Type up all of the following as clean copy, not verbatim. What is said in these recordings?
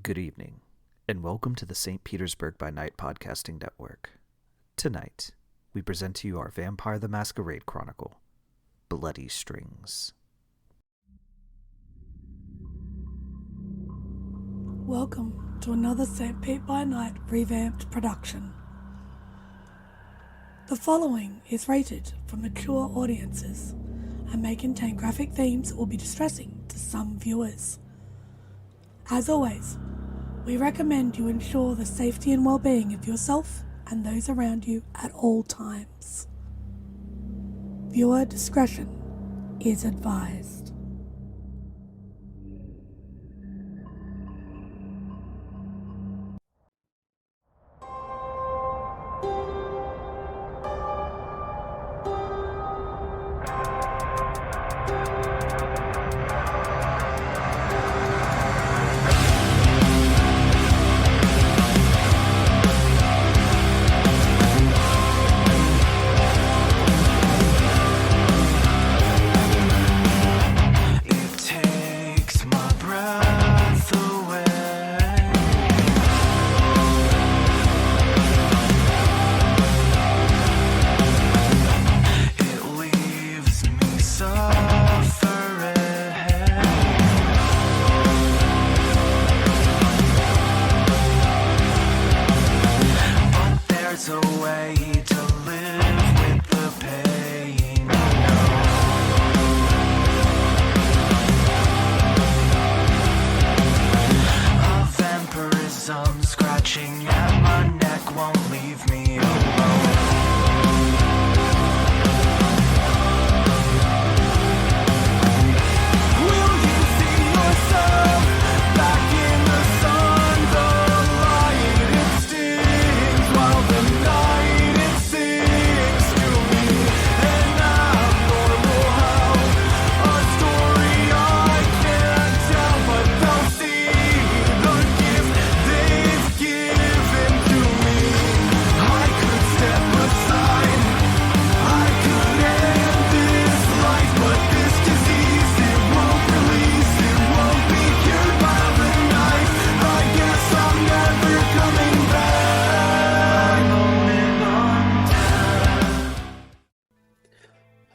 Good evening, and welcome to the Petersburg By Night podcasting network. Tonight, we present to you our Vampire the Masquerade chronicle, Bloody Strings. Welcome to another St. Pete by Night revamped production. The following is rated for mature audiences and may contain graphic themes that will be distressing to some viewers. As always, we recommend you ensure the safety and well-being of yourself and those around you at all times. Viewer discretion is advised.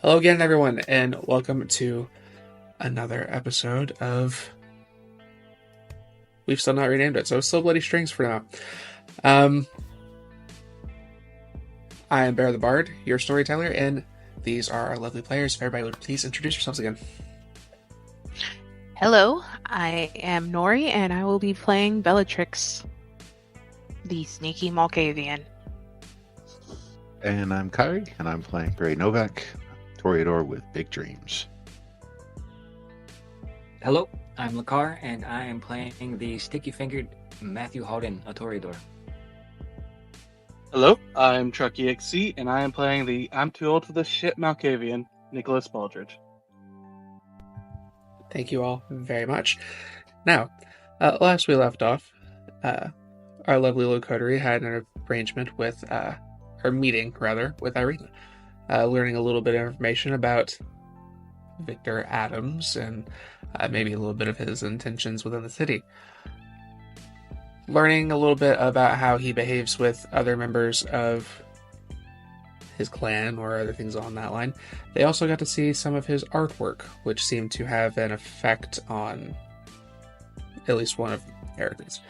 Hello again, everyone, and welcome to another episode of... We've still not renamed it, so it's still Bloody Strings for now. I am Beara the Bard, your storyteller, and these are our lovely players. If everybody would please introduce yourselves again. Hello, I am Noree, and I will be playing Bellatrix, the sneaky Malkavian. And I'm Kyrie, and I'm playing Grei Novak, Toreador with big dreams. Hello, I'm Lekar, and I am playing the sticky-fingered Matthew Halden, a Toreador. Hello, I'm Truckexe, and I am playing the I'm Too Old for This Shit Malkavian, Nicholas Baldridge. Thank you all very much. Now, last we left off, our lovely little coterie had an arrangement with, or meeting, rather, with Irene. Learning a little bit of information about Victor Adams and maybe a little bit of his intentions within the city. Learning a little bit about how he behaves with other members of his clan or other things on that line. They also got to see some of his artwork, which seemed to have an effect on at least one of the characters.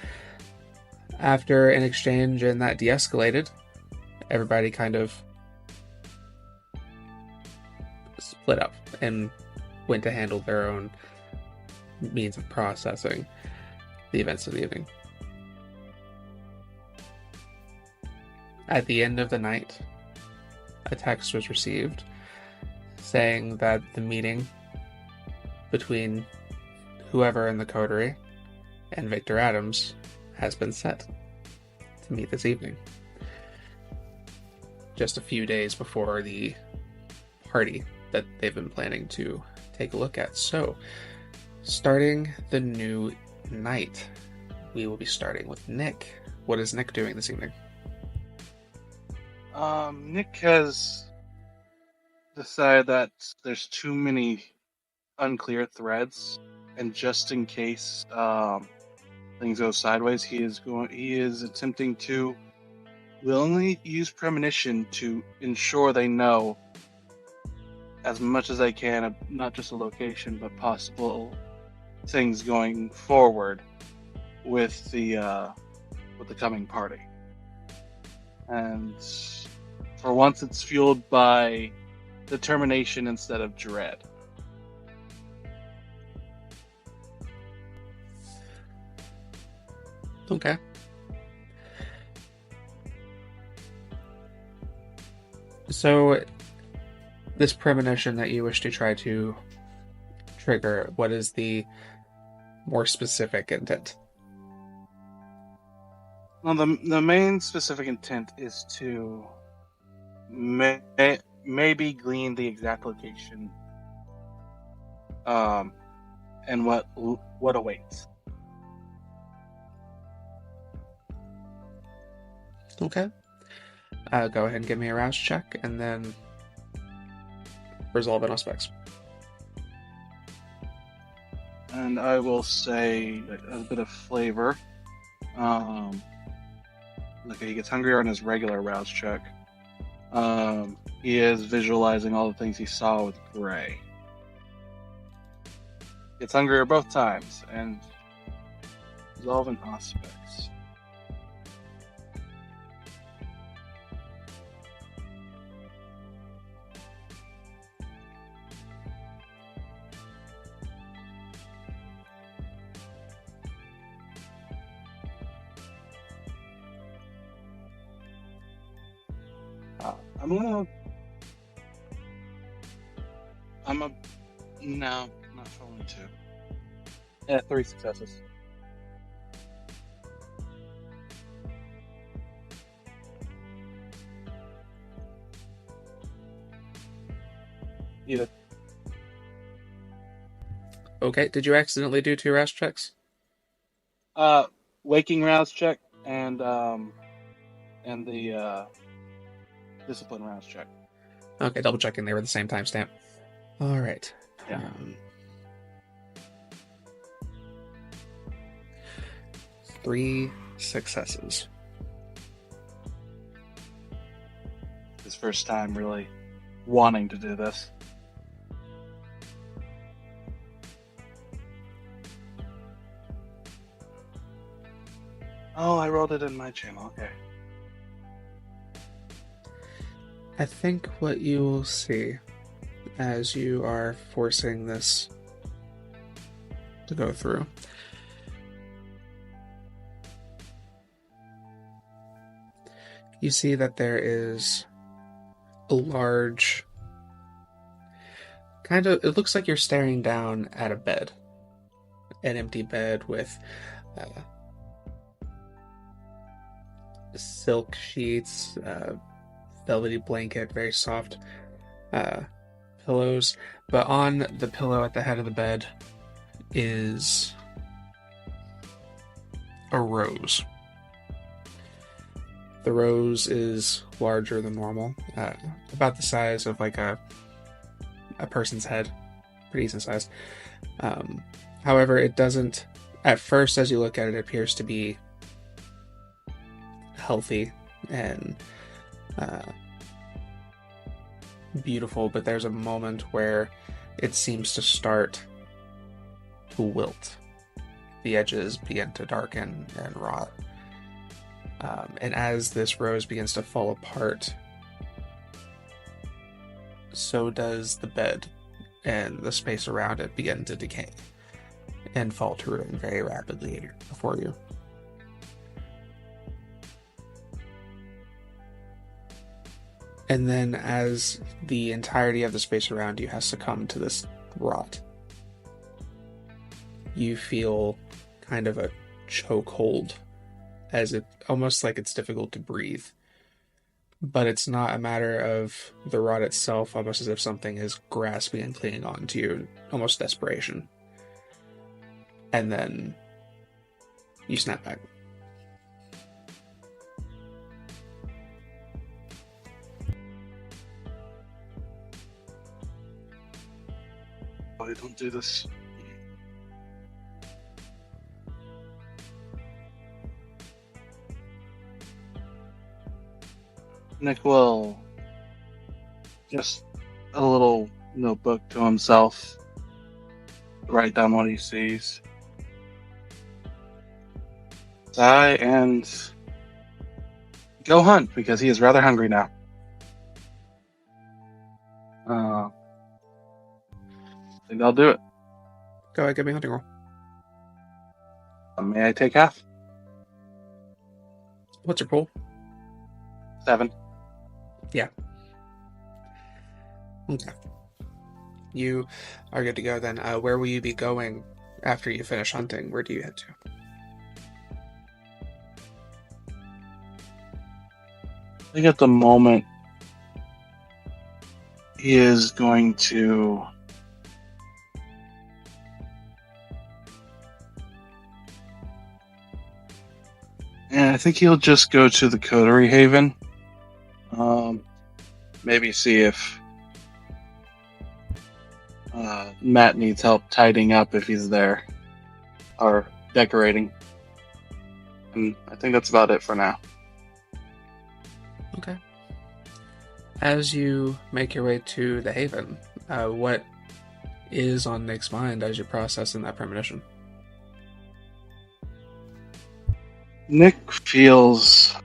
After an exchange and that de-escalated, everybody kind of split up and went to handle their own means of processing the events of the evening. At the end of the night, a text was received saying that the meeting between whoever in the coterie and Victor Adams has been set to meet this evening. Just a few days before the party that they've been planning to take a look at. So, starting the new night, we will be starting with Nick. What is Nick doing this evening? Nick has decided that there's too many unclear threads, and just in case the things go sideways, he is attempting to willingly use premonition to ensure they know as much as they can of not just a location but possible things going forward with the coming party. And for once, it's fueled by determination instead of dread. Okay. So, this premonition that you wish to try to trigger, what is the more specific intent? Well, the main specific intent is to maybe glean the exact location, and what awaits. Okay. Go ahead and give me a rouse check, and then resolve it on specs. And I will say a bit of flavor. Okay, he gets hungrier on his regular rouse check. He is visualizing all the things he saw with Grei. Gets hungrier both times, and resolving aspects. No, not only 2. Yeah, 3 successes. Either. Okay, did you accidentally do 2 rouse checks? Waking rouse check and the discipline rouse check. Okay, double checking, they were the same timestamp. Alright. Yeah. 3 successes. His first time really wanting to do this. Oh, I rolled it in my channel. Okay. I think what you will see as you are forcing this to go through you see that there is a large it looks like you're staring down at a bed, an empty bed with silk sheets, velvety blanket, very soft pillows, but on the pillow at the head of the bed is a rose. The rose is larger than normal, about the size of like a person's head, pretty decent size. However, it doesn't, at first as you look at it, it appears to be healthy and beautiful, but there's a moment where it seems to start to wilt. The edges begin to darken and rot. And as this rose begins to fall apart, so does the bed, and the space around it begin to decay and fall to ruin very rapidly before you. And then as the entirety of the space around you has succumbed to this rot, you feel kind of a chokehold, as it almost like it's difficult to breathe. But it's not a matter of the rot itself, almost as if something is grasping and clinging on to you, almost desperation. And then you snap back. Oh, don't do this. Nick will just a little notebook to himself, write down what he sees. Die and go hunt because he is rather hungry now. I think I'll do it. Go ahead, give me a hunting roll. May I take half? What's your pool? 7. Yeah. Okay. You are good to go then. Where will you be going after you finish hunting? Where do you head to? I think at the moment he is going to and I think he'll just go to the Coterie Haven. Maybe see if Matt needs help tidying up if he's there, or decorating. And I think that's about it for now. Okay. As you make your way to the Haven, what is on Nick's mind as you're processing that premonition? Nick feels...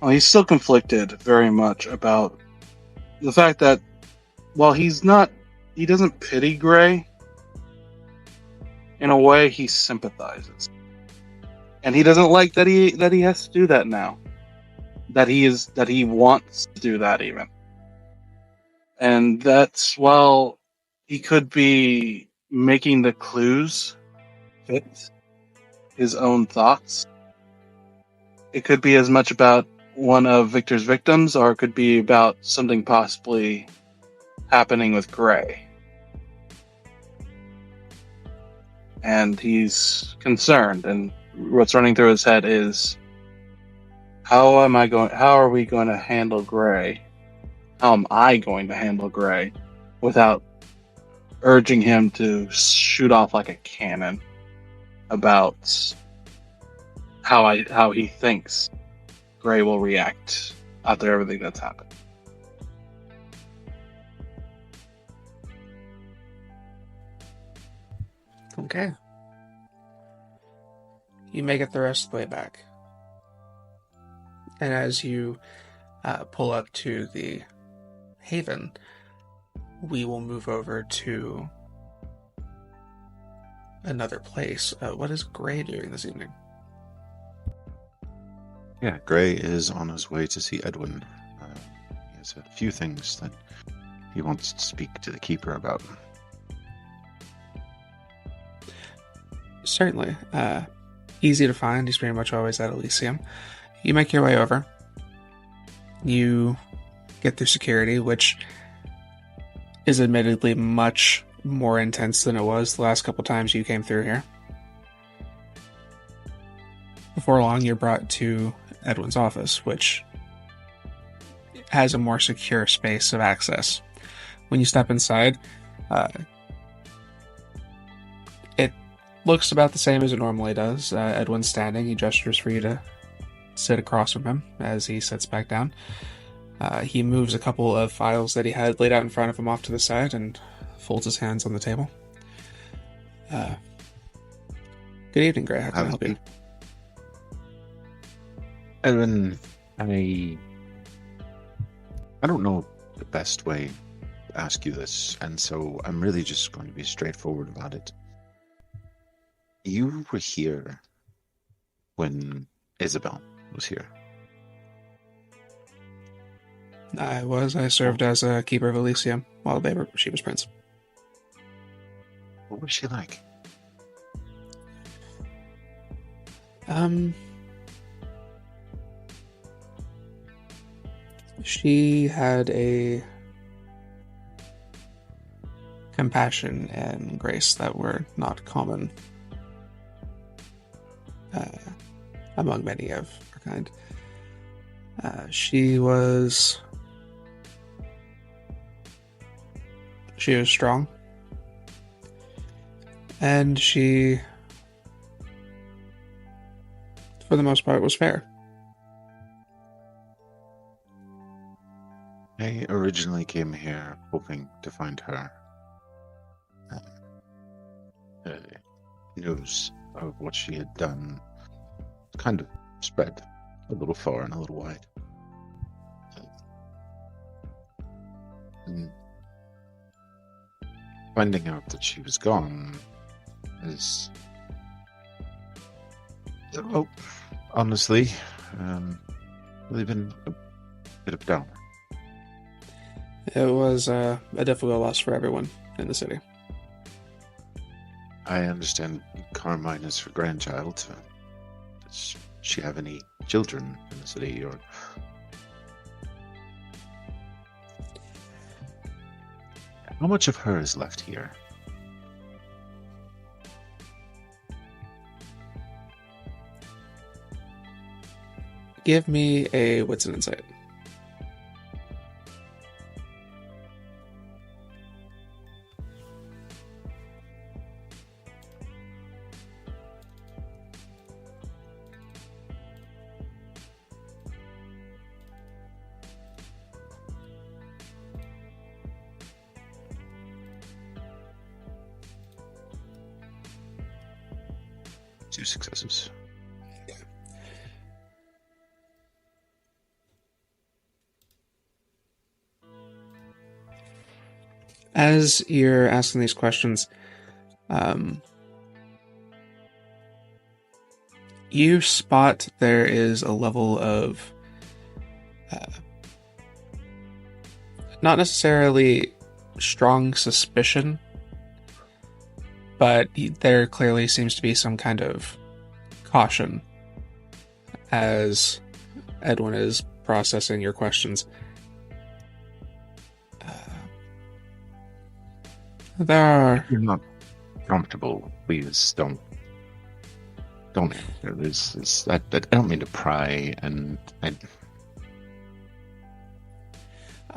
Well, he's still conflicted very much about the fact that while he doesn't pity Grei, in a way he sympathizes. And he doesn't like that he has to do that now. That he wants to do that even. And that's, while he could be making the clues fit his own thoughts, it could be as much about one of Victor's victims, or it could be about something possibly happening with Grei. And he's concerned, and what's running through his head is, how are we going to handle Grei? How am I going to handle Grei without urging him to shoot off like a cannon about how he thinks Grei will react after everything that's happened? Okay. You make it the rest of the way back. And as you pull up to the Haven, we will move over to another place. What is Grei doing this evening? Yeah, Grei is on his way to see Edwin. He has a few things that he wants to speak to the Keeper about. Certainly. Easy to find. He's pretty much always at Elysium. You make your way over. You get through security, which is admittedly much more intense than it was the last couple times you came through here. Before long, you're brought to Edwin's office, which has a more secure space of access. When you step inside, it looks about the same as it normally does. Edwin's standing. He gestures for you to sit across from him as he sits back down. He moves a couple of files that he had laid out in front of him off to the side and folds his hands on the table. Good evening, Grei. How can I help you? Edwin, I don't know the best way to ask you this, and so I'm really just going to be straightforward about it. You were here when Isabel was here. I was. I served as a keeper of Elysium while she was prince. What was she like? She had a compassion and grace that were not common among many of her kind. She was strong, and she, for the most part, was fair. I originally came here hoping to find her. News of what she had done kind of spread a little far and a little wide. And finding out that she was gone is, well, honestly, really been a bit of a downer. It was a difficult loss for everyone in the city. I understand Carmine is her grandchild. Does she have any children in the city, or? How much of her is left here? Give me a wits and insight. Two successes. As you're asking these questions, you spot there is a level of not necessarily strong suspicion, but there clearly seems to be some kind of caution as Edwin is processing your questions. There are... If you're not comfortable, please don't answer. I don't mean to pry, and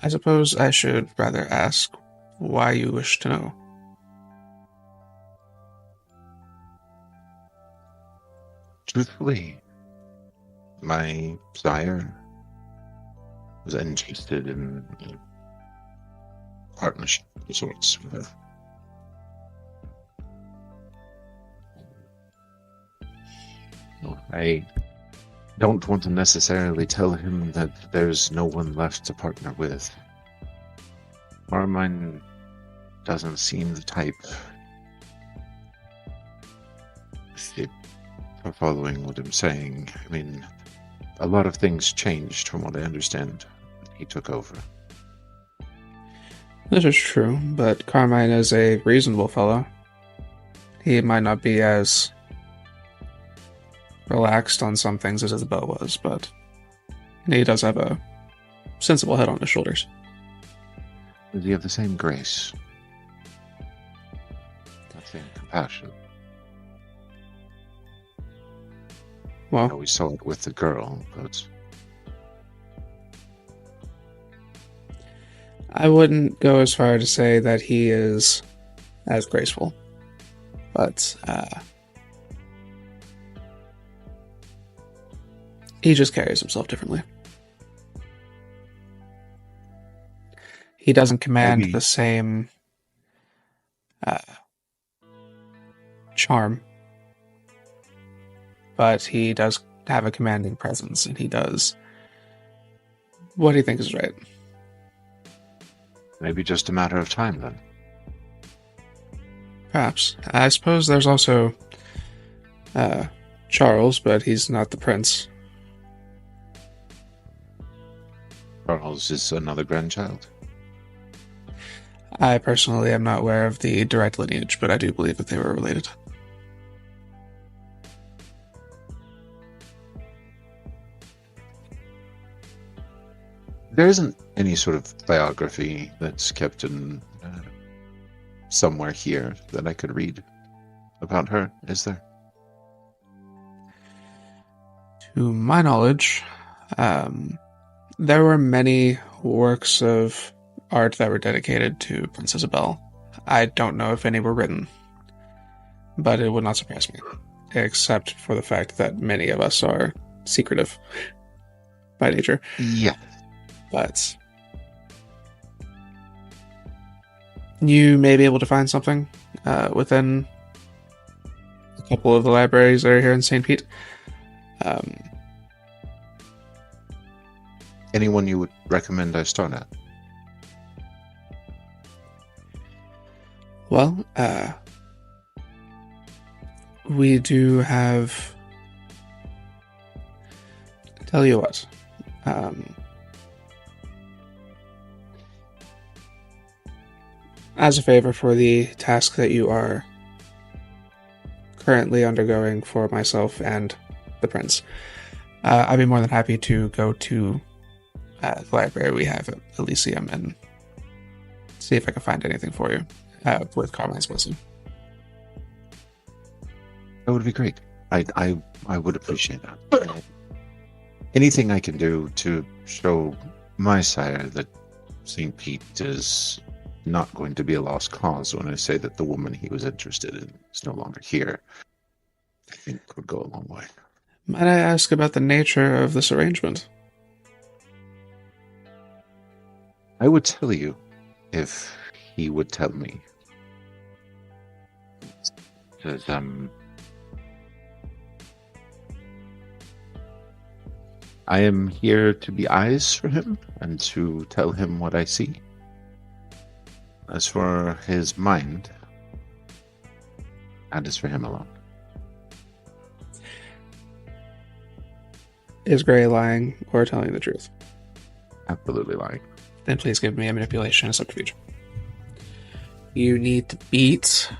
I suppose I should rather ask why you wish to know. Truthfully, my sire was interested in a partnership of sorts with her. I don't want to necessarily tell him that there's no one left to partner with. Carmine doesn't seem the type. For following what I'm saying, I mean, a lot of things changed from what I understand when he took over. This is true, but Carmine is a reasonable fellow. He might not be as relaxed on some things as Isabel was, but he does have a sensible head on his shoulders. Does he have the same grace? That same compassion? Well, I know we saw it with the girl, but... I wouldn't go as far to say that he is as graceful, but he just carries himself differently. He doesn't command Maybe. the same charm, but he does have a commanding presence, and he does what he thinks is right. Maybe just a matter of time, then. Perhaps. I suppose there's also Charles, but he's not the prince. Charles is another grandchild. I personally am not aware of the direct lineage, but I do believe that they were related. There isn't any sort of biography that's kept in somewhere here that I could read about her, is there? To my knowledge, there were many works of art that were dedicated to Princess Isabel. I don't know if any were written, but it would not surprise me, except for the fact that many of us are secretive by nature. Yeah. But You may be able to find something within a couple of the libraries that are here in St. Pete. Anyone you would recommend I start at? Well, we do have... Tell you what. As a favor for the task that you are currently undergoing for myself and the prince, I'd be more than happy to go to the library we have at Elysium and see if I can find anything for you with Carmine's blessing. That would be great. I would appreciate that. Anything I can do to show my sire that St. Pete is not going to be a lost cause when I say that the woman he was interested in is no longer here, I think would go a long way. Might I ask about the nature of this arrangement? I would tell you if he would tell me. Because, I am here to be eyes for him and to tell him what I see. As for his mind, that is for him alone. Is Grei lying or telling the truth? Absolutely lying. Then please give me a manipulation and subterfuge. You need to beat...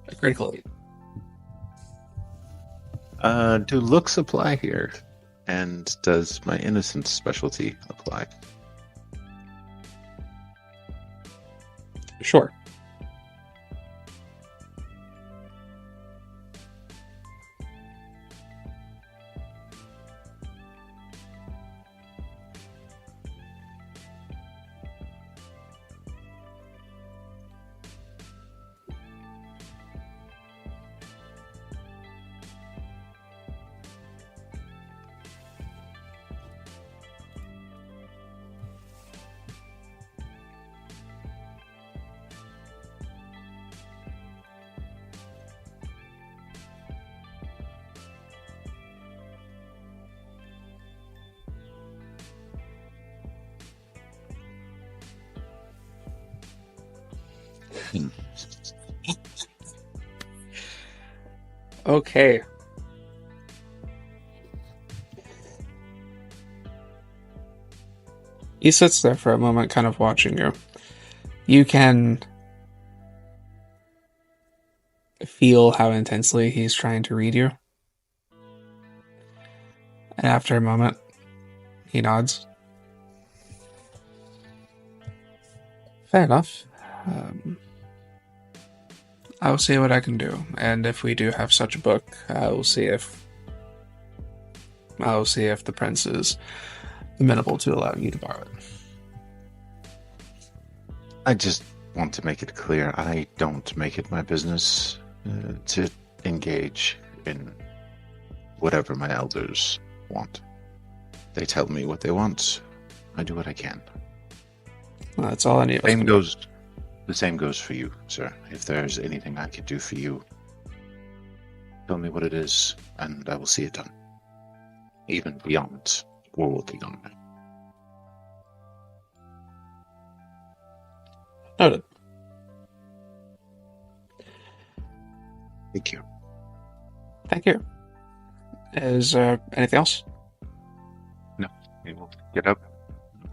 a critical 8. Do looks apply here? And does my innocence specialty apply? Sure. Okay. He sits there for a moment, kind of watching you. You can feel how intensely he's trying to read you. And after a moment, he nods. Fair enough. I'll see what I can do, and if we do have such a book, I'll see if the prince is amenable to allowing you to borrow it. I just want to make it clear, I don't make it my business to engage in whatever my elders want. They tell me what they want. I do what I can. Well, that's all I need. The same goes for you, sir. If there's anything I can do for you, tell me what it is, and I will see it done. Even beyond what we're working on. Noted. Thank you. Thank you. Is there anything else? No. He will get up.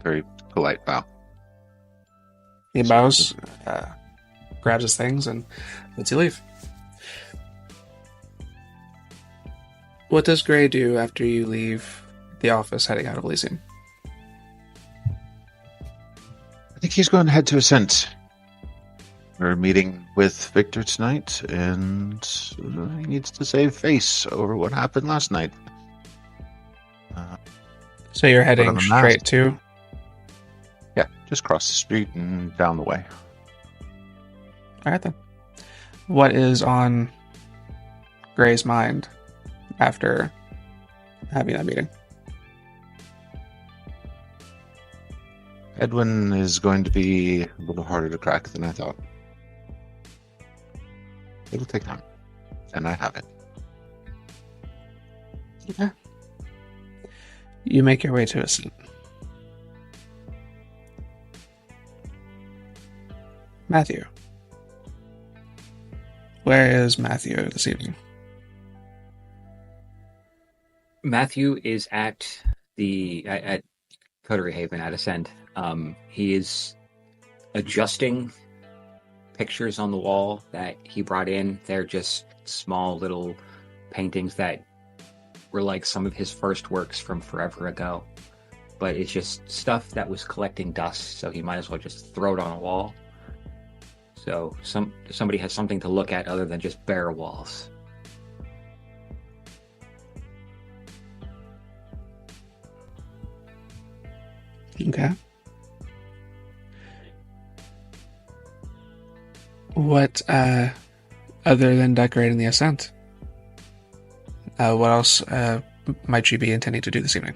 Very polite bow. He bows, grabs his things, and lets you leave. What does Grei do after you leave the office heading out of Elysium? I think he's going to head to Ascent. We're meeting with Victor tonight, and he needs to save face over what happened last night. So you're on heading the straight mast. to... Yeah, just cross the street and down the way. All right, then. What is on Gray's mind after having that meeting? Edwin is going to be a little harder to crack than I thought. It'll take time, and I have it. Okay. You make your way to a seat. Matthew. Where is Matthew this evening? Matthew is at Coterie Haven at Ascend. He is adjusting pictures on the wall that he brought in. They're just small little paintings that were like some of his first works from forever ago. But it's just stuff that was collecting dust, so he might as well just throw it on a wall. So somebody has something to look at other than just bare walls. Okay. What, other than decorating the Ascent, what else might you be intending to do this evening?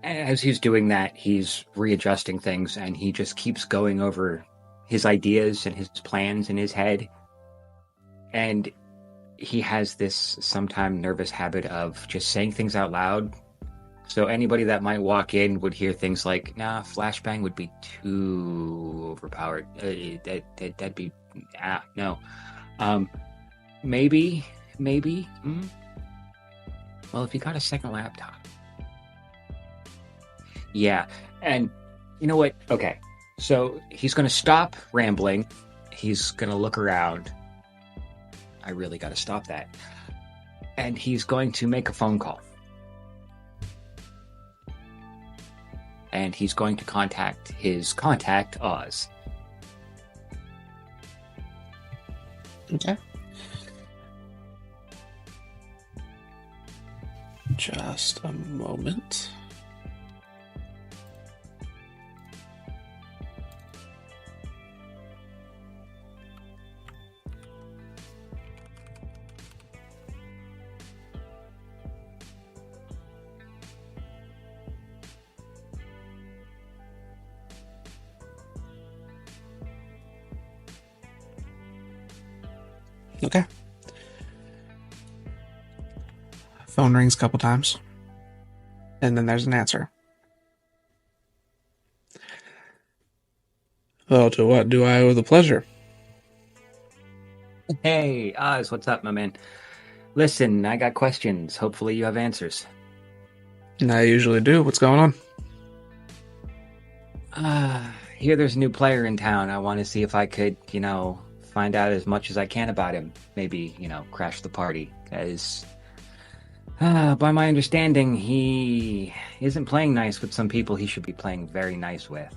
As he's doing that, he's readjusting things, and he just keeps going over his ideas and his plans in his head. And he has this sometimes nervous habit of just saying things out loud. So anybody that might walk in would hear things like, nah, flashbang would be too overpowered. That'd be, no. Maybe. Well, if you got a second laptop. Yeah, and you know what? Okay, so he's going to stop rambling. He's going to look around. I really got to stop that. And he's going to make a phone call. And he's going to contact his contact, Oz. Okay. Just a moment. Okay. Phone rings a couple times. And then there's an answer. Oh, to what do I owe the pleasure? Hey, Oz, what's up, my man? Listen, I got questions. Hopefully you have answers. I usually do. What's going on? Hear there's a new player in town. I want to see if I could, find out as much as I can about him. Maybe, crash the party. Because, by my understanding, he isn't playing nice with some people he should be playing very nice with.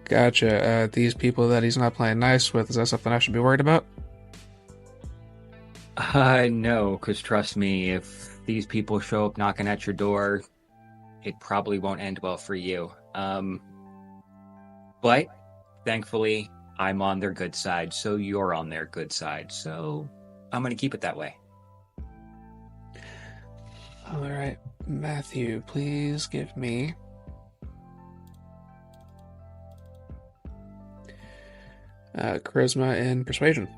Gotcha. These people that he's not playing nice with, is that something I should be worried about? No, because trust me, if these people show up knocking at your door, it probably won't end well for you. But thankfully, I'm on their good side, so you're on their good side. So I'm going to keep it that way. All right, Matthew, please give me charisma and persuasion.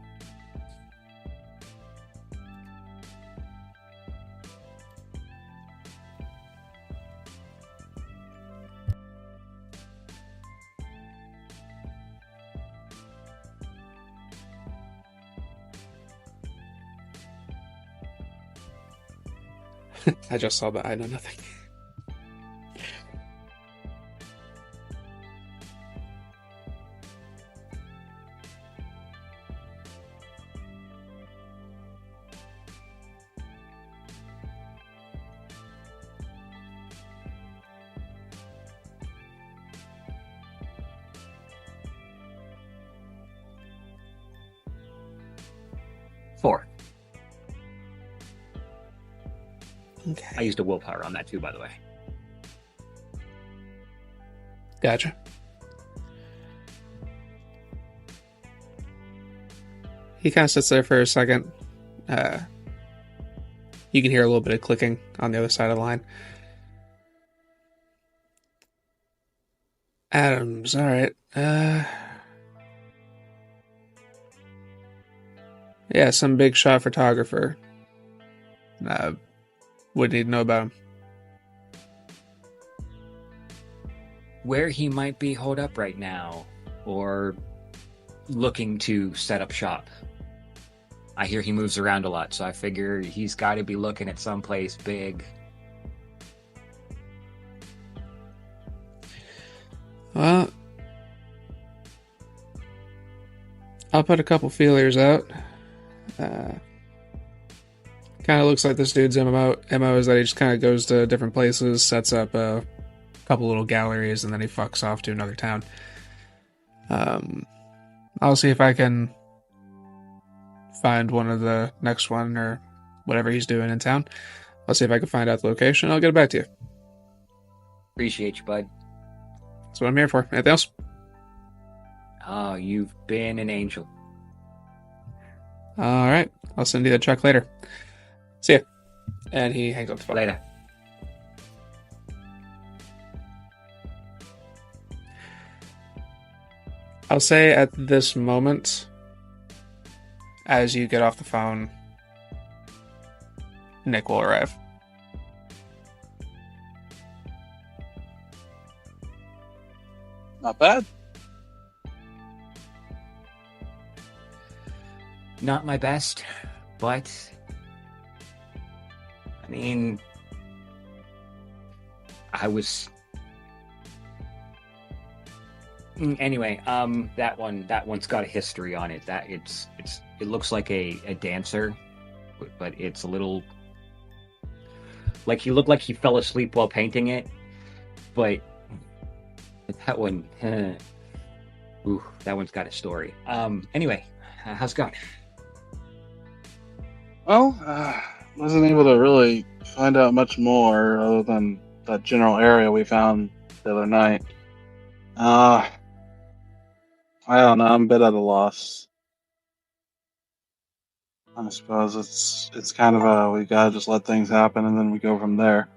I just saw that. I know nothing. 4. I Okay. used a willpower on that too, by the way. Gotcha. He kind of sits there for a second. You can hear a little bit of clicking on the other side of the line. Adams, alright. Yeah, some big shot photographer. Would need to know about him. Where he might be holed up right now, or looking to set up shop. I hear he moves around a lot, so I figure he's got to be looking at someplace big. Well, I'll put a couple feelers out. Kind of looks like this dude's MO is that he just kind of goes to different places, sets up a couple little galleries, and then he fucks off to another town. I'll see if I can find one of the next one or whatever he's doing in town. I'll see if I can find out the location. I'll get it back to you. Appreciate you, bud. That's what I'm here for. Anything else? Oh, you've been an angel. All right. I'll send you the check later. See ya. And he hangs up the phone. Later. I'll say at this moment, as you get off the phone, Nick will arrive. Not bad. Not my best, but I mean, I was anyway. That one's got a history on it. That it looks like a dancer, but it's a little like he looked like he fell asleep while painting it, but that one, ooh, that one's got a story. Anyway, how's it going? Well, wasn't able to really find out much more other than that general area we found the other night. I don't know. I'm a bit at a loss. I suppose it's kind of we gotta just let things happen and then we go from there.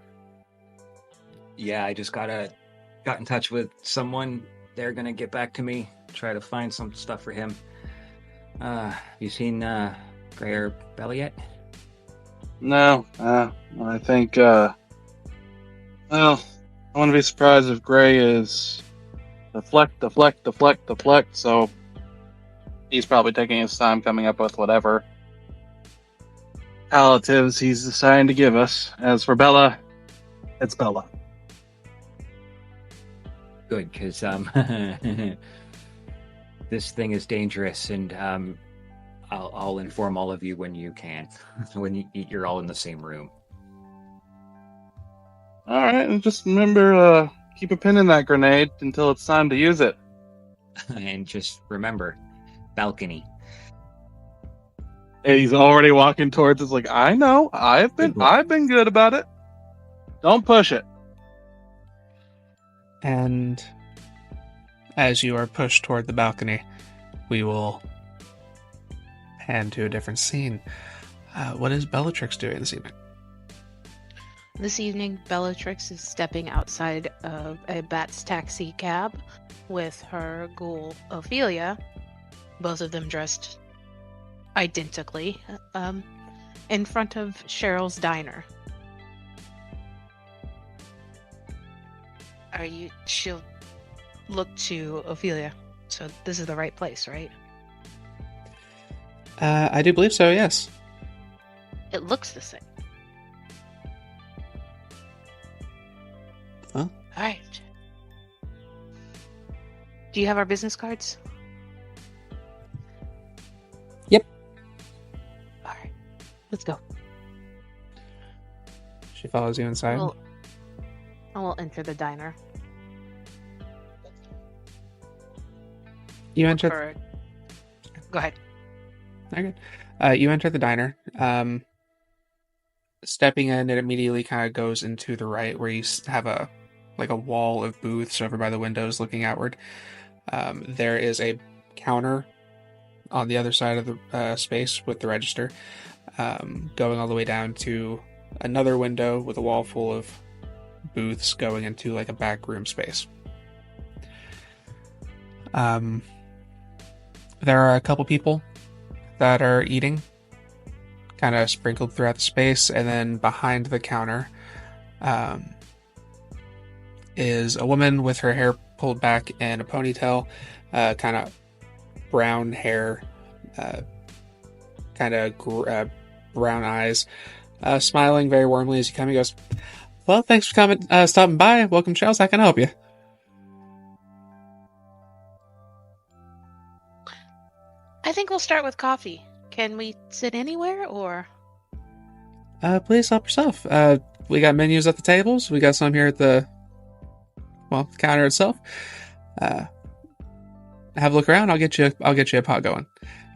Yeah, I just got in touch with someone. They're gonna get back to me, try to find some stuff for him. You seen Grei or Bella yet? No, I think well, I wouldn't be surprised if Grei is deflect. So he's probably taking his time coming up with whatever palliatives he's deciding to give us. As for Bella, it's Bella. Good, because this thing is dangerous, and I'll inform all of you when you can. When you're all in the same room. All right, and just remember, keep a pin in that grenade until it's time to use it. And just remember, balcony. And he's already walking towards us. Like, I know, I've been good about it. Don't push it. And as you are pushed toward the balcony, we will pan to a different scene. What is Bellatrix doing this evening? This evening, Bellatrix is stepping outside of a Bat's taxi cab with her ghoul, Ophelia, both of them dressed identically, in front of Cheryl's diner. She'll look to Ophelia. So this is the right place, right? I do believe so, yes. It looks the same. Huh? Alright. Do you have our business cards? Yep. Alright. Let's go. She follows you inside. I will enter the diner. You enter. Go ahead. Okay. You enter the diner. Stepping in, it immediately kind of goes into the right, where you have a wall of booths over by the windows looking outward. There is a counter on the other side of the space with the register, going all the way down to another window with a wall full of booths going into like a back room space. There are a couple people that are eating, kind of sprinkled throughout the space, and then behind the counter is a woman with her hair pulled back in a ponytail, kind of brown hair, kind of brown eyes, smiling very warmly as you come. He goes, "Well, thanks for coming, stopping by. Welcome, Charles. How can I help you?" I think we'll start with coffee. Can we sit anywhere, or? Please help yourself. We got menus at the tables. We got some here at the counter itself. Have a look around. I'll get you a pot going.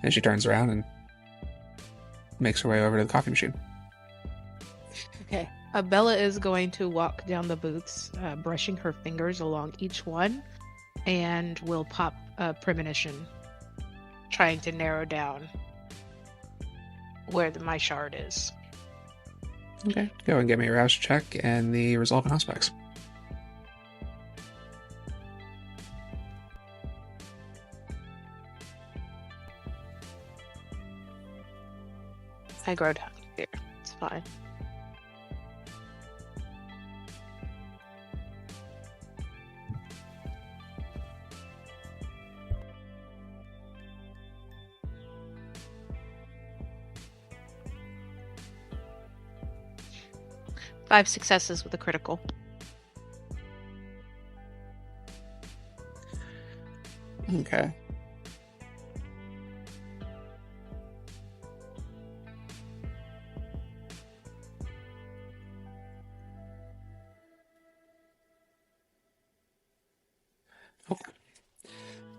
And she turns around and makes her way over to the coffee machine. Okay. Bella is going to walk down the booths, brushing her fingers along each one, and will pop a premonition, trying to narrow down where my shard is. Okay. Go and get me a rouse check and the resolve and aspects. I grow down here. It's fine. Five successes with a critical. Okay.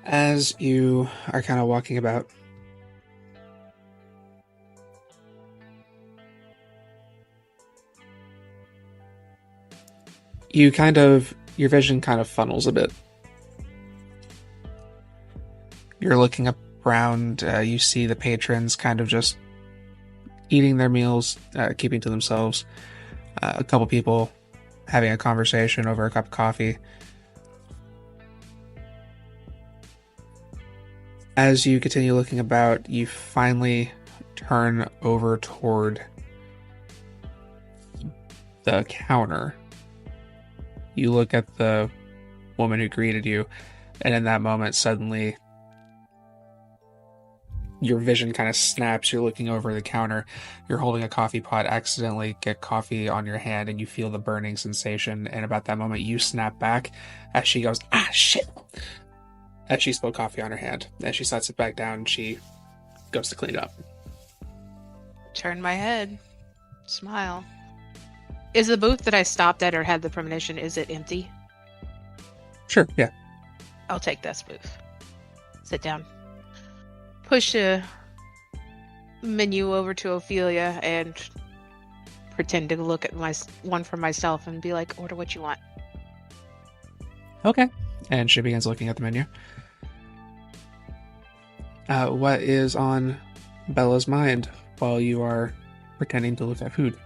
As you are kind of walking about, your vision kind of funnels a bit. You're looking up around, you see the patrons kind of just eating their meals, keeping to themselves. A couple people having a conversation over a cup of coffee. As you continue looking about, you finally turn over toward the counter. You look at the woman who greeted you, and in that moment, suddenly, your vision kind of snaps. You're looking over the counter. You're holding a coffee pot, accidentally get coffee on your hand, and you feel the burning sensation. And about that moment, you snap back as she goes, "Ah, shit!" As she spilled coffee on her hand. As she sets it back down, she goes to clean it up. Turn my head. Smile. Is the booth that I stopped at or had the premonition, is it empty? Sure, yeah. I'll take this booth. Sit down. Push a menu over to Ophelia and pretend to look at one for myself and be like, order what you want. Okay. And she begins looking at the menu. What is on Bella's mind while you are pretending to look at food?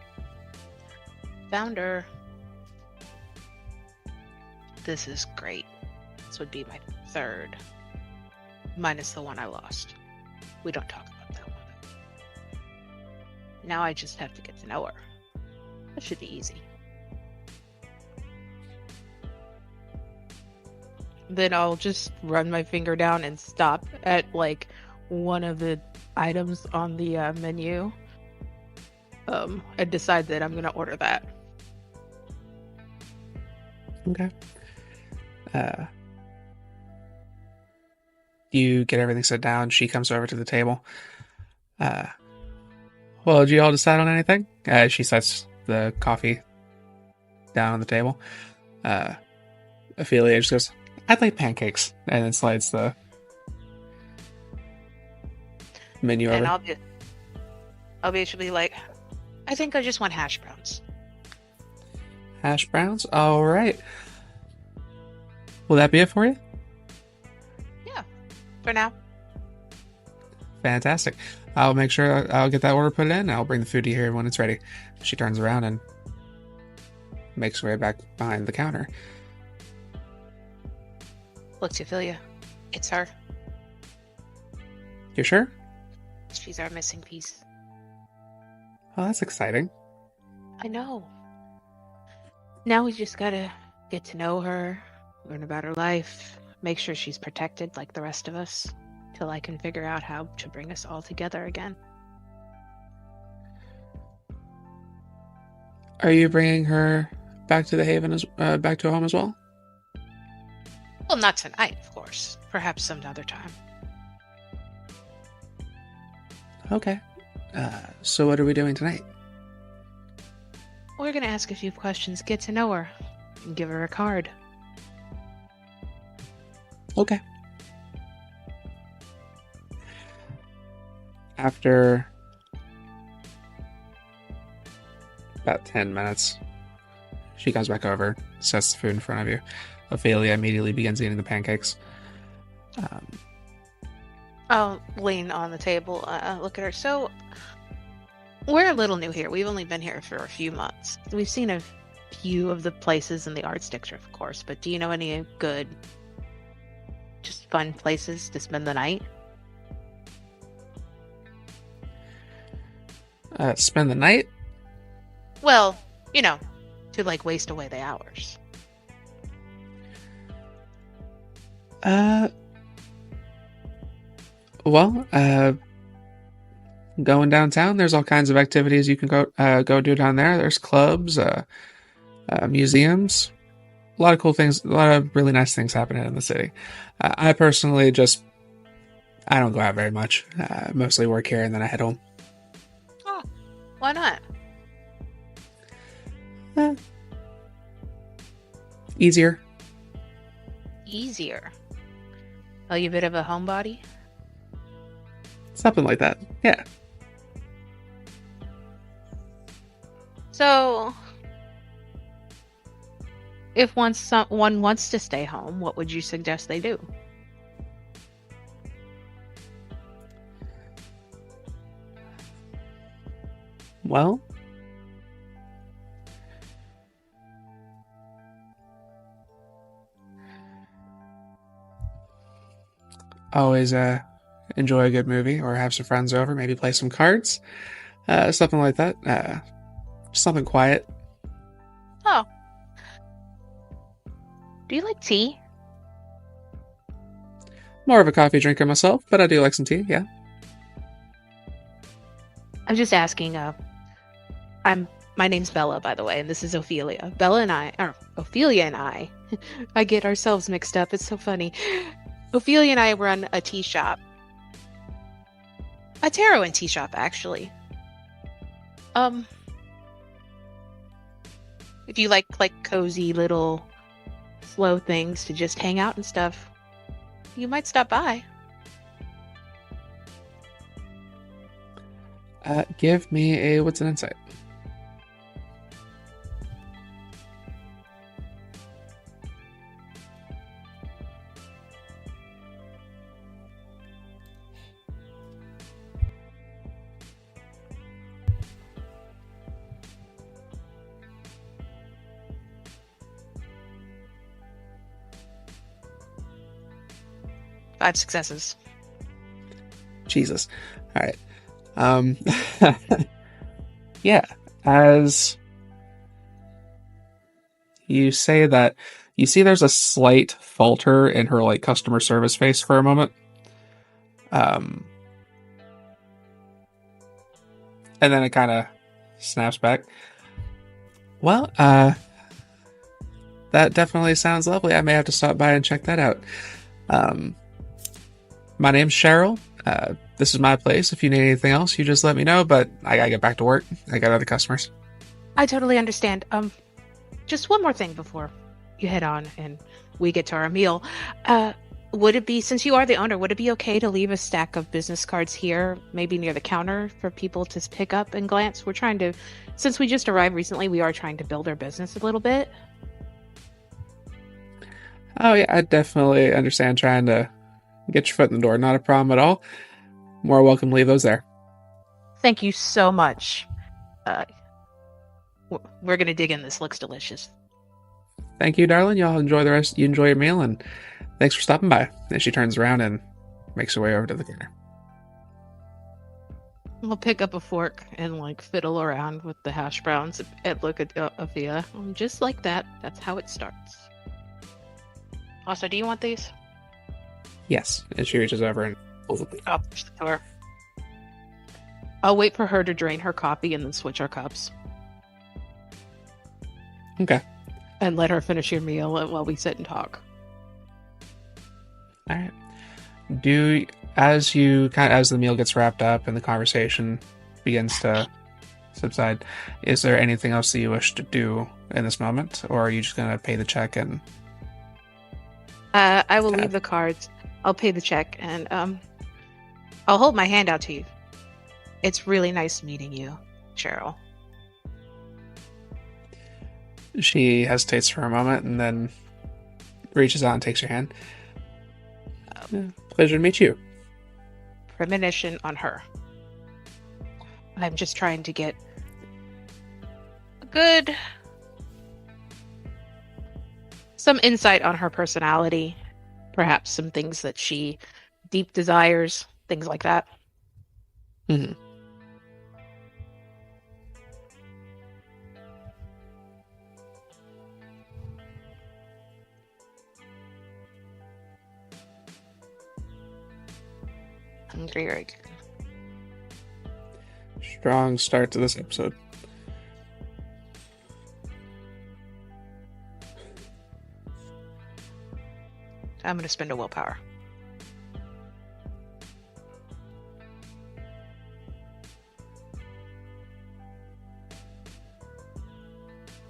Founder. This is great. This would be my third. Minus the one I lost. We don't talk about that one. Now I just have to get to know her. That should be easy. Then I'll just run my finger down and stop at one of the items on the menu. And decide that I'm gonna order that. Okay. You get everything set down. She comes over to the table. Well, did you all decide on anything? She sets the coffee down on the table. Ophelia just goes, "I'd like pancakes," and then slides the menu over. And I'll basically be like, I think I just want hash browns. Hash browns? All right. Will that be it for you? Yeah, for now. Fantastic. I'll make sure I'll get that order put in. I'll bring the food to you here when it's ready. She turns around and makes her way back behind the counter. Look, Ophelia, it's her. You sure? She's our missing piece. Oh, that's exciting. I know. Now we just gotta get to know her, learn about her life, make sure she's protected like the rest of us, till I can figure out how to bring us all together again. Are you bringing her back to the Haven, back to home as well? Well, not tonight, of course. Perhaps some other time. Okay. So what are we doing tonight? We're gonna ask a few questions, get to know her, and give her a card. Okay. After about 10 minutes, she comes back over, sets the food in front of you. Ophelia immediately begins eating the pancakes. I'll lean on the table, look at her. So, we're a little new here. We've only been here for a few months. We've seen a few of the places in the Arts District, of course, but do you know any good, just fun places to spend the night? Spend the night? Well, you know, to like waste away the hours. Going downtown, there's all kinds of activities you can go do down there. There's clubs, museums, a lot of cool things, a lot of really nice things happening in the city. I personally I don't go out very much. Mostly work here and then I head home. Oh, why not? Easier. Easier. Are you a bit of a homebody? Something like that. Yeah. So, if someone wants to stay home, what would you suggest they do? Well, always enjoy a good movie or have some friends over, maybe play some cards, something like that. Just something quiet. Oh. Do you like tea? More of a coffee drinker myself, but I do like some tea, yeah. I'm just asking, my name's Bella, by the way, and this is Ophelia. Ophelia and I, I get ourselves mixed up, it's so funny. Ophelia and I run a tea shop. A tarot and tea shop, actually. If you like cozy little slow things to just hang out and stuff, you might stop by. Give me what's an insight? Five successes. Jesus. All right. Yeah, as you say that, you see there's a slight falter in her like customer service face for a moment. And then it kind of snaps back. Well, that definitely sounds lovely. I may have to stop by and check that out. My name's Cheryl. This is my place. If you need anything else, you just let me know, but I gotta get back to work. I got other customers. I totally understand. Just one more thing before you head on and we get to our meal. would it be, since you are the owner, would it be okay to leave a stack of business cards here, maybe near the counter, for people to pick up and glance? We're trying to, since we just arrived recently, we are trying to build our business a little bit. Oh yeah, I definitely understand trying to get your foot in the door. Not a problem at all. More welcome to leave those there. Thank you so much. We're gonna dig in. This looks delicious. Thank you, darling. Y'all enjoy the rest. You enjoy your meal, and thanks for stopping by. And she turns around and makes her way over to the counter. I'll pick up a fork and like fiddle around with the hash browns and look at Afia. Just like that. That's how it starts. Also, do you want these? Yes. And she reaches over and pulls the plate. I'll push the door. I'll wait for her to drain her coffee and then switch our cups. Okay. And let her finish your meal while we sit and talk. All right. As the meal gets wrapped up and the conversation begins to subside, is there anything else that you wish to do in this moment, or are you just going to pay the check and? I will leave the cards. I'll pay the check and I'll hold my hand out to you. It's really nice meeting you, Cheryl. She hesitates for a moment and then reaches out and takes your hand. Pleasure to meet you. Premonition on her. I'm just trying to get some insight on her personality, perhaps some things that she deep desires, things like that. Mm-hmm. Hungry again. Strong start to this episode. I'm going to spend a willpower.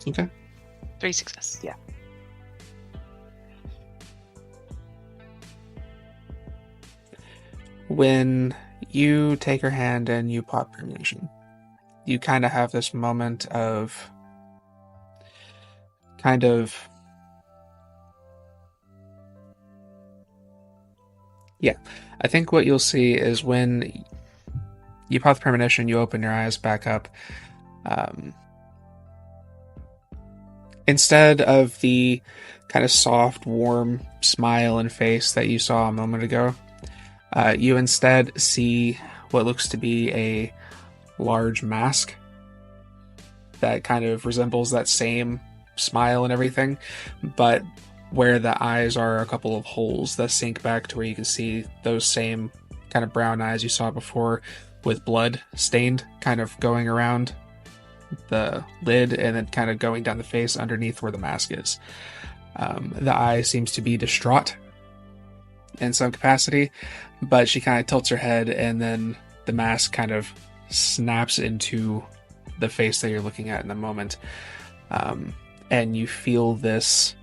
Okay. 3 successes, yeah. When you take her hand and you pop premonition, you kind of have this moment of I think what you'll see is when you pop the premonition, you open your eyes back up. Instead of the kind of soft, warm smile and face that you saw a moment ago, you instead see what looks to be a large mask that kind of resembles that same smile and everything, but where the eyes are a couple of holes that sink back to where you can see those same kind of brown eyes you saw before, with blood stained kind of going around the lid and then kind of going down the face underneath where the mask is. The eye seems to be distraught in some capacity, but she kind of tilts her head and then the mask kind of snaps into the face that you're looking at in the moment. And you feel this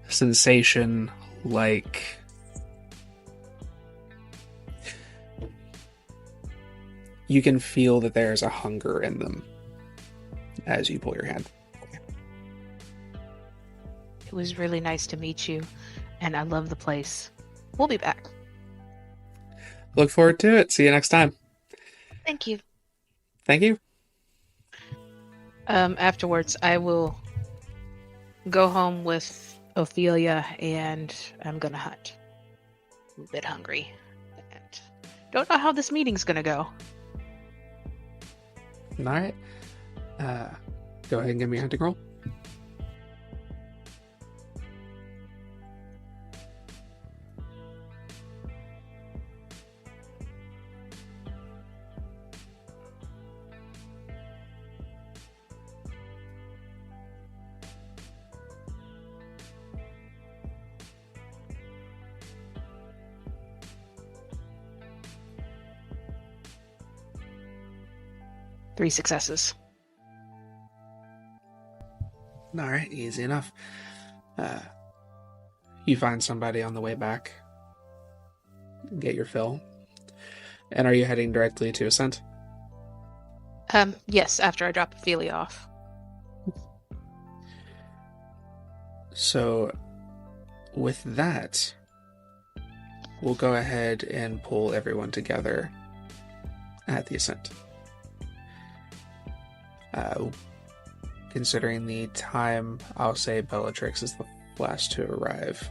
sensation like you can feel that there's a hunger in them as you pull your hand. It was really nice to meet you, and I love the place. We'll be back. Look forward to it. See you next time. Thank you. Thank you. Afterwards, I will go home with Ophelia, and I'm gonna hunt. I'm a bit hungry, and don't know how this meeting's gonna go. All right. Go ahead and give me a hunting roll. Three successes. All right, easy enough. You find somebody on the way back. Get your fill. And are you heading directly to Ascent? Yes, after I drop Ophelia off. So, with that, we'll go ahead and pull everyone together at the Ascent. Considering the time, I'll say Bellatrix is the last to arrive.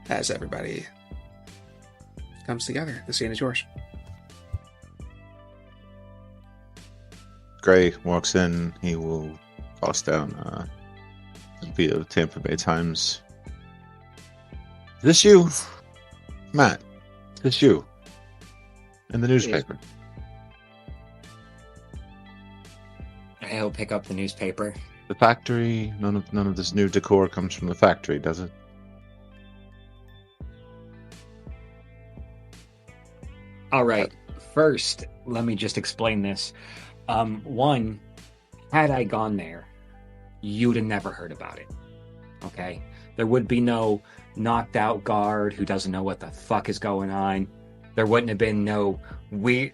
As everybody comes together, the scene is yours. Grei walks in. He will toss down via Tampa Bay Times. Is this you? Matt, is this you? In the newspaper. I'll pick up the newspaper. The factory, none of this new decor comes from the factory, does it? All right. First, let me just explain this. One, had I gone there, you'd have never heard about it. Okay? There would be no knocked out guard who doesn't know what the fuck is going on. There wouldn't have been no weird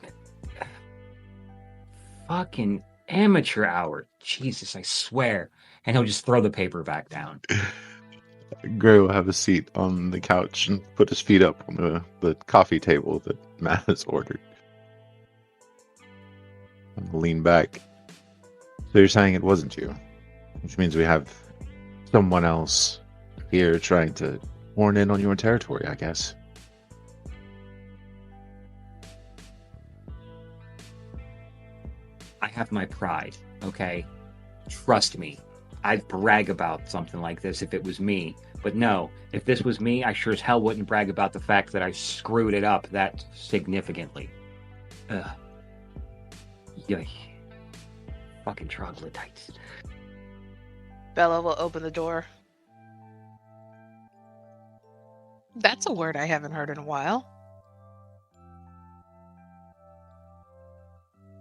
fucking amateur hour. Jesus, I swear. And he'll just throw the paper back down. Grei will have a seat on the couch and put his feet up on the coffee table that Matt has ordered. And lean back. So you're saying it wasn't you? Which means we have someone else here trying to horn in on your territory, I guess. I have my pride, okay? Trust me. I'd brag about something like this if it was me. But no, if this was me, I sure as hell wouldn't brag about the fact that I screwed it up that significantly. Ugh. Yoy. Fucking troglodytes. Bella will open the door. That's a word I haven't heard in a while.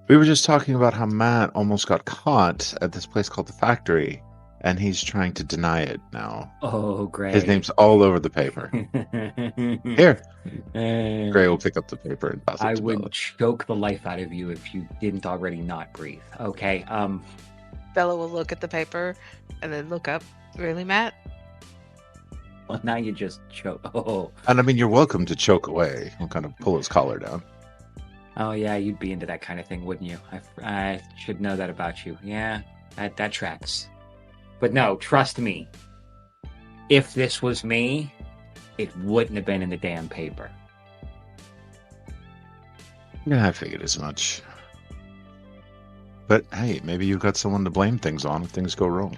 We were just talking about how Matt almost got caught at this place called the Factory, and he's trying to deny it now. Oh, great. His name's all over the paper. Here. Grei will pick up the paper and pass it I to would Bella. choke the life out of you if you didn't already not breathe. Okay, Bella will look at the paper and then look up. Really, Matt? well, now you just choke. Oh. And I mean, you're welcome to choke away. We'll kind of pull his collar down. Oh, yeah, you'd be into that kind of thing, wouldn't you? I should know that about you. Yeah, that tracks. But no, trust me. If this was me, it wouldn't have been in the damn paper. Yeah, I figured as much. But hey, maybe you've got someone to blame things on if things go wrong.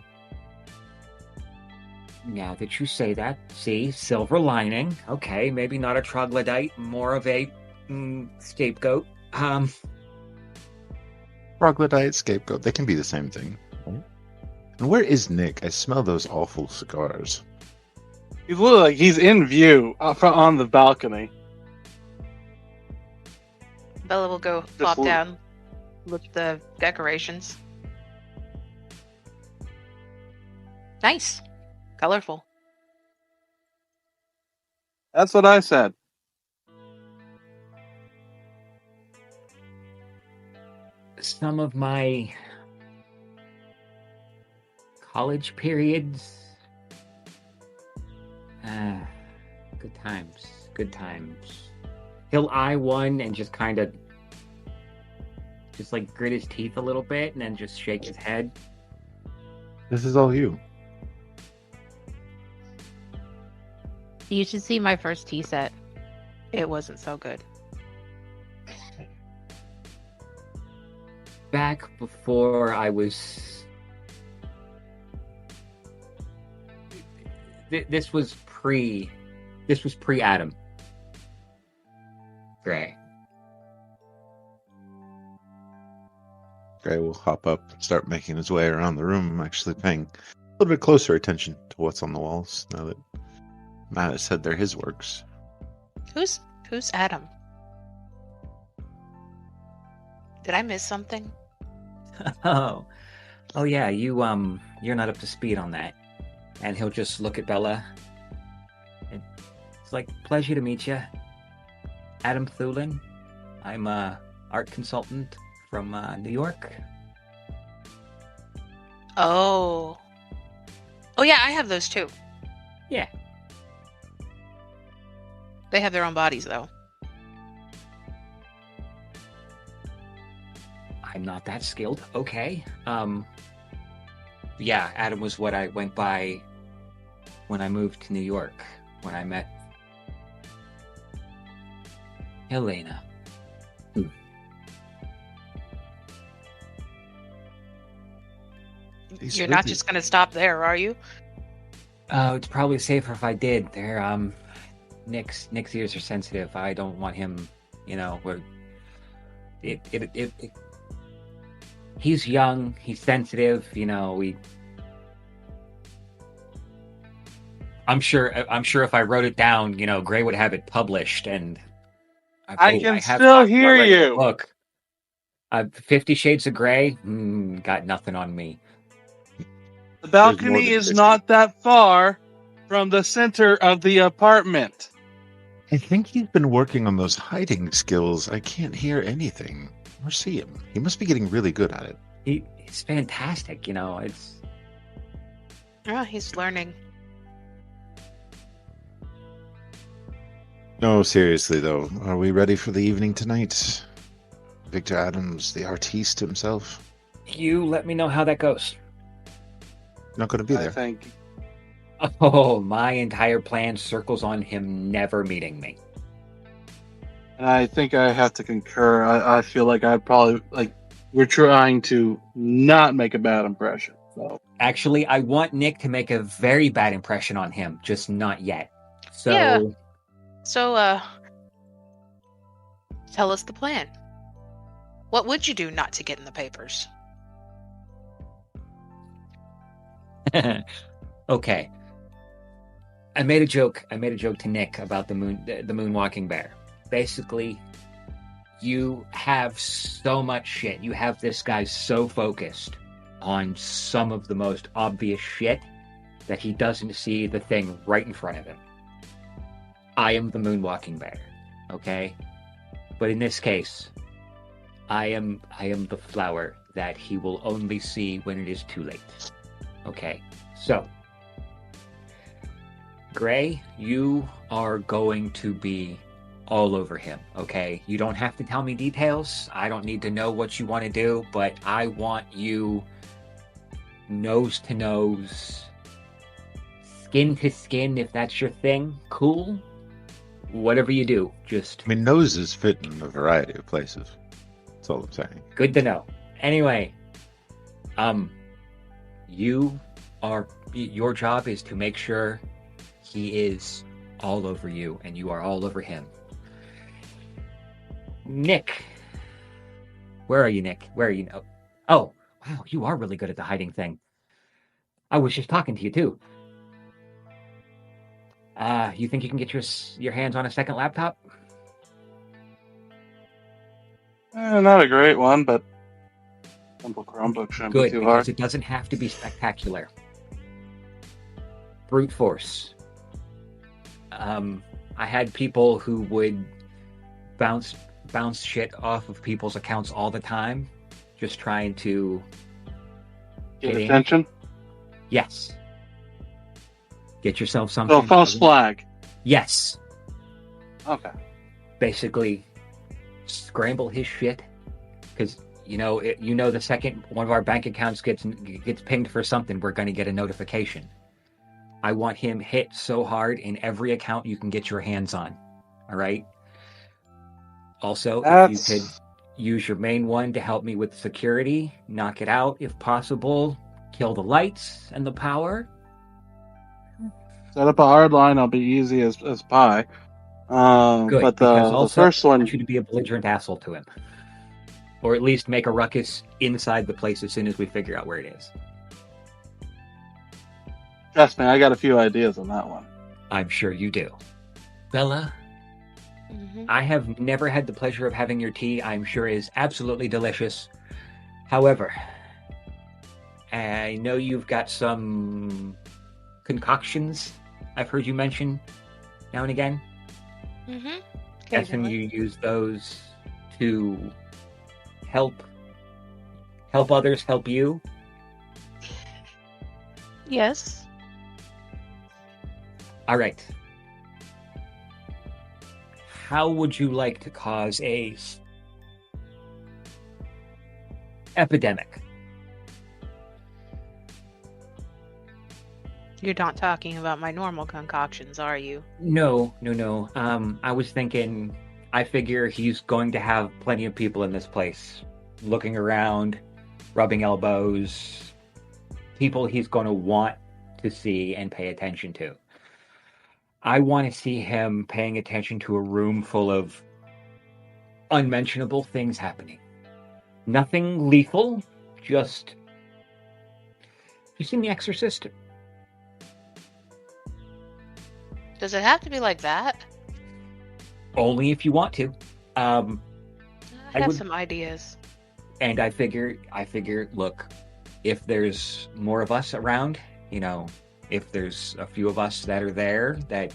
Now that you say that, see, silver lining. Okay, maybe not a troglodyte, more of a scapegoat. Troglodyte, scapegoat, they can be the same thing. And where is Nick? I smell those awful cigars. He's literally like he's in view on the balcony. Bella will go flop down, look at the decorations. Nice. Colorful. That's what I said. Some of my college periods. Good times. Good times. He'll eye one and just kind of just like grit his teeth a little bit and then just shake his head. This is all you. You should see my first tea set. It wasn't so good. Back before I was... This was pre-Adam. Grei. Grei will hop up and start making his way around the room, actually paying a little bit closer attention to what's on the walls now that Matt has said they're his works. Who's Adam? Did I miss something? Oh yeah, you're not up to speed on that. And he'll just look at Bella. And it's like, pleasure to meet you. Adam Thulin. I'm a art consultant from New York. Oh. Oh, yeah, I have those too. Yeah. They have their own bodies, though. I'm not that skilled. Okay. Yeah, Adam was what I went by when I moved to New York, when I met Helena. You're not just going to stop there, are you? Oh, it's probably safer if I did. They're, Nick's ears are sensitive. I don't want him, he's young, he's sensitive, I'm sure if I wrote it down, Grei would have it published, and I can still hear you. Look, 50 Shades of Grey, got nothing on me. The balcony is not that far from the center of the apartment. I think he's been working on those hiding skills. I can't hear anything or see him. He must be getting really good at it. He's fantastic, it's... Yeah, he's learning. No, seriously, though. Are we ready for the evening tonight? Victor Adams, the artiste himself? You let me know how that goes. Not going to be there. I think. Oh, my entire plan circles on him never meeting me. And I think I have to concur. I feel like I'd probably, we're trying to not make a bad impression. So actually, I want Nick to make a very bad impression on him, just not yet. So, yeah. So, tell us the plan. What would you do not to get in the papers? Okay. I made a joke to Nick about the moonwalking bear. Basically, you have so much shit. You have this guy so focused on some of the most obvious shit that he doesn't see the thing right in front of him. I am the moonwalking bear, okay? But in this case, I am the flower that he will only see when it is too late. Okay, so Grei, you are going to be all over him, okay? You don't have to tell me details. I don't need to know what you want to do, but I want you nose to nose, skin to skin, if that's your thing. Cool? Whatever you do, just... I mean, noses fit in a variety of places. That's all I'm saying. Good to know. Anyway, your job is to make sure he is all over you and you are all over him. Nick. Where are you, Nick? Where are you? Oh, wow, you are really good at the hiding thing. I was just talking to you, too. You think you can get your hands on a second laptop? Not a great one, but simple Chromebook shouldn't be too hard. Because it doesn't have to be spectacular. Brute force. I had people who would bounce shit off of people's accounts all the time, just trying to get attention. Yes. Get yourself something. So false flag. Yes. Okay. Basically, scramble his shit, because the second one of our bank accounts gets pinged for something, we're going to get a notification. I want him hit so hard in every account you can get your hands on. All right. Also, if you could use your main one to help me with security, knock it out if possible, kill the lights and the power. Set up a hard line. I'll be easy as pie. Good, but the first one, I want you to be a belligerent asshole to him, or at least make a ruckus inside the place as soon as we figure out where it is. Trust me, I got a few ideas on that one. I'm sure you do. Bella, I have never had the pleasure of having your tea. I'm sure it is absolutely delicious. However, I know you've got some concoctions I've heard you mention now and again. Mm-hmm. Guessing you use those to help others help you. Yes. All right. How would you like to cause a epidemic? You're not talking about my normal concoctions, are you? No. I was thinking, I figure he's going to have plenty of people in this place looking around, rubbing elbows, people he's going to want to see and pay attention to. I want to see him paying attention to a room full of unmentionable things happening. Nothing lethal, just... You seen The Exorcist? Does it have to be like that? Only if you want to. I have some ideas. And I figure, look, if there's more of us around, if there's a few of us that are there that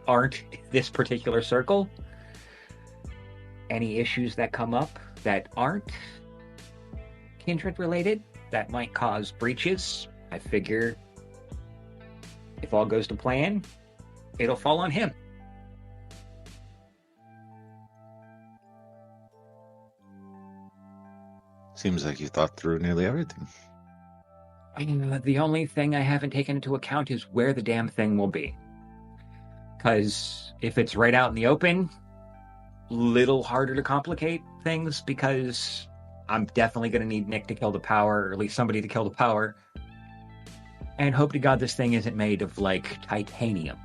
aren't this particular circle, any issues that come up that aren't kindred related, that might cause breaches, I figure if all goes to plan, it'll fall on him. Seems like you thought through nearly everything. The only thing I haven't taken into account is where the damn thing will be. Because if it's right out in the open, little harder to complicate things, because I'm definitely going to need Nick to kill the power, or at least somebody to kill the power. And hope to God this thing isn't made of, titanium.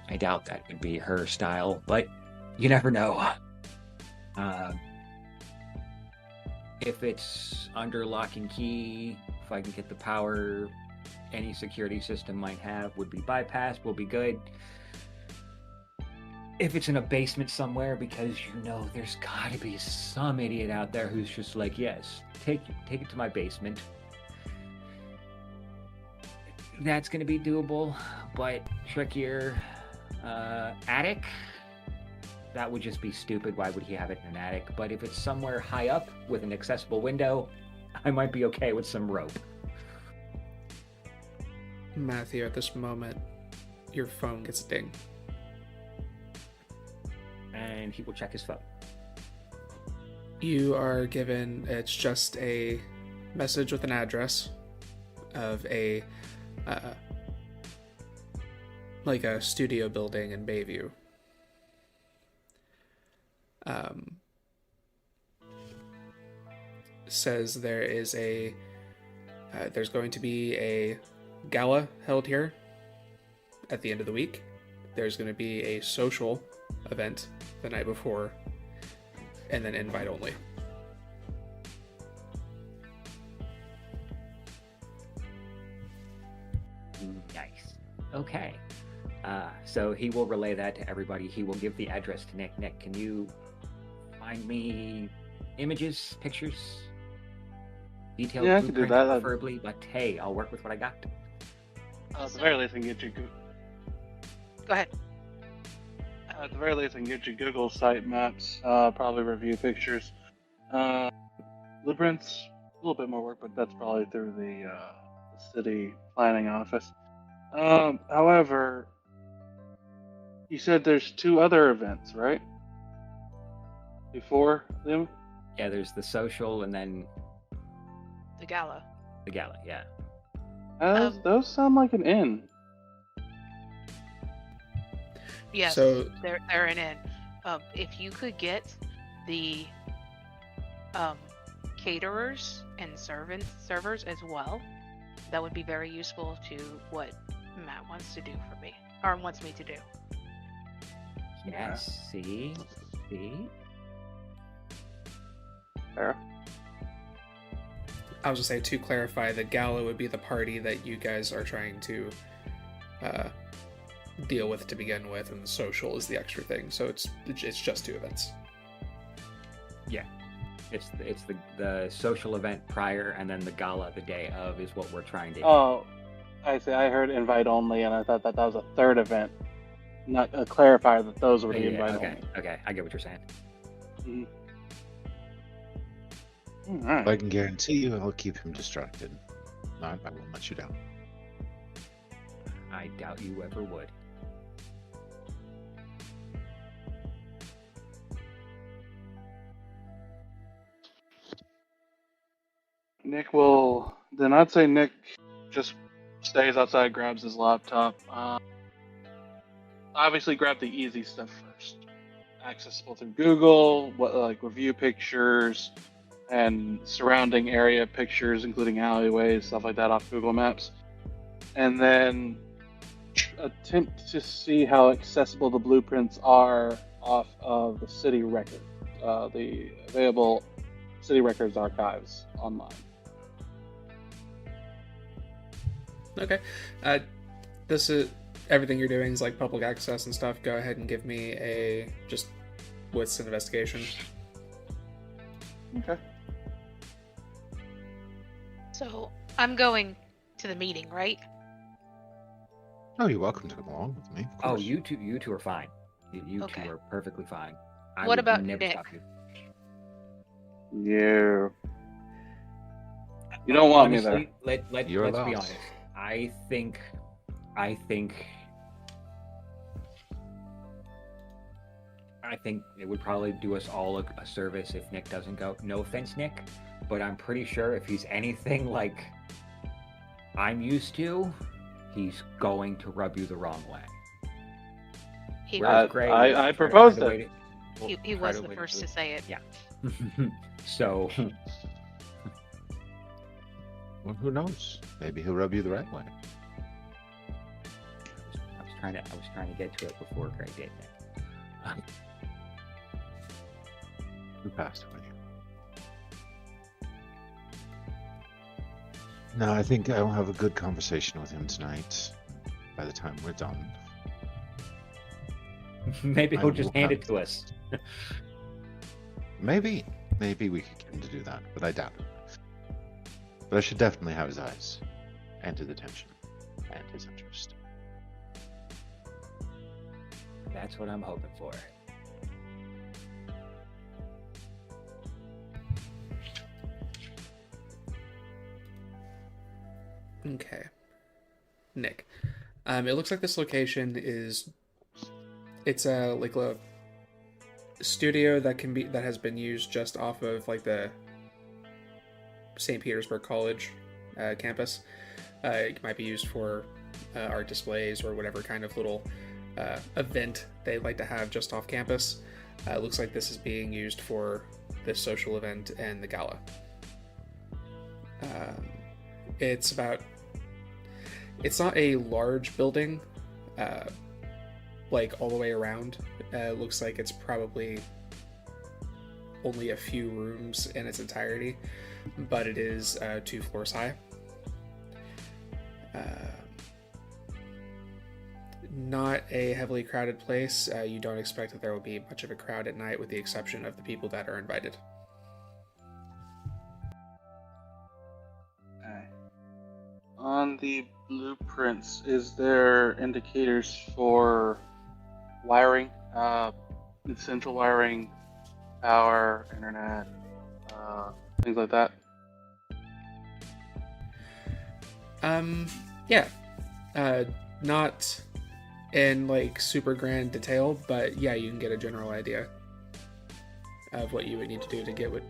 I doubt that would be her style, but you never know. If it's under lock and key, if I can get the power any security system might have would be bypassed, we'll be good. If it's in a basement somewhere, because there's gotta be some idiot out there who's just like, yes, take it to my basement. That's gonna be doable, but trickier. Attic? That would just be stupid. Why would he have it in an attic? But if it's somewhere high up with an accessible window, I might be okay with some rope. Matthew, at this moment, your phone gets a ding. And he will check his phone. You are given, it's just a message with an address of a studio building in Bayview. Says there's going to be a gala held here at the end of the week. There's going to be a social event the night before, and then invite only. Nice. Okay. So he will relay that to everybody. He will give the address to Nick. Nick, can you find me images, pictures, detailed? Yeah, I can do that. Preferably, but hey, I'll work with what I got. At the very least, I can get you. Go ahead. At the very least, I can get you Google site maps. Probably review pictures. Blueprints, a little bit more work, but that's probably through the city planning office. However, you said there's 2 other events, right? Before them? Yeah, there's the social and then The gala. the gala, yeah. Those sound like an inn. Yes, So- they're an inn. If you could get the caterers and servers as well, that would be very useful to what Matt wants to do for me, or wants me to do. Yes, see? Fair. I was going to say, to clarify, the gala would be the party that you guys are trying to deal with to begin with, and the social is the extra thing. So it's just 2 events. Yeah. It's the social event prior, and then the gala the day of is what we're trying to... I say I heard invite only, and I thought that was a third event, not a clarifier that those were the invite okay, only. okay, I get what you're saying. Mm-hmm. All right. I can guarantee you I'll keep him distracted. I won't let you down. I doubt you ever would. Nick will. Then I'd say Nick just stays outside, grabs his laptop. Obviously, grab the easy stuff first. Accessible through Google, like review pictures and surrounding area pictures, including alleyways, stuff like that off Google Maps. And then attempt to see how accessible the blueprints are off of the city record, the available city records archives online. Okay. This is everything you're doing is like public access and stuff. Go ahead and give me a just wits and investigation. Okay. So I'm going to the meeting, right? Oh, you're welcome to come along with me. Oh, you two are fine. You Okay. two are perfectly fine. I What would about never Nick? stop you. Yeah. You don't want me there. Honestly, let's be You're honest. lost. I think it would probably do us all a service if Nick doesn't go. No offense, Nick, but I'm pretty sure if he's anything like I'm used to, he's going to rub you the wrong way. He, Whereas Grey I will try to proposed find a way it. he try was to the win first the- to say it. Yeah. So Well, who knows? Maybe he'll rub you the right way. I was trying to get to it before Grey did that. Who passed away? No, I think I'll have a good conversation with him tonight. By the time we're done. Maybe I he'll just will hand have- it to us. Maybe we could get him to do that, but I doubt it. But I should definitely have his eyes, and his attention, and his interest. That's what I'm hoping for. Okay. Nick. It looks like this location is it's a studio that has been used just off of like the St. Petersburg College campus. It might be used for art displays or whatever kind of little event they like to have just off campus. It looks like this is being used for this social event and the gala. It's not a large building, like all the way around. It looks like it's probably only a few rooms in its entirety, but it is 2 floors high. Not a heavily crowded place. You don't expect that there will be much of a crowd at night, with the exception of the people that are invited. Okay. On the blueprints, is there indicators for wiring, essential wiring, power, internet, things like that? Yeah. Not in like super grand detail, but yeah, you can get a general idea of what you would need to do to get what.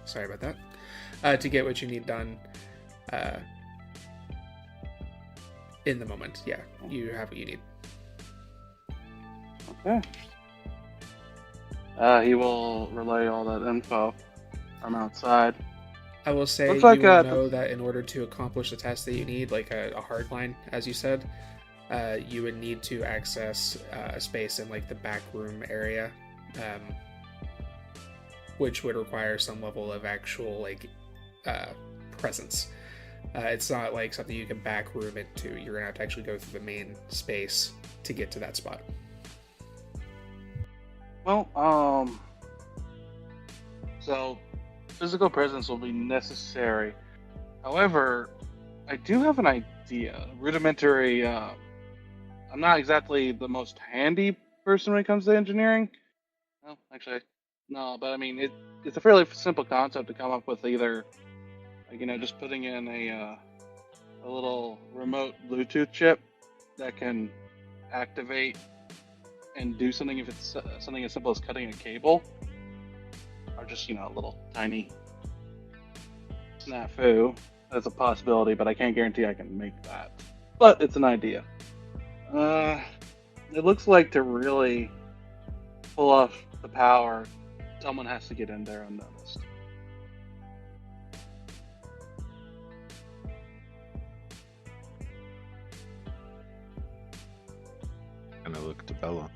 Sorry about that. To get what you need done. In the moment, yeah, you have what you need. Okay. He will relay all that info from outside. I will say Looks you like, will know that in order to accomplish the test that you need, like a hard line, as you said, you would need to access a space in like the back room area, which would require some level of actual like presence. It's not like something you can back room into. You're gonna have to actually go through the main space to get to that spot. Well, so physical presence will be necessary. However, I do have an idea. Rudimentary. I'm not exactly the most handy person when it comes to engineering. No, actually, no. But I mean, it's a fairly simple concept to come up with. Either, like, just putting in a little remote Bluetooth chip that can activate and do something if it's something as simple as cutting a cable, or just a little tiny snafu. That's a possibility, but I can't guarantee I can make that. But it's an idea. It looks like to really pull off the power, someone has to get in there unnoticed. And I look to Bella.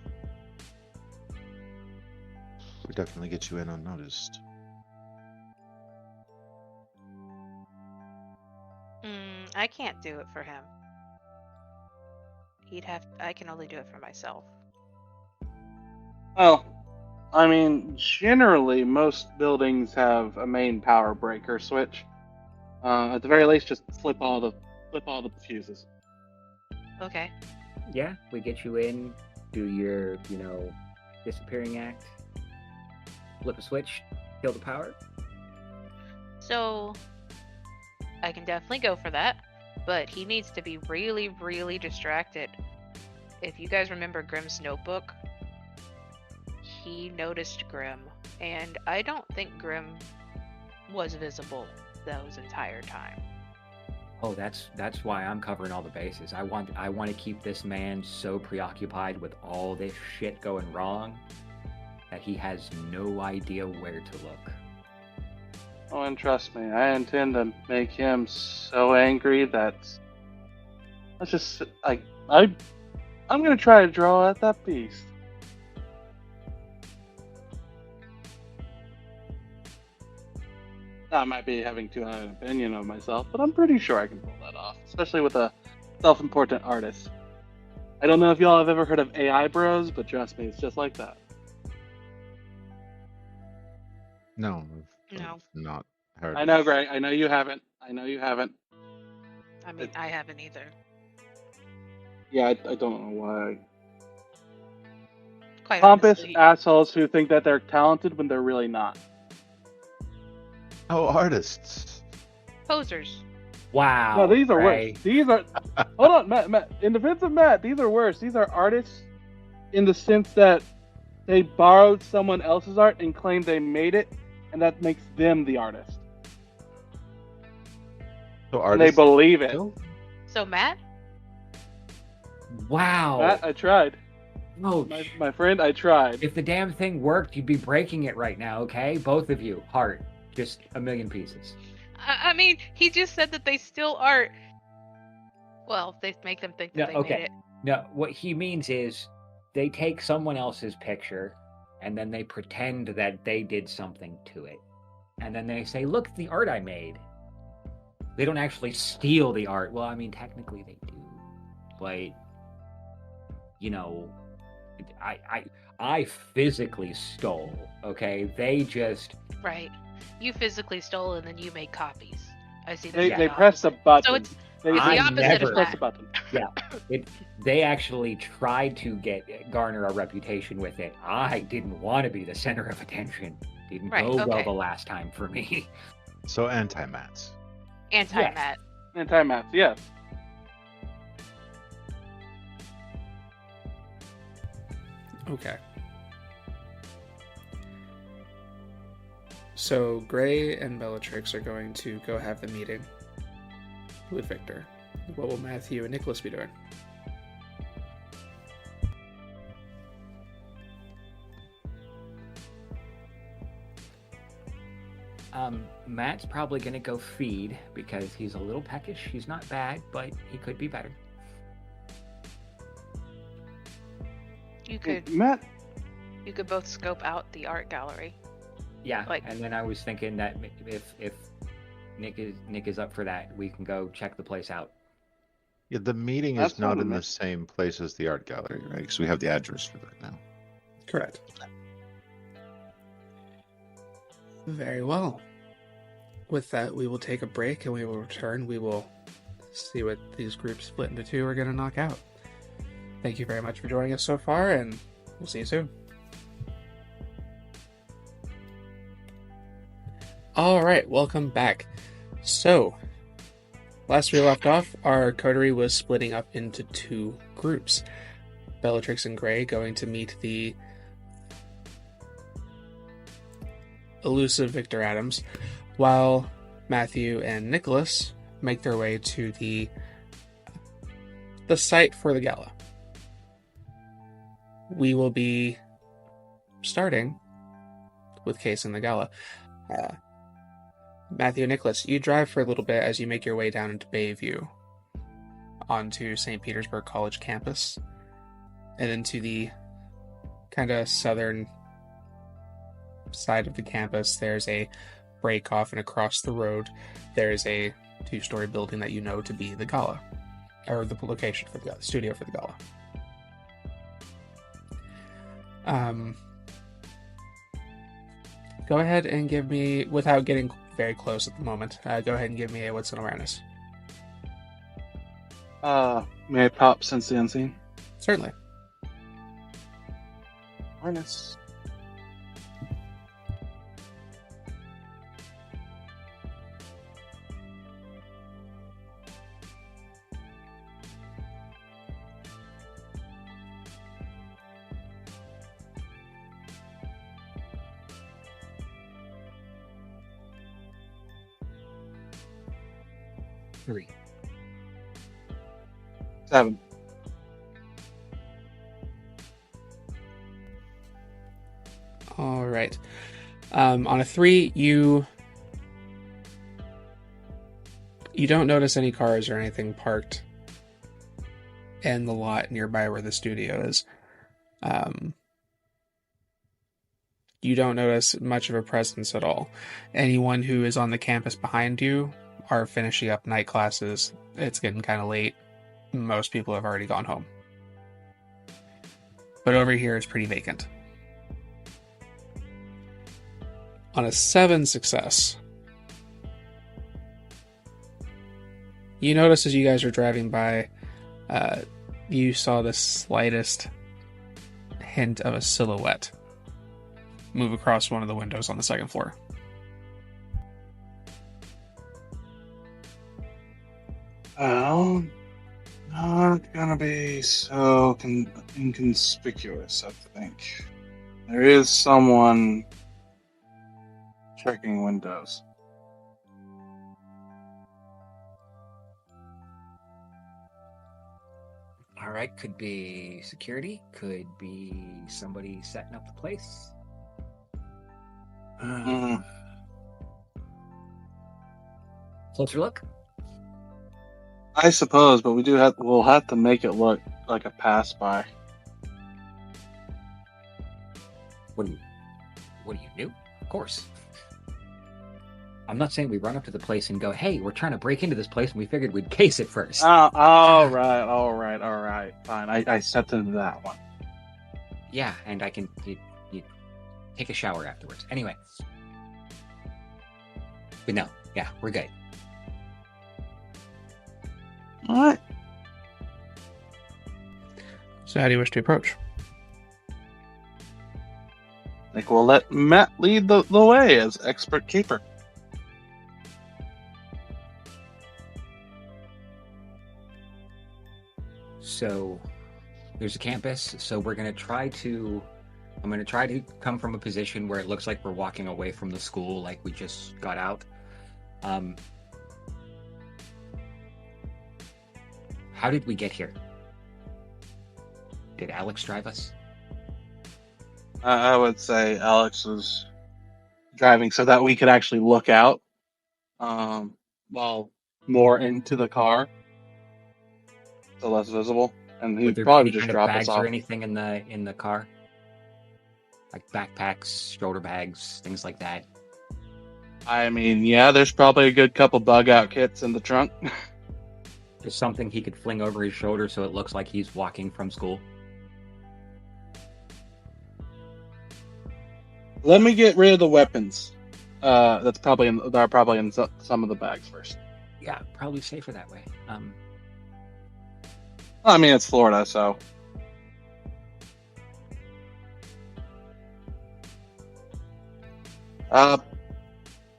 We'll definitely get you in unnoticed. I can't do it for him. I can only do it for myself. Well, I mean, generally, most buildings have a main power breaker switch. At the very least, just flip all the fuses. Okay. Yeah, we get you in, do your, disappearing act, flip a switch, kill the power. So, I can definitely go for that, but he needs to be really, really distracted. If you guys remember Grimm's notebook, he noticed Grimm, and I don't think Grimm was visible those entire time. Oh, that's why I'm covering all the bases. I want to keep this man so preoccupied with all this shit going wrong that he has no idea where to look. Oh, and trust me, I intend to make him so angry that I'm gonna try to draw at that beast. I might be having too high an opinion of myself, but I'm pretty sure I can pull that off, especially with a self-important artist. I don't know if y'all have ever heard of AI bros, but trust me, it's just like that. No, No. I've not heard. I know, Greg. I know you haven't. I mean, I haven't either. Yeah, I don't know why. Quite Pompous honestly. assholes who think that they're talented when they're really not. Oh, artists. Posers. Wow. No, these are Ray. worse. These are. Hold on, Matt. In defense of Matt, these are worse. These are artists in the sense that they borrowed someone else's art and claimed they made it, and that makes them the artist. So And they believe it. still? So, Matt? Wow. Matt, I tried. Oh, My friend, I tried. if the damn thing worked, you'd be breaking it right now, okay? Both of you. Heart. Just a million pieces. I mean, he just said that they still are. Well, they make them think that they made it. No, what he means is they take someone else's picture and then they pretend that they did something to it. And then they say, look at the art I made. They don't actually steal the art. Well, I mean, technically they do. But, I physically stole, okay? They just... Right. You physically stole and then you made copies. I see that. They pressed a button. So it's They the I opposite never of pressed a that. button. Yeah, they actually tried to garner a reputation with it. I didn't want to be the center of attention. Didn't Right, go well okay. the last time for me. So anti-mats. Anti-Matt. Anti-math, yes. Okay. So Grei and Bellatrix are going to go have the meeting with Victor. What will Matthew and Nicholas be doing? Matt's probably gonna go feed because he's a little peckish. He's not bad, but he could be better. You could Matt, both scope out the art gallery. Yeah, Like- and then I was thinking that if Nick is up for that, we can go check the place out. Yeah, the meeting That's is not not in the amiss. same place as the art gallery, right? Because we have the address for that now. Correct. Very well. With that, we will take a break and we will return. We will see what these groups split into two are going to knock out. Thank you very much for joining us so far, and we'll see you soon. Alright, welcome back. So, last we left off, our coterie was splitting up into two groups. Bellatrix and Grei going to meet the elusive Victor Adams, while Matthew and Nicholas make their way to the site for the gala. We will be starting with casing the gala. Matthew and Nicholas, you drive for a little bit as you make your way down into Bayview onto St. Petersburg College campus and into the kind of southern side of the campus. There's a break off, and across the road there's a 2-story building that you know to be the gala, or the location for the gala, studio for the gala. Go ahead and give me, without getting very close at the moment, go ahead and give me a wits and awareness. May I pop Sense the Unseen? Certainly. Awareness. Three. 7. All right. On a 3, you don't notice any cars or anything parked in the lot nearby where the studio is. You don't notice much of a presence at all. Anyone who is on the campus behind you are finishing up night classes. It's getting kind of late. Most people have already gone home. But over here it's pretty vacant. On a 7 success, you notice as you guys are driving by, you saw the slightest hint of a silhouette move across one of the windows on the second floor. Well, not gonna be so inconspicuous, I think. There is someone checking windows. All right, could be security, could be somebody setting up the place. Closer look. I suppose, but we'll have to make it look like a pass by. What are you new? Of course. I'm not saying we run up to the place and go, "Hey, we're trying to break into this place, and we figured we'd case it first." All right. Fine. I stepped into that one. Yeah, and I can you take a shower afterwards. Anyway. But no, yeah, we're good. All right. So how do you wish to approach? I think we'll let Matt lead the way as expert keeper. So there's a campus, so I'm going to try to come from a position where it looks like we're walking away from the school, like we just got out. How did we get here? Did Alex drive us? I would say Alex was driving so that we could actually look out while more into the car, so less visible. And he'd probably just drop us off. Or anything in the car, like backpacks, shoulder bags, things like that. I mean, yeah, there's probably a good couple bug out kits in the trunk. There's something he could fling over his shoulder so it looks like he's walking from school. Let me get rid of the weapons. They're probably in some of the bags first. Yeah, probably safer that way. I mean, it's Florida, so.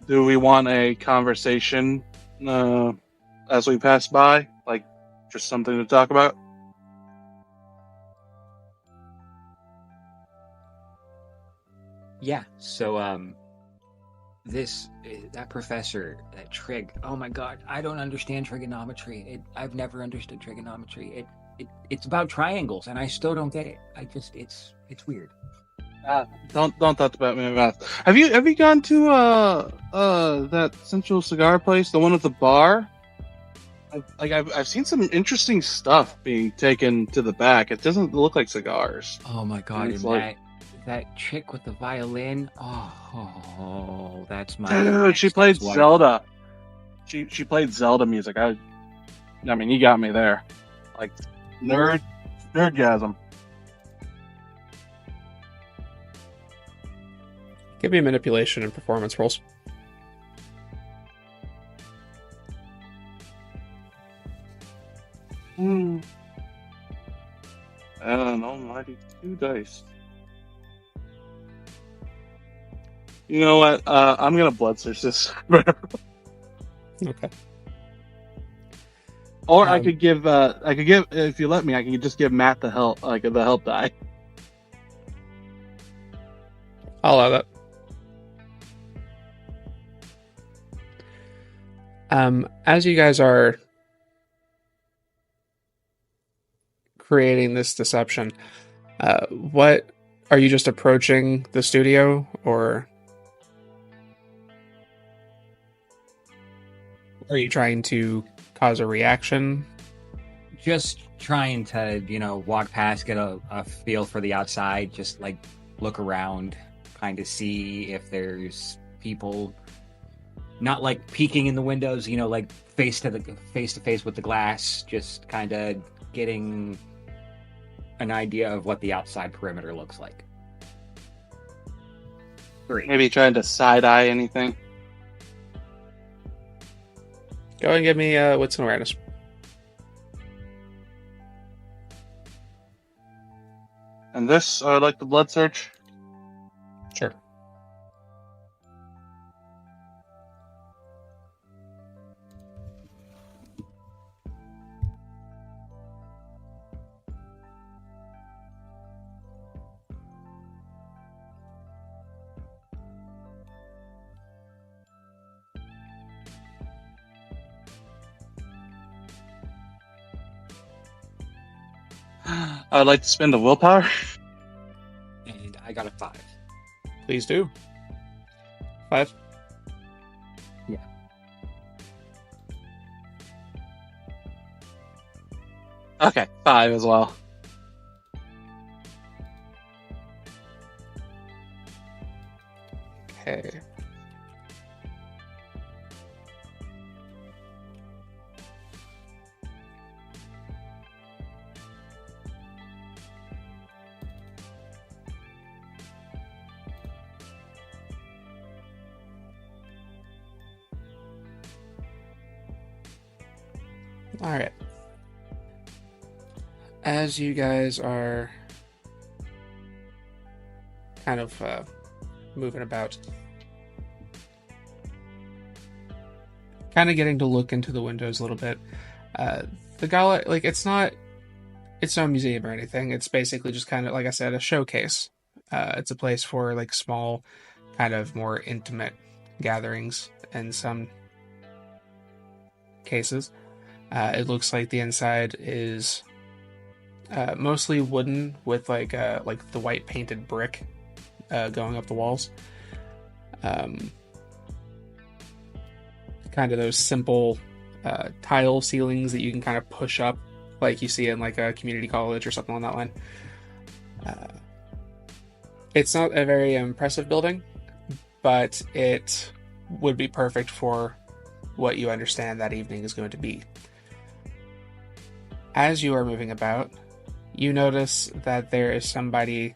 Do we want a conversation as we pass by? Like, just something to talk about? Yeah. So, that professor, that trig. Oh my God, I don't understand trigonometry. I've never understood trigonometry. It's about triangles, and I still don't get it. It's weird. Don't talk about me math. Have you gone to that Central Cigar place, the one at the bar? I've seen some interesting stuff being taken to the back. It doesn't look like cigars. Oh my God, It's and like- that chick with the violin. Oh, that's my. Dude, she next played ex-wife. Zelda. She played Zelda music. I mean, you got me there. Like nerdgasm. Give me manipulation and performance rolls. And an almighty 2 dice. You know what? I'm gonna bloodthirst this. Okay. Or I could give, if you let me, I can just give Matt the help, the help die. I'll allow that. As you guys are creating this deception, what are you just approaching the studio, or are you trying to cause a reaction? Just trying to, walk past, get a feel for the outside, just like look around, kind of see if there's people. Not like peeking in the windows, like face to face with the glass, just kind of getting an idea of what the outside perimeter looks like. 3. Maybe trying to side eye anything. Go and give me wits and awareness. And this, like the blood search. Sure. I'd like to spend a willpower. And I got a 5. Please do. 5. Yeah. Okay, 5 as well. Okay. All right. As you guys are kind of moving about, kind of getting to look into the windows a little bit, the gala, like, it's no museum or anything. It's basically just kind of, like I said, a showcase. It's a place for like small, kind of more intimate gatherings in some cases. It looks like the inside is mostly wooden with like the white painted brick going up the walls. Kind of those simple tile ceilings that you can kind of push up, like you see in like a community college or something on that line. It's not a very impressive building, but it would be perfect for what you understand that evening is going to be. As you are moving about, you notice that there is somebody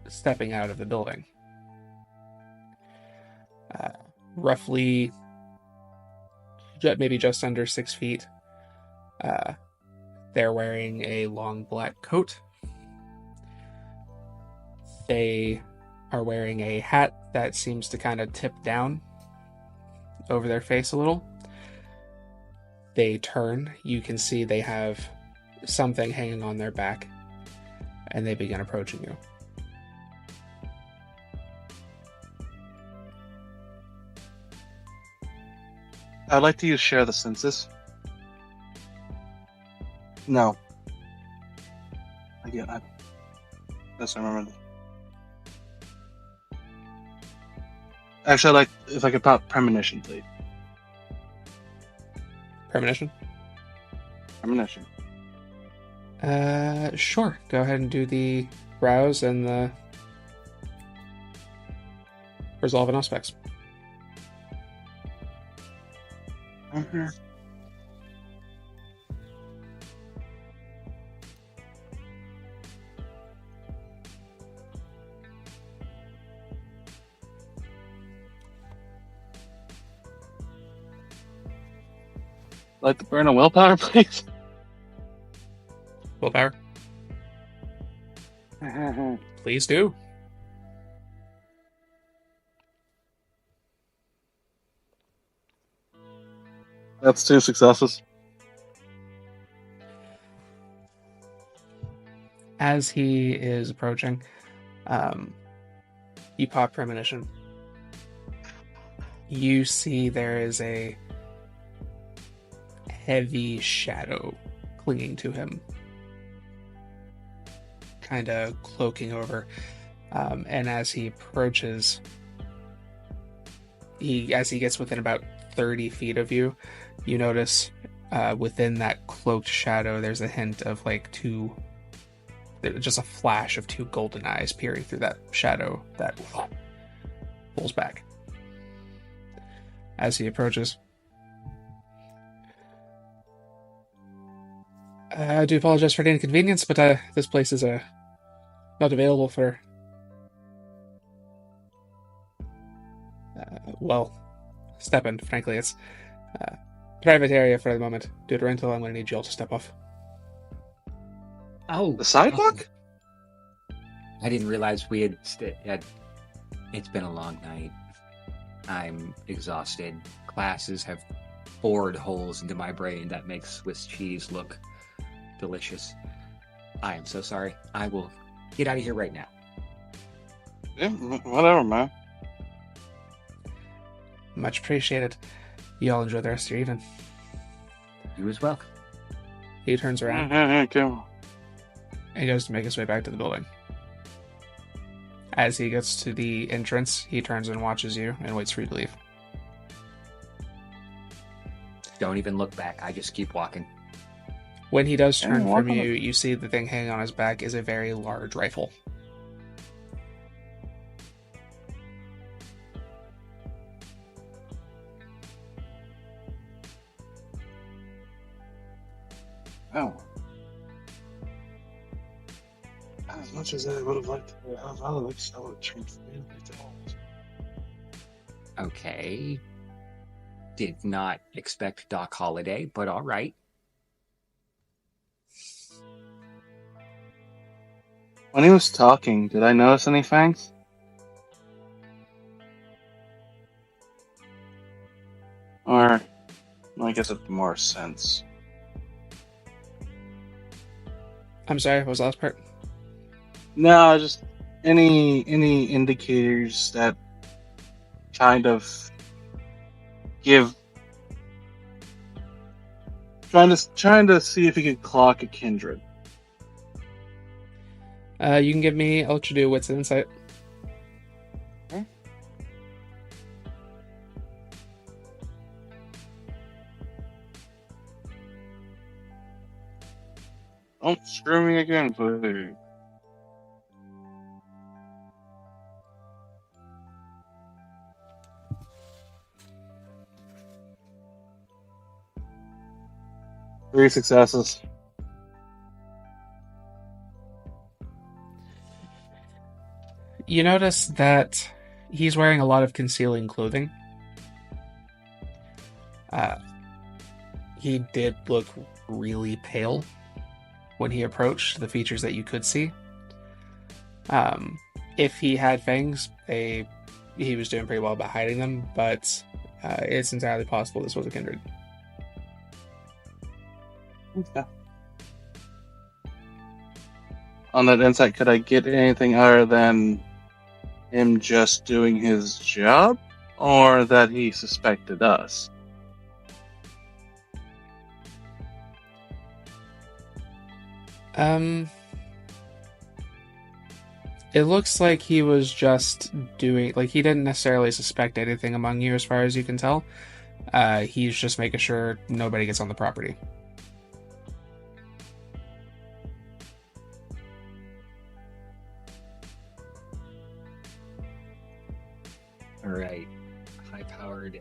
stepping out of the building. Roughly maybe just under 6 feet. They're wearing a long black coat. They are wearing a hat that seems to kind of tip down over their face a little. They turn. You can see they have something hanging on their back, and they begin approaching you. I'd like to use share the census. No. Again, I remember. Actually, I'd like if I could pop premonition, please. Premonition? Premonition. Sure. Go ahead and do the browse and the resolve and aspects. Mm-hmm. Like to burn a willpower, please? Willpower? Please do. That's 2 successes. As he is approaching, you pop premonition. You see there is a heavy shadow clinging to him, kind of cloaking over. And as he approaches, as he gets within about 30 feet of you, you notice within that cloaked shadow there's a hint of like just a flash of 2 golden eyes peering through that shadow that pulls back. As he approaches, I do apologize for the inconvenience, but this place is not available for step in. Frankly, it's private area for the moment. Due to rental, I'm going to need you all to step off. Oh, The sidewalk? I didn't realize we had. It's been a long night. I'm exhausted. Classes have bored holes into my brain that make Swiss cheese look delicious. I am so sorry. I will get out of here right now. Yeah, whatever, man. Much appreciated. You all enjoy the rest of your evening. You as well. He turns around Okay. and he goes to make his way back to the building. As he gets to the entrance, he turns and watches you and waits for you to leave. Don't even look back. I just keep walking. When he does turn walk from on you, you see the thing hanging on his back is a very large rifle. Oh. As much as I would have liked to have, I would like to sell it transferred. Okay. Did not expect Doc Holliday, but all right. When he was talking, did I notice any fangs? Or, I guess it's more sense. I'm sorry, what was the last part? No, just any indicators that kind of give trying to see if he could clock a kindred. You can give me, I'll let you do wits and insight. Okay. Don't screw me again, please. Three successes. You notice that he's wearing a lot of concealing clothing. he did look really pale when he approached the features that you could see. If he had fangs, he was doing pretty well about hiding them, but it's entirely possible this was a kindred. Okay. On that insight, could I get anything other than him just doing his job, or that he suspected us? It looks like he was just doing, like, he didn't necessarily suspect anything among you as far as you can tell. He's just making sure nobody gets on the property. Alright. High-powered...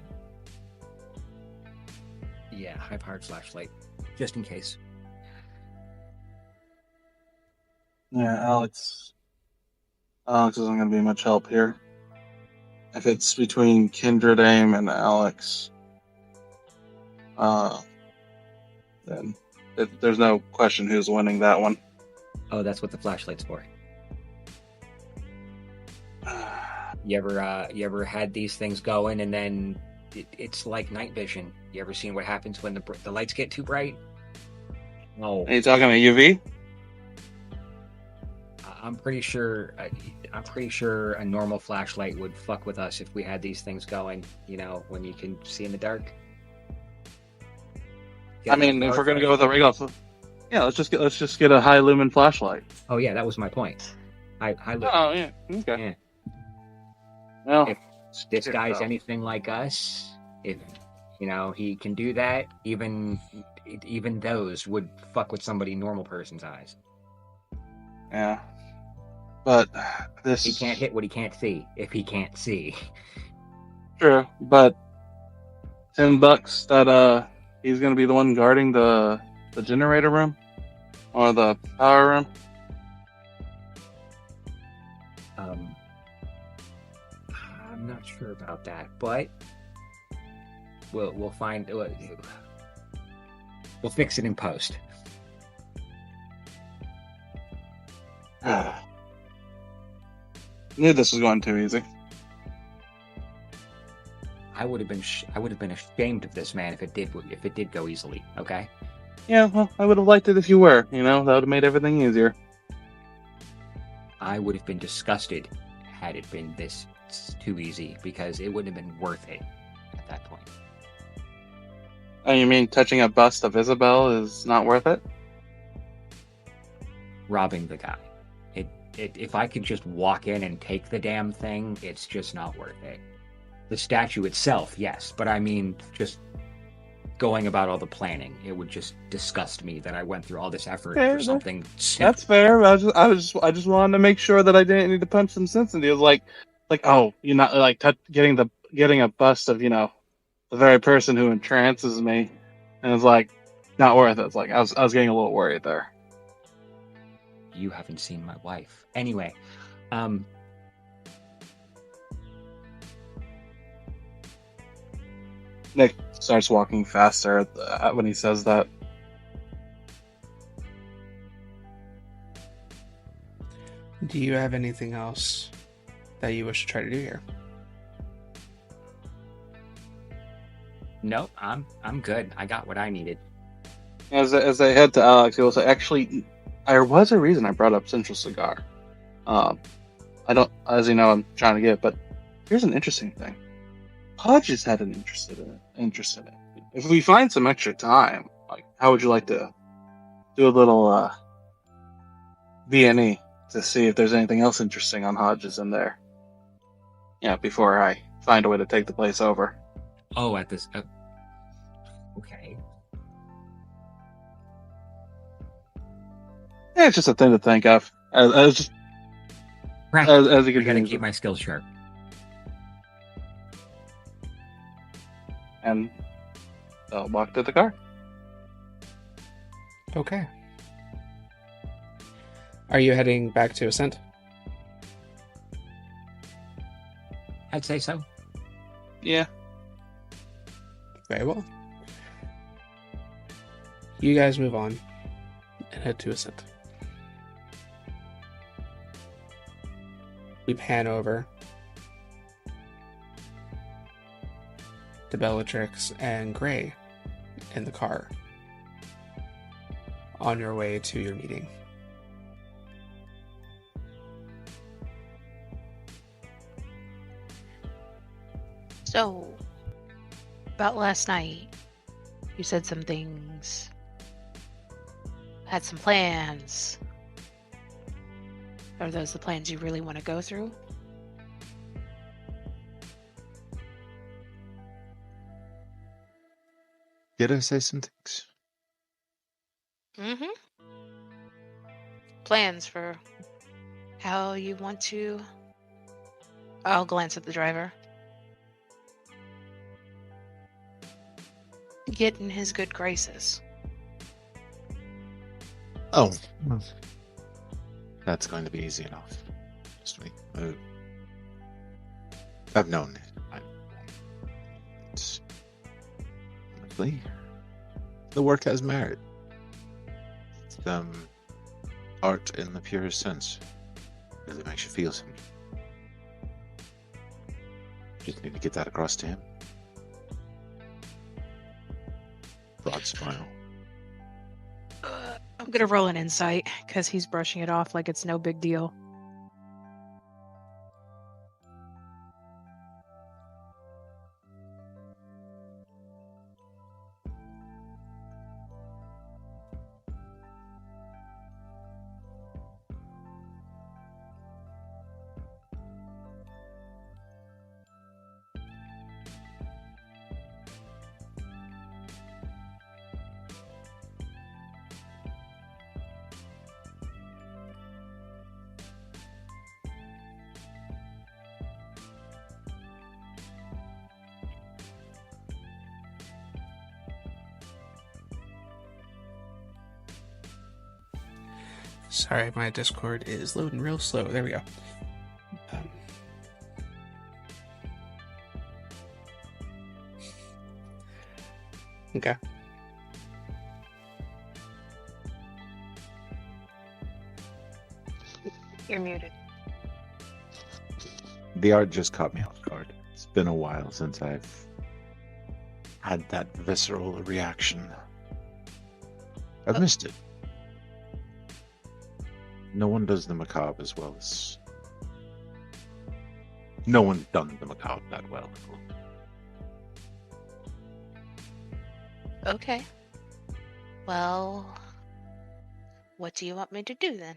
Yeah, high-powered flashlight. Just in case. Yeah, Alex isn't going to be much help here. If it's between Kindred Aim and Alex, then there's no question who's winning that one. Oh, that's what the flashlight's for. You ever had these things going and then it's like night vision? You ever seen what happens when the lights get too bright? No. Are you talking about UV? I'm pretty sure a normal flashlight would fuck with us if we had these things going. You know, when you can see in the dark. I mean, if we're gonna go with a regular, yeah, let's just get a high lumen flashlight. Oh yeah, that was my point. High lumen. Oh yeah, okay. Yeah. Well, If this guy's anything like us, if he can do that, even those would fuck with somebody normal person's eyes. yeah, but this He can't hit what he can't see if he can't see. True, but $10 that he's gonna be the one guarding the generator room or the power room. I'm not sure about that, but we'll find. We'll fix it in post. Knew this was going too easy. I would have been ashamed of this man if it did go easily. Okay. Yeah, well, I would have liked it if you were. That would have made everything easier. I would have been disgusted had it been this too easy, because it wouldn't have been worth it at that point. Oh, you mean touching a bust of Isabel is not worth it? Robbing the guy. If I could just walk in and take the damn thing, it's just not worth it. The statue itself, yes, but I mean, just going about all the planning, it would just disgust me that I went through all this effort for something simple. That's fair. I just wanted to make sure that I didn't need to punch some sense into it. Like, oh, you're not like getting a bust of the very person who entrances me, and it's like not worth it. It's like I was getting a little worried there. You haven't seen my wife. Anyway, Nick starts walking faster when he says that. Do you have anything else that you wish to try to do here? no, I'm good. I got what I needed. As I head to Alex, he will say, "Actually, there was a reason I brought up Central Cigar. I don't, as you know, I'm trying to get, but here's an interesting thing. Hodges had an interest in it. If we find some extra time, like, how would you like to do a little B&E to see if there's anything else interesting on Hodges in there? Yeah, before I find a way to take the place over." Oh, at this. Okay. Yeah, it's just a thing to think of. As Right. he I gotta continues. keep my skills sharp. And they'll walk to the car. Okay. Are you heading back to Ascent? I'd say so. Yeah. Very well. You guys move on and head to Ascent. We pan over to Bellatrix and Grei in the car on your way to your meeting. So, about last night, you said some things, had some plans. Are those the plans you really want to go through? Did I say some things? Mm-hmm. Plans for how you want to... I'll glance at the driver. Get in his good graces. Oh, well, that's going to be easy enough. Just me. I've known it. It's honestly, the work has merit. It's art in the purest sense. Really makes you feel something. Just need to get that across to him. Broad smile. I'm gonna roll an insight, because he's brushing it off like it's no big deal. Sorry, my Discord is loading real slow. There we go. Okay. You're muted. The art just caught me off guard. It's been a while since I've had that visceral reaction. I've missed it. No one does the macabre as well as... No one's done the macabre that well. Okay. Well, what do you want me to do then?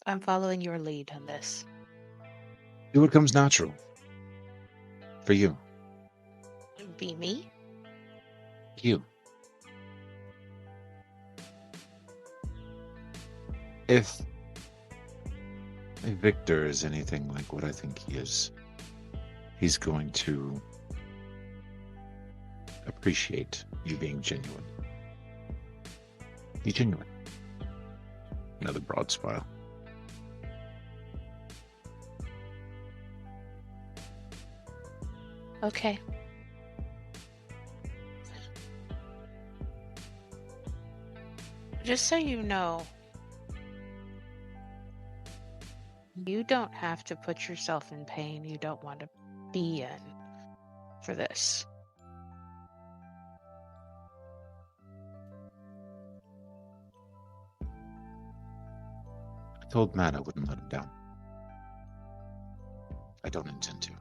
I'm following your lead on this. Do what comes natural. For you. Be me? You. If Victor is anything like what I think he is, he's going to appreciate you being genuine. Be genuine. Another broad smile. Okay. Just so you know, you don't have to put yourself in pain you don't want to be in for this. I told Matt I wouldn't let him down. I don't intend to.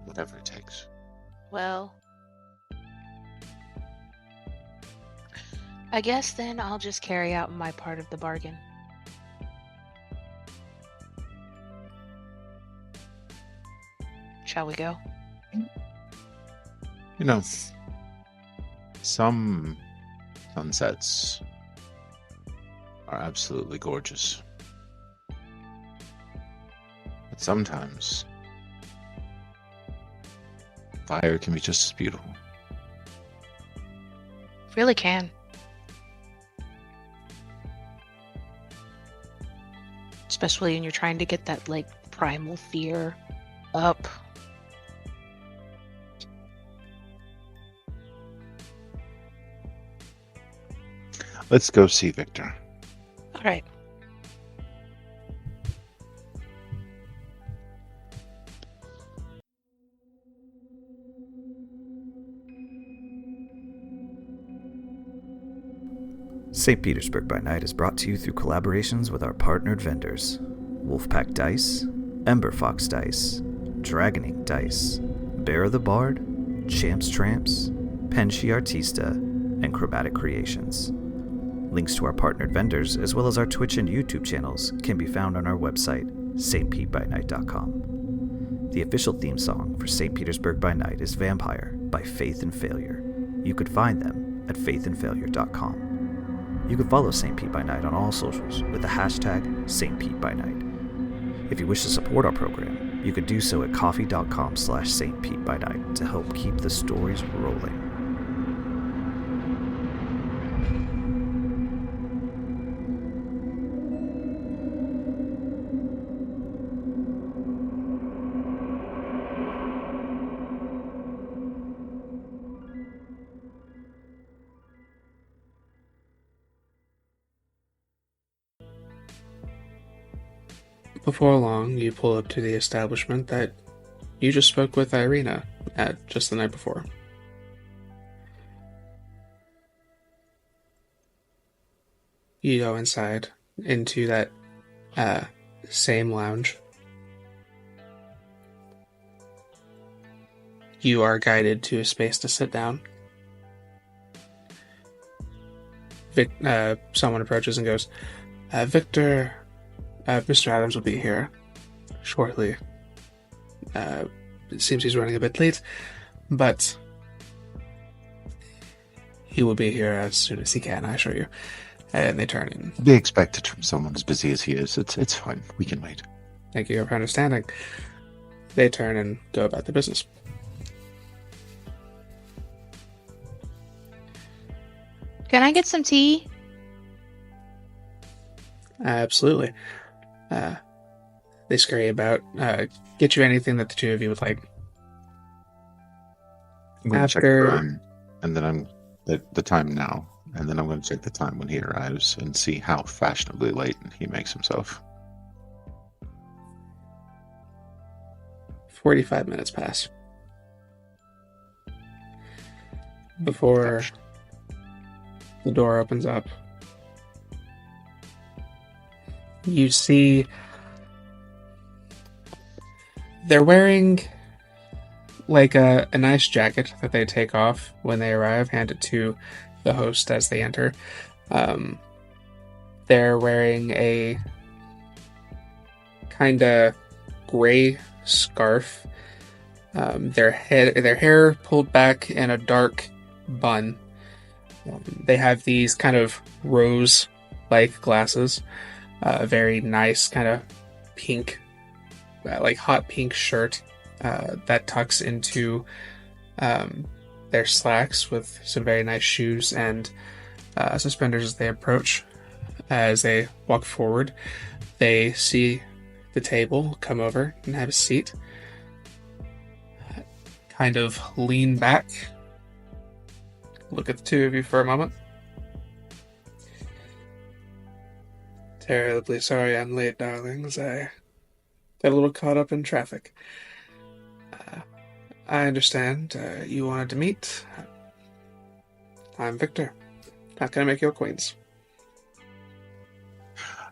Whatever it takes. Well, I guess then I'll just carry out my part of the bargain. Shall we go? You know, some sunsets are absolutely gorgeous. But sometimes fire can be just as beautiful. Really can. Especially when you're trying to get that, like, primal fear up. Let's go see Victor. All right. St. Petersburg by Night is brought to you through collaborations with our partnered vendors, Wolfpack Dice, Ember Fox Dice, Dragon Ink Dice, Beara the Bard, Champs Tramps, Penshi Artista, and Chromatic Creations. Links to our partnered vendors, as well as our Twitch and YouTube channels, can be found on our website, stpbynight.com. The official theme song for St. Petersburg by Night is Vampire by Faith and Failure. You could find them at faithandfailure.com. You can follow St. Pete by Night on all socials with the hashtag St. Pete by Night. If you wish to support our program, you can do so at coffee.com/St. Pete by Night to help keep the stories rolling. Before long, you pull up to the establishment that you just spoke with Irina at just the night before. You go inside into that same lounge. You are guided to a space to sit down. Someone approaches and goes, Victor, Mr. Adams will be here shortly. It seems he's running a bit late, but he will be here as soon as he can, I assure you. And they turn in. Be expected from someone as busy as he is. It's fine. We can wait. Thank you for understanding. They turn and go about their business. Can I get some tea? Absolutely. They scurry about. Get you anything that the two of you would like. I'm going to check After- the time, and then I'm the time now, and then I'm going to check the time when he arrives and see how fashionably late he makes himself. 45 minutes pass. Before the door opens up, you see they're wearing like a nice jacket that they take off when they arrive, hand it to the host as they enter. They're wearing a kind of gray scarf. Their hair pulled back in a dark bun. They have these kind of rose-like glasses. A very nice kind of pink, like hot pink shirt that tucks into their slacks with some very nice shoes and suspenders as they approach. As they walk forward, they see the table, come over and have a seat. Kind of lean back. Look at the two of you for a moment. Terribly sorry I'm late, darlings. I got a little caught up in traffic. I understand you wanted to meet. I'm Victor. How can I make your acquaintance?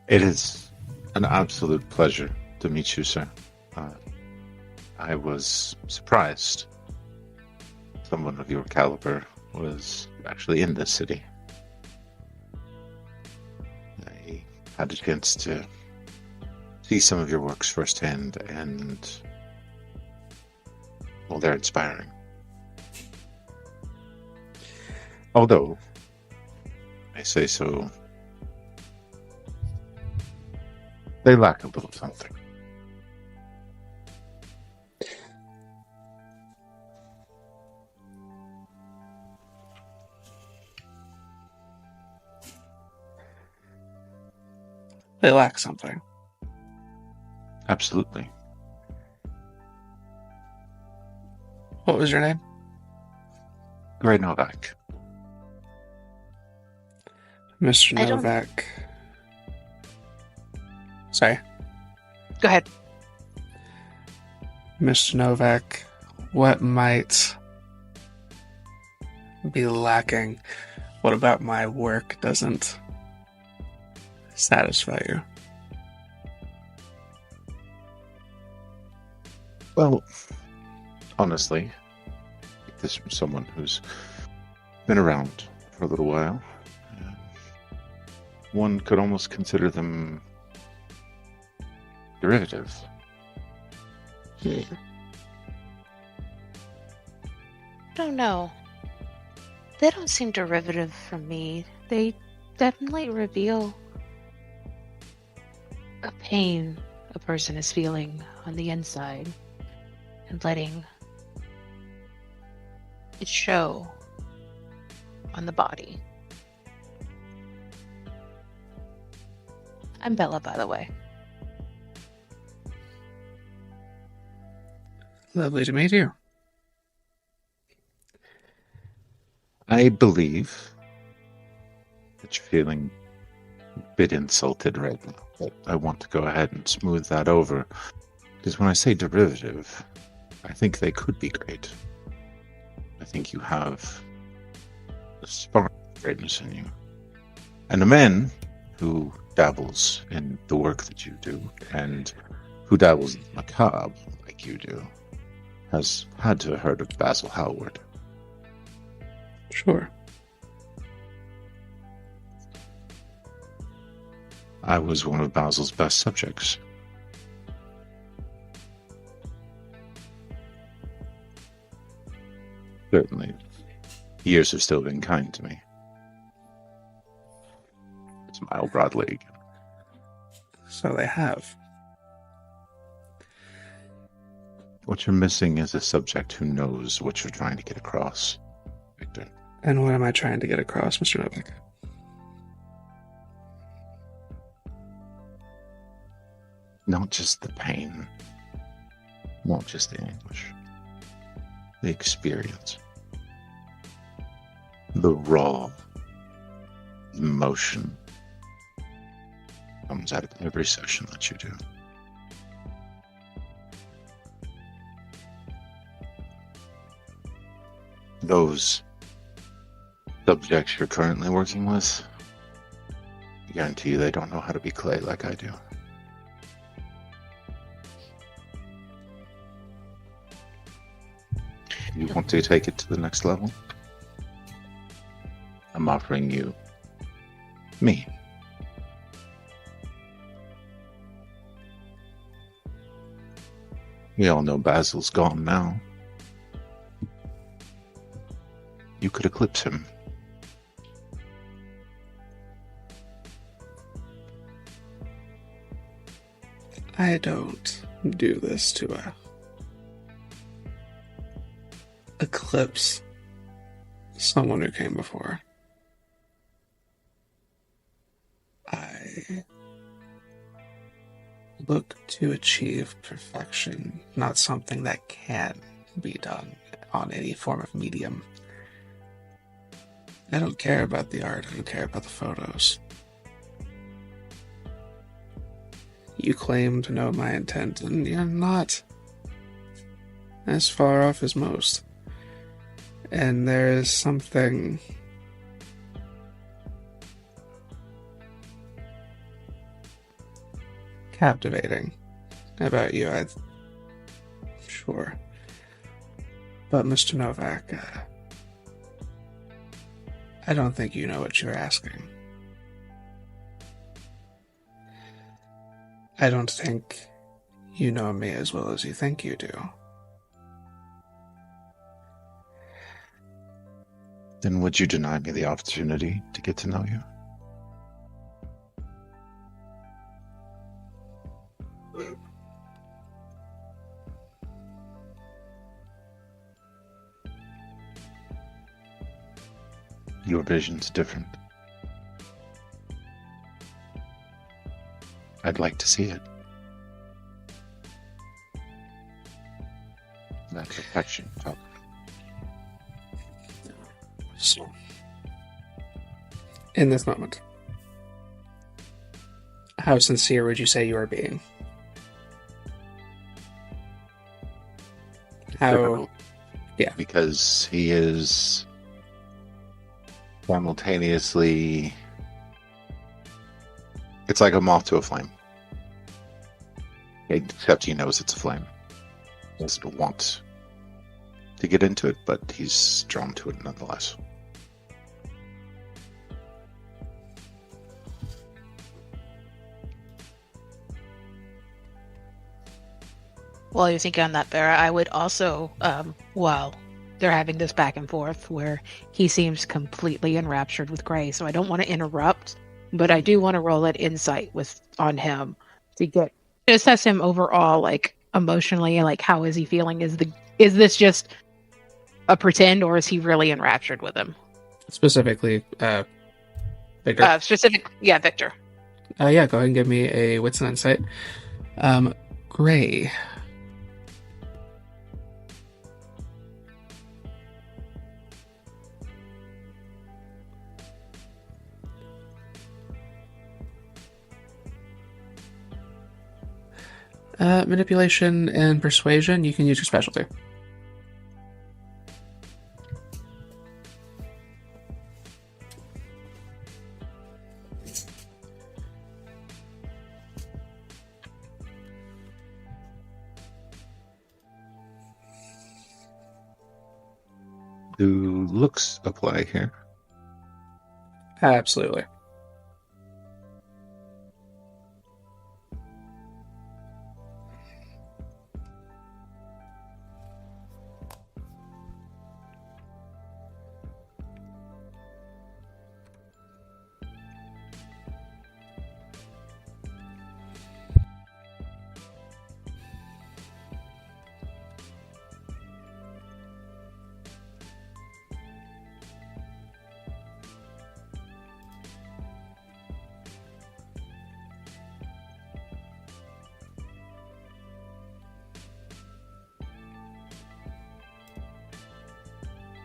It is an absolute pleasure to meet you, sir. I was surprised someone of your caliber was actually in this city. I had a chance to see some of your works firsthand, and well, they're inspiring. Although, I say so, they lack a little something. They lack something. Absolutely. What was your name? Grei Novak. Mr. I don't- Novak. Sorry. Go ahead. Mr. Novak, what might be lacking? What about my work doesn't satisfy you? Well, honestly, this is someone who's been around for a little while. One could almost consider them derivative. I don't know. They don't seem derivative from me. They definitely reveal a pain a person is feeling on the inside and letting it show on the body. I'm Bella, by the way. Lovely to meet you. I believe that you're feeling a bit insulted right now, but I want to go ahead and smooth that over. Because when I say derivative, I think they could be great. I think you have the spark of greatness in you. And a man who dabbles in the work that you do, and who dabbles in the macabre like you do, has had to have heard of Basil Hallward. Sure. I was one of Basil's best subjects. Certainly, years have still been kind to me. Smile broadly. So they have. What you're missing is a subject who knows what you're trying to get across, Victor. And what am I trying to get across, Mr. Novak? Not just the pain, not just the anguish, the experience, the raw emotion comes out of every session that you do. Those subjects you're currently working with, I guarantee you they don't know how to be clay like I do. You want to take it to the next level? I'm offering you me. We all know Basil's gone now. You could eclipse him. I don't do this to eclipse someone who came before. I look to achieve perfection, not something that can be done on any form of medium. I don't care about the art, I don't care about the photos. You claim to know my intent, and you're not as far off as most. And there is something captivating about you, sure. But Mr. Novak, I don't think you know what you're asking. I don't think you know me as well as you think you do. Then would you deny me the opportunity to get to know you? Your vision's different. I'd like to see it. That perfection. So, in this moment, how sincere would you say you are being? How? Yeah. Because he is simultaneously... It's like a moth to a flame. Except he knows it's a flame. He doesn't want to get into it, but he's drawn to it nonetheless. While you're thinking on that, Beara, I would also, while they're having this back and forth where he seems completely enraptured with Grei, so I don't want to interrupt, but I do want to roll an insight on him to assess him overall, like emotionally, like how is he feeling? Is this just a pretend, or is he really enraptured with him? Specifically, Victor. Victor. Yeah, go ahead and give me a wits and insight. Grei. Manipulation and persuasion, you can use your specialty. Do looks apply here? Absolutely.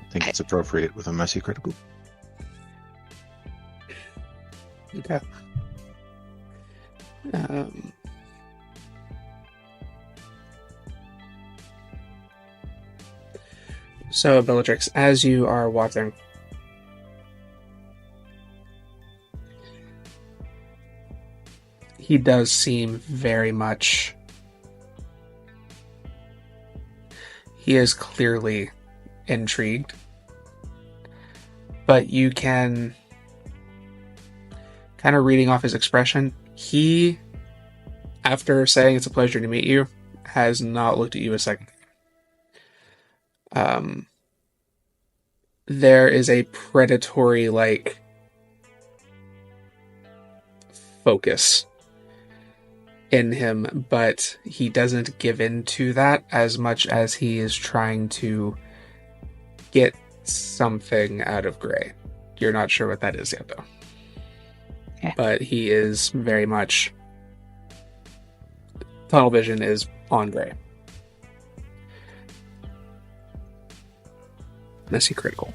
I think it's appropriate with a messy critical. Okay. So, Bellatrix, as you are watching, he does seem very much... He is clearly intrigued. But you can... kind of reading off his expression, he, after saying it's a pleasure to meet you, has not looked at you a second. There is a predatory, focus in him, but he doesn't give in to that as much as he is trying to get something out of Grei. You're not sure what that is yet, though. Okay. But he is very much... Tunnel vision is on Grei. Messy critical.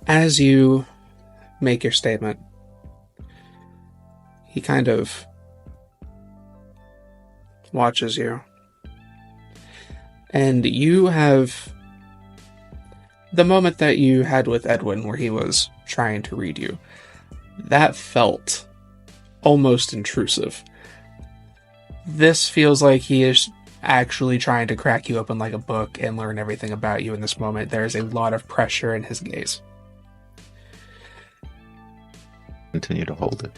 As you make your statement, he kind of watches you. And you have the moment that you had with Edwin where he was trying to read you. That felt almost intrusive. This feels like he is actually trying to crack you open like a book and learn everything about you in this moment. There is a lot of pressure in his gaze. Continue to hold it.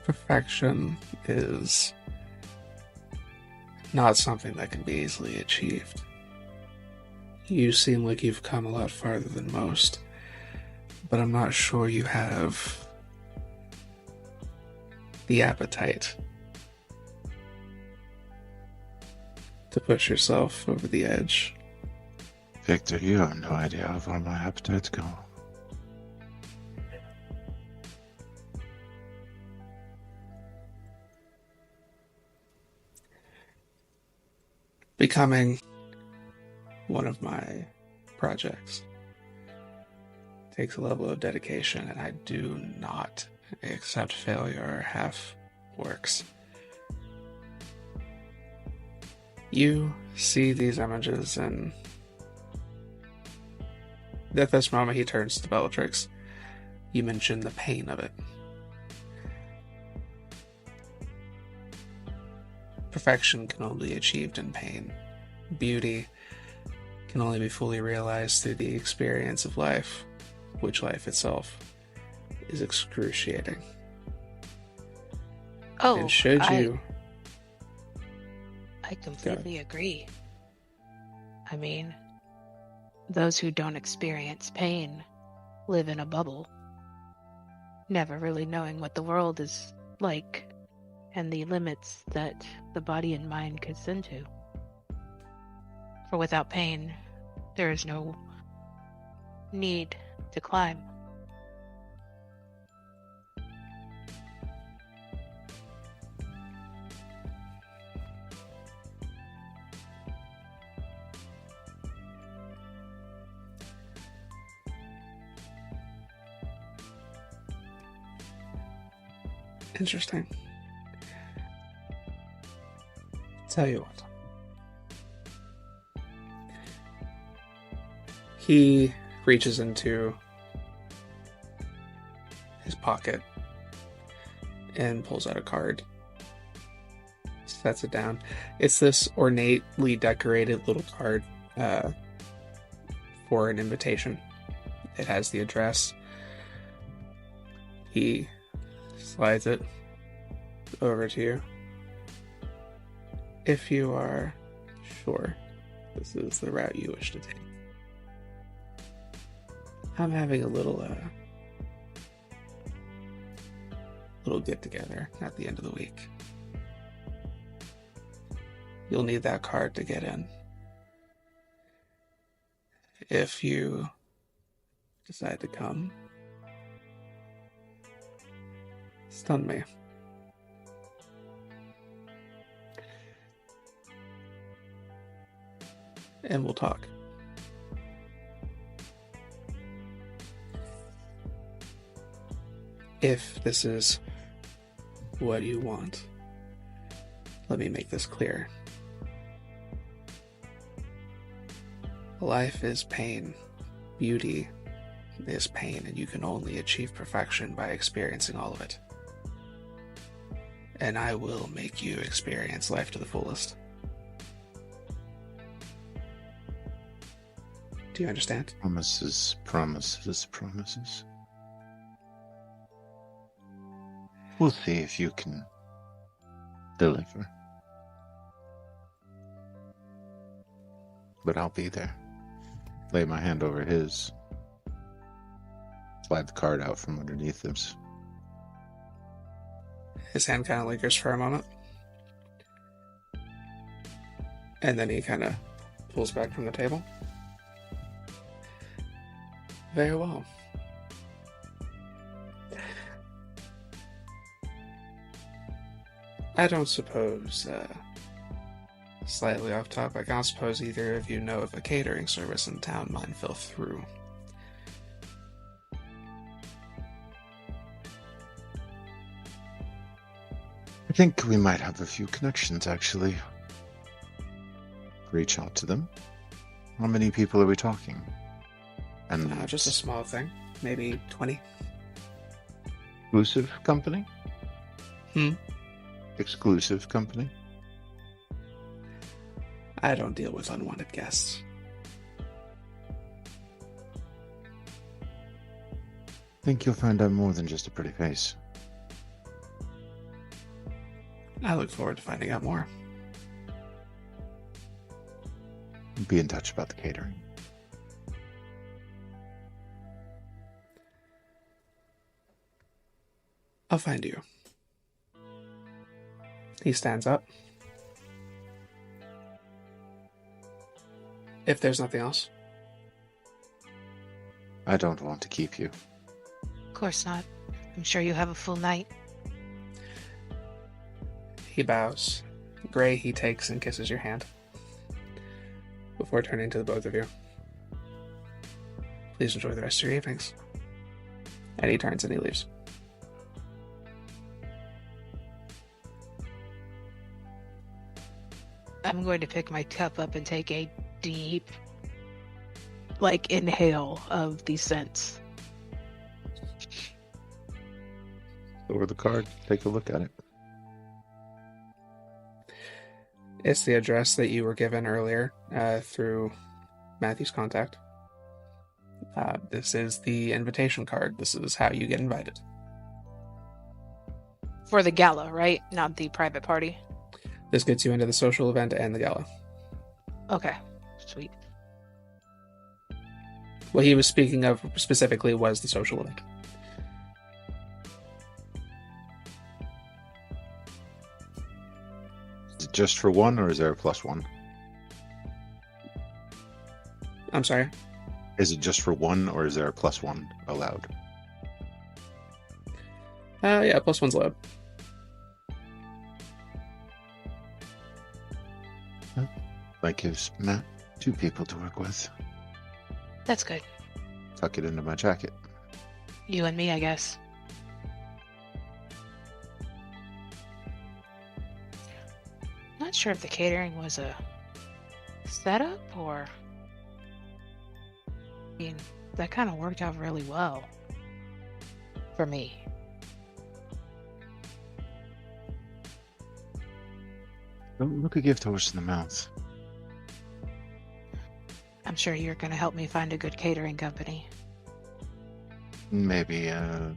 Perfection is not something that can be easily achieved. You seem like you've come a lot farther than most, but I'm not sure you have the appetite to push yourself over the edge. Victor, you have no idea how far my appetites go. Becoming one of my projects takes a level of dedication, and I do not accept failure or half works. You see these images, and at this moment he turns to Bellatrix. You mention the pain of it. Perfection can only be achieved in pain. Beauty can only be fully realized through the experience of life, which life itself is excruciating. Oh, And should you... I completely agree. I mean, those who don't experience pain live in a bubble, never really knowing what the world is like and the limits that the body and mind could send to. For without pain, there is no need to climb. Interesting. Tell you what. He reaches into his pocket and pulls out a card. Sets it down. It's this ornately decorated little card for an invitation. It has the address. He slides it over to you. If you are sure this is the route you wish to take. I'm having a little get together at the end of the week. You'll need that card to get in. If you decide to come, stun me. And we'll talk. If this is what you want, let me make this clear. Life is pain. Beauty is pain, and you can only achieve perfection by experiencing all of it. And I will make you experience life to the fullest. Do you understand? Promises, promises, promises. We'll see if you can deliver. But I'll be there. Lay my hand over his. Slide the card out from underneath his. His hand kind of lingers for a moment. And then he kind of pulls back from the table. Very well. I don't suppose, slightly off topic, I don't suppose either of you know of a catering service in town mine fell through. I think we might have a few connections, actually. Reach out to them. How many people are we talking? And Just a small thing. Maybe 20. exclusive company? Hmm? Exclusive company? I don't deal with unwanted guests. Think you'll find out more than just a pretty face. I look forward to finding out more. be in touch about the catering. I'll find you. He stands up. If there's nothing else. I don't want to keep you. Of course not. I'm sure you have a full night. He bows. Grei, he takes and kisses your hand. Before turning to the both of you. Please enjoy the rest of your evenings. And he turns and he leaves. I'm going to pick my cup up and take a deep, inhale of these scents. Lower the card, take a look at it. It's the address that you were given earlier through Matthew's contact. This is the invitation card. This is how you get invited. For the gala, right? Not the private party? This gets you into the social event and the gala. Okay, sweet. What he was speaking of specifically was the social event. Is it just for one, or is there a +1? I'm sorry? Is it just for one, or is there a +1 allowed? Yeah, +1's allowed. That gives Matt 2 people to work with. That's good. Tuck it into my jacket. You and me, I guess. Not sure if the catering was a setup or... I mean, that kind of worked out really well. For me. Don't look a gift horse in the mouth. I'm sure you're going to help me find a good catering company. Maybe a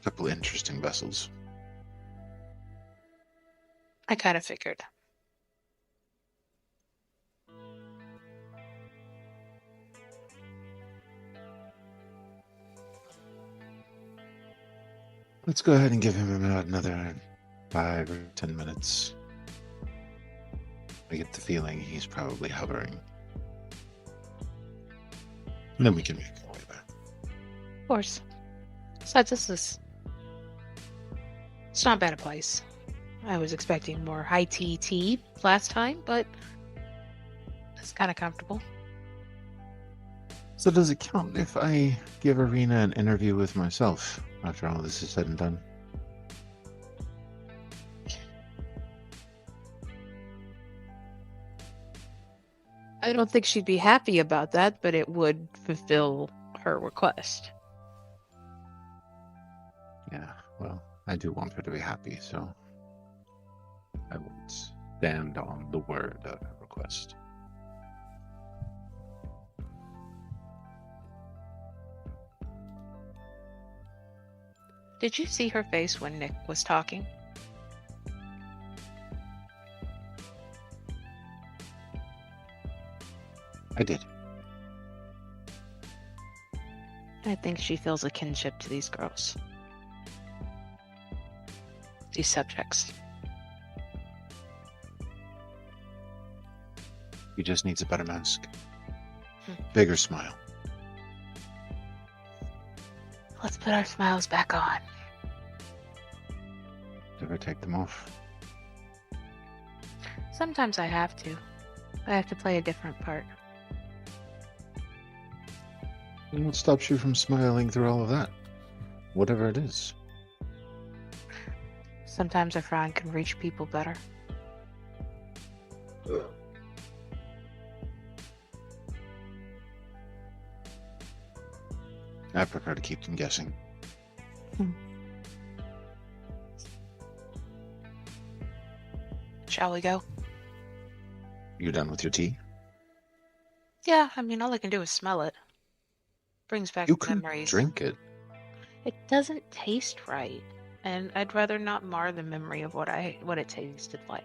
couple interesting vessels. I kind of figured. Let's go ahead and give him about another 5 or 10 minutes. I get the feeling he's probably hovering. And then we can make our way back. Of course. Besides, it's not bad a place. I was expecting more high tea last time, but it's kind of comfortable. So does it count if I give Arena an interview with myself after all this is said and done? I don't think she'd be happy about that, but it would fulfill her request. Yeah, well, I do want her to be happy, so I won't stand on the word of her request. Did you see her face when Nick was talking? I did. I think she feels a kinship to these girls. These subjects. He just needs a better mask. Bigger smile. Let's put our smiles back on. Ever take them off? Sometimes I have to. I have to play a different part. And what stops you from smiling through all of that? Whatever it is. Sometimes a frown can reach people better. I prefer to keep them guessing. Shall we go? You done with your tea? Yeah, I mean, all I can do is smell it. Brings back You can memories. drink it. It doesn't taste right, and I'd rather not mar the memory of what it tasted like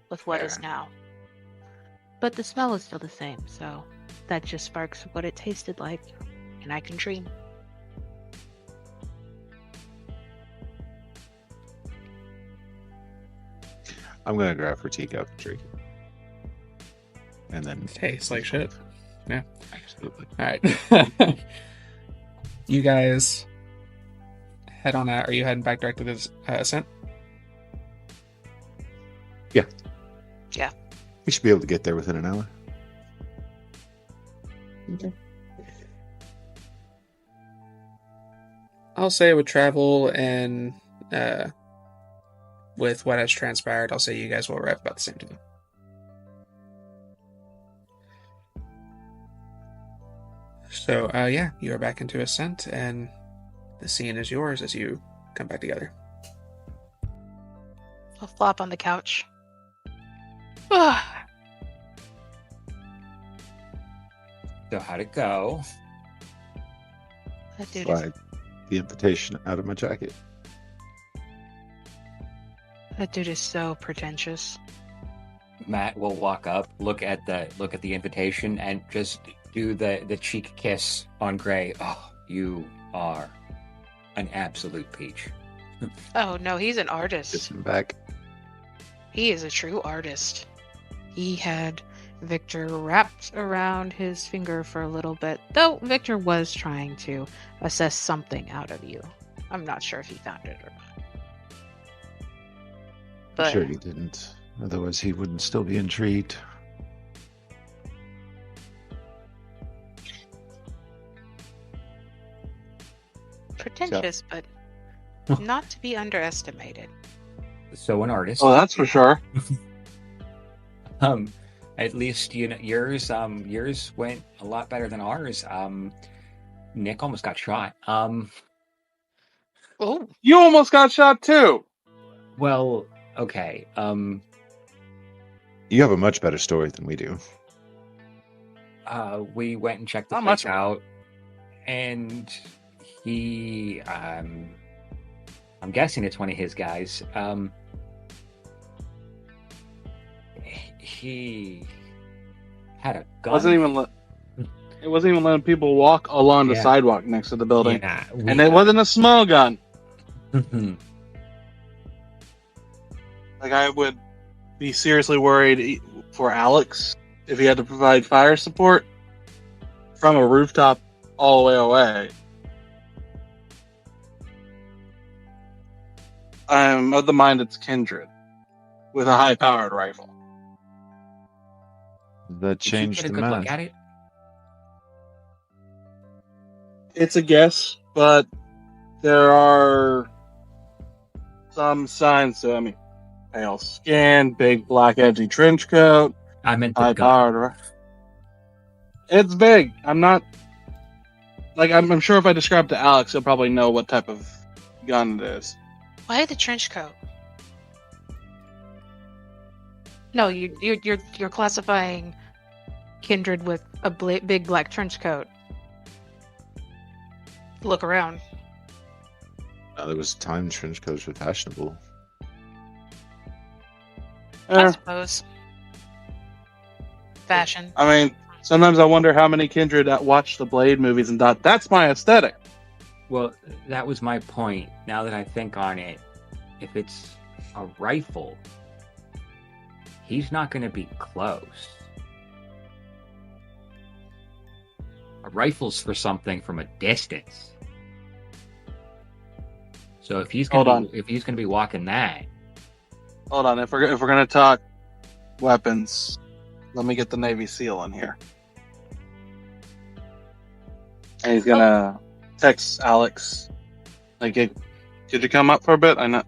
with what is Fair. now. But the smell is still the same, so that just sparks what it tasted like, and I can dream. I'm gonna grab her teacup and drink it. And then Tastes like shit. Yeah. Absolutely. All right. You guys head on out. Are you heading back directly to the ascent? Yeah. Yeah. We should be able to get there within an hour. Okay. I'll say with travel and with what has transpired, I'll say you guys will arrive about the same time. So, yeah, you are back into Ascent, and the scene is yours as you come back together. I'll flop on the couch. Ugh. So how'd it go? That dude is, Slide the invitation out of my jacket. that dude is so pretentious. Matt will walk up, look at the invitation, and just do the cheek kiss on Grei. Oh, you are an absolute peach. Oh no, he's an artist. Kiss him back. He is a true artist. He had Victor wrapped around his finger for a little bit, though Victor was trying to assess something out of you. I'm not sure if he found it or not. But I'm sure he didn't. Otherwise, he wouldn't still be intrigued. pretentious, but not to be underestimated. So an artist. Oh, that's for sure. At least yours went a lot better than ours. Nick almost got shot. Oh, You almost got shot too. Well, okay. You have a much better story than we do. We went and checked the Not place much. out, and he, I'm guessing it's one of his guys. He had a gun. It wasn't even letting people walk along the Yeah. sidewalk next to the building, Yeah, and it wasn't a small gun. Like, I would be seriously worried for Alex if he had to provide fire support from a rooftop all the way away. I'm of the mind it's Kindred with a high-powered rifle. That Did you changed get a the good math. look at it? It's a guess, but there are some signs to, pale skin, big black edgy trench coat, I meant the high gun. powered. It's big. I'm sure if I describe it to Alex, he'll probably know what type of gun it is. why the trench coat? No, you're classifying Kindred with a big black trench coat. Look around. There was a time trench coats were fashionable. I suppose. Fashion. Sometimes I wonder how many Kindred that watched the Blade movies and thought, that's my aesthetic. Well, that was my point. Now that I think on it, if it's a rifle, he's not going to be close. A rifle's for something from a distance. So if he's going to be walking that, Hold on, if we're gonna talk weapons, let me get the Navy SEAL in here. And he's gonna text Alex. Like, could you come up for a bit? I know,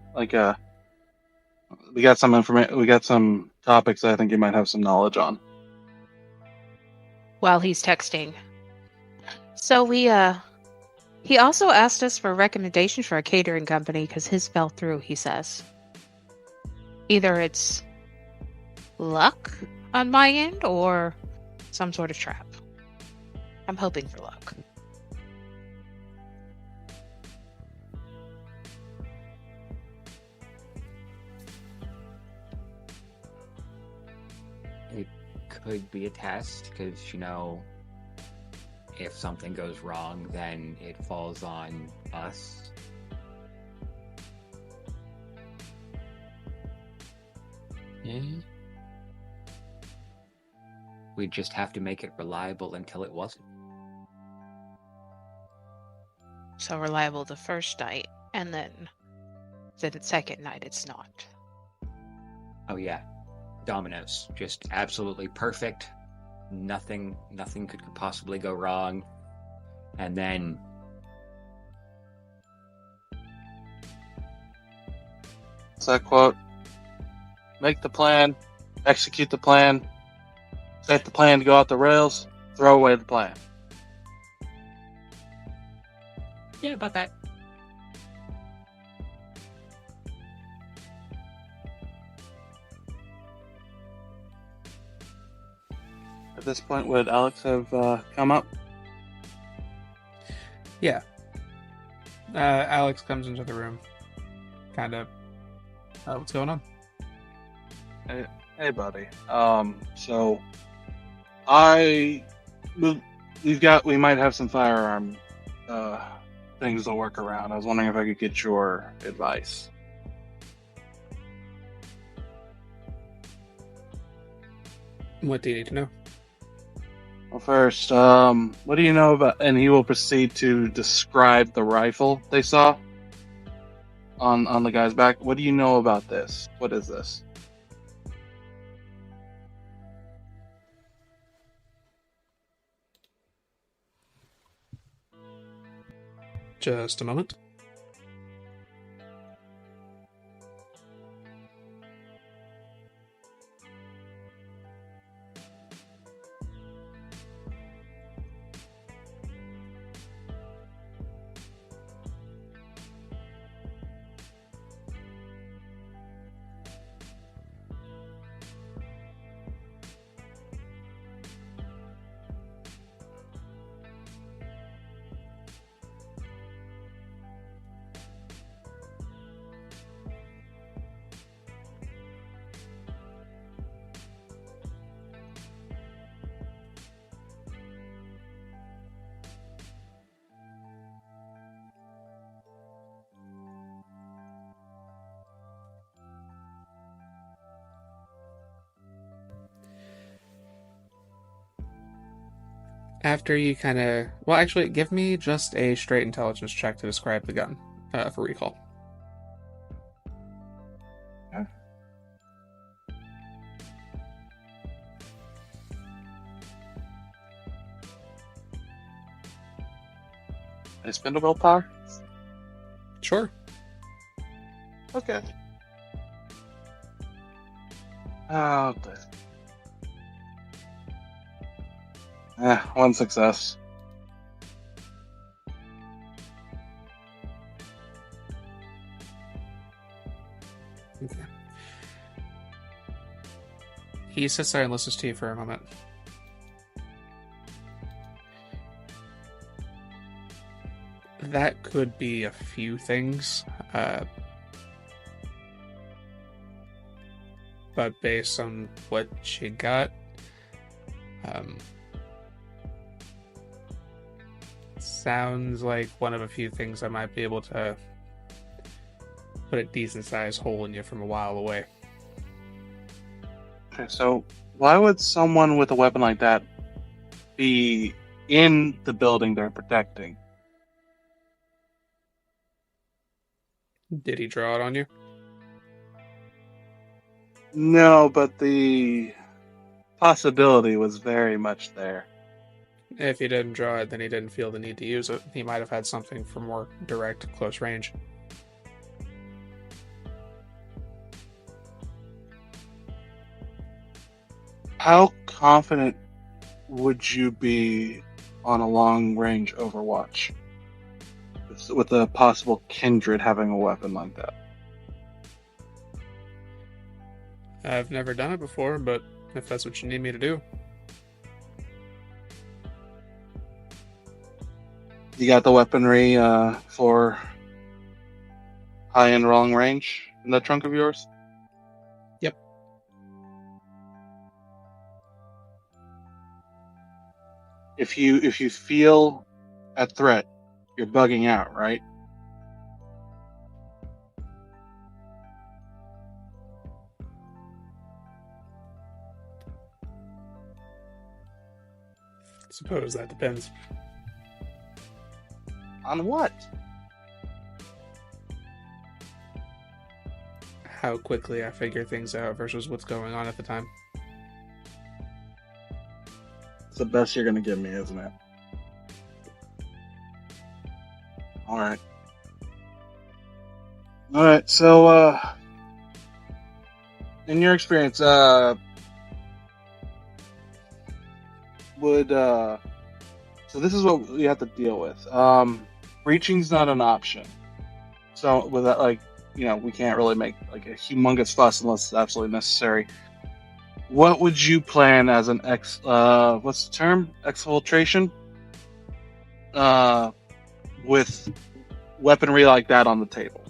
we got some information. We got some topics I think you might have some knowledge on. While he's texting. So he also asked us for a recommendation for a catering company because his fell through, he says. Either it's luck on my end or some sort of trap. I'm hoping for luck. it could be a test, because, if something goes wrong, then it falls on us. Yeah. We'd just have to make it reliable until it wasn't. So reliable the first night, and then the second night it's not. Oh yeah, dominoes, just absolutely perfect. Nothing could possibly go wrong. And then What's that quote? Make the plan, execute the plan, set the plan to go off the rails, throw away the plan. yeah, about that. At this point, would Alex have come up? Yeah. Alex comes into the room. Kind of. What's going on? Hey, buddy. So we might have some firearm things to work around. I was wondering if I could get your advice. What do you need to know? Well, first, what do you know about? And he will proceed to describe the rifle they saw on the guy's back. What do you know about this? What is this? Just a moment. After you kind of... Well, actually, give me just a straight intelligence check to describe the gun for recall. Okay. I spend a willpower? Sure. Okay. Oh, good. One success. Okay. He sits there and listens to you for a moment. That could be a few things, but based on what she got, sounds like one of a few things I might be able to put a decent sized hole in you from a while away. Okay, so why would someone with a weapon like that be in the building they're protecting? Did he draw it on you? No, but the possibility was very much there. If he didn't draw it, then he didn't feel the need to use it. He might have had something for more direct, close range. How confident would you be on a long-range Overwatch with a possible kindred having a weapon like that? I've never done it before, but if that's what you need me to do. You got the weaponry for high-end long range in the trunk of yours? Yep. if you feel a threat, you're bugging out, right? Suppose that depends. On what? How quickly I figure things out versus what's going on at the time. It's the best you're gonna give me, isn't it? Alright. Alright, so in your experience, so this is what you have to deal with. Breaching's not an option. So with that, like, we can't really make like a humongous fuss unless it's absolutely necessary. What would you plan as an what's the term? Exfiltration? With weaponry like that on the table.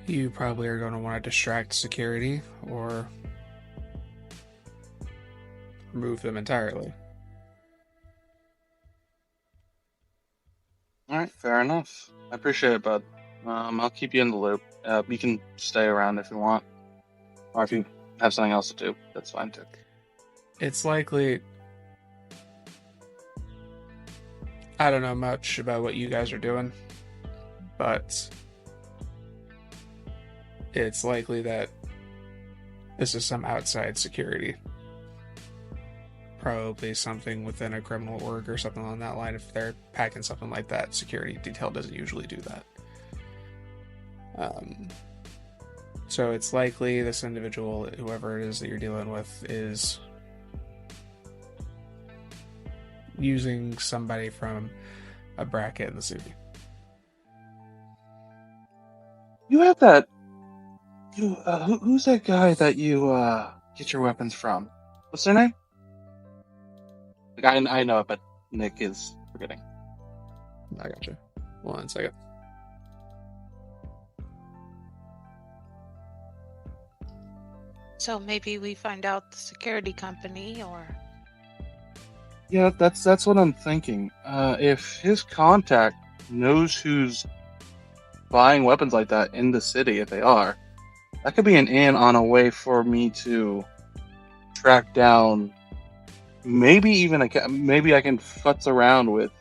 You probably are going to want to distract security or remove them entirely. Alright, fair enough. I appreciate it, bud. I'll keep you in the loop. You can stay around if you want. Or if you have something else to do, that's fine too. It's likely... I don't know much about what you guys are doing, but it's likely that this is some outside security. Probably something within a criminal org or something along that line. If they're packing something like that, security detail doesn't usually do that. So it's likely this individual, whoever it is that you're dealing with, is using somebody from a bracket in the city. You have that. Who's that guy that you get your weapons from? What's their name? Like, I know it, but Nick is forgetting. I gotcha. 1 second. So maybe we find out the security company, or... Yeah, that's what I'm thinking. If his contact knows who's buying weapons like that in the city, if they are, that could be an in on a way for me to track down. Maybe even I can futz around with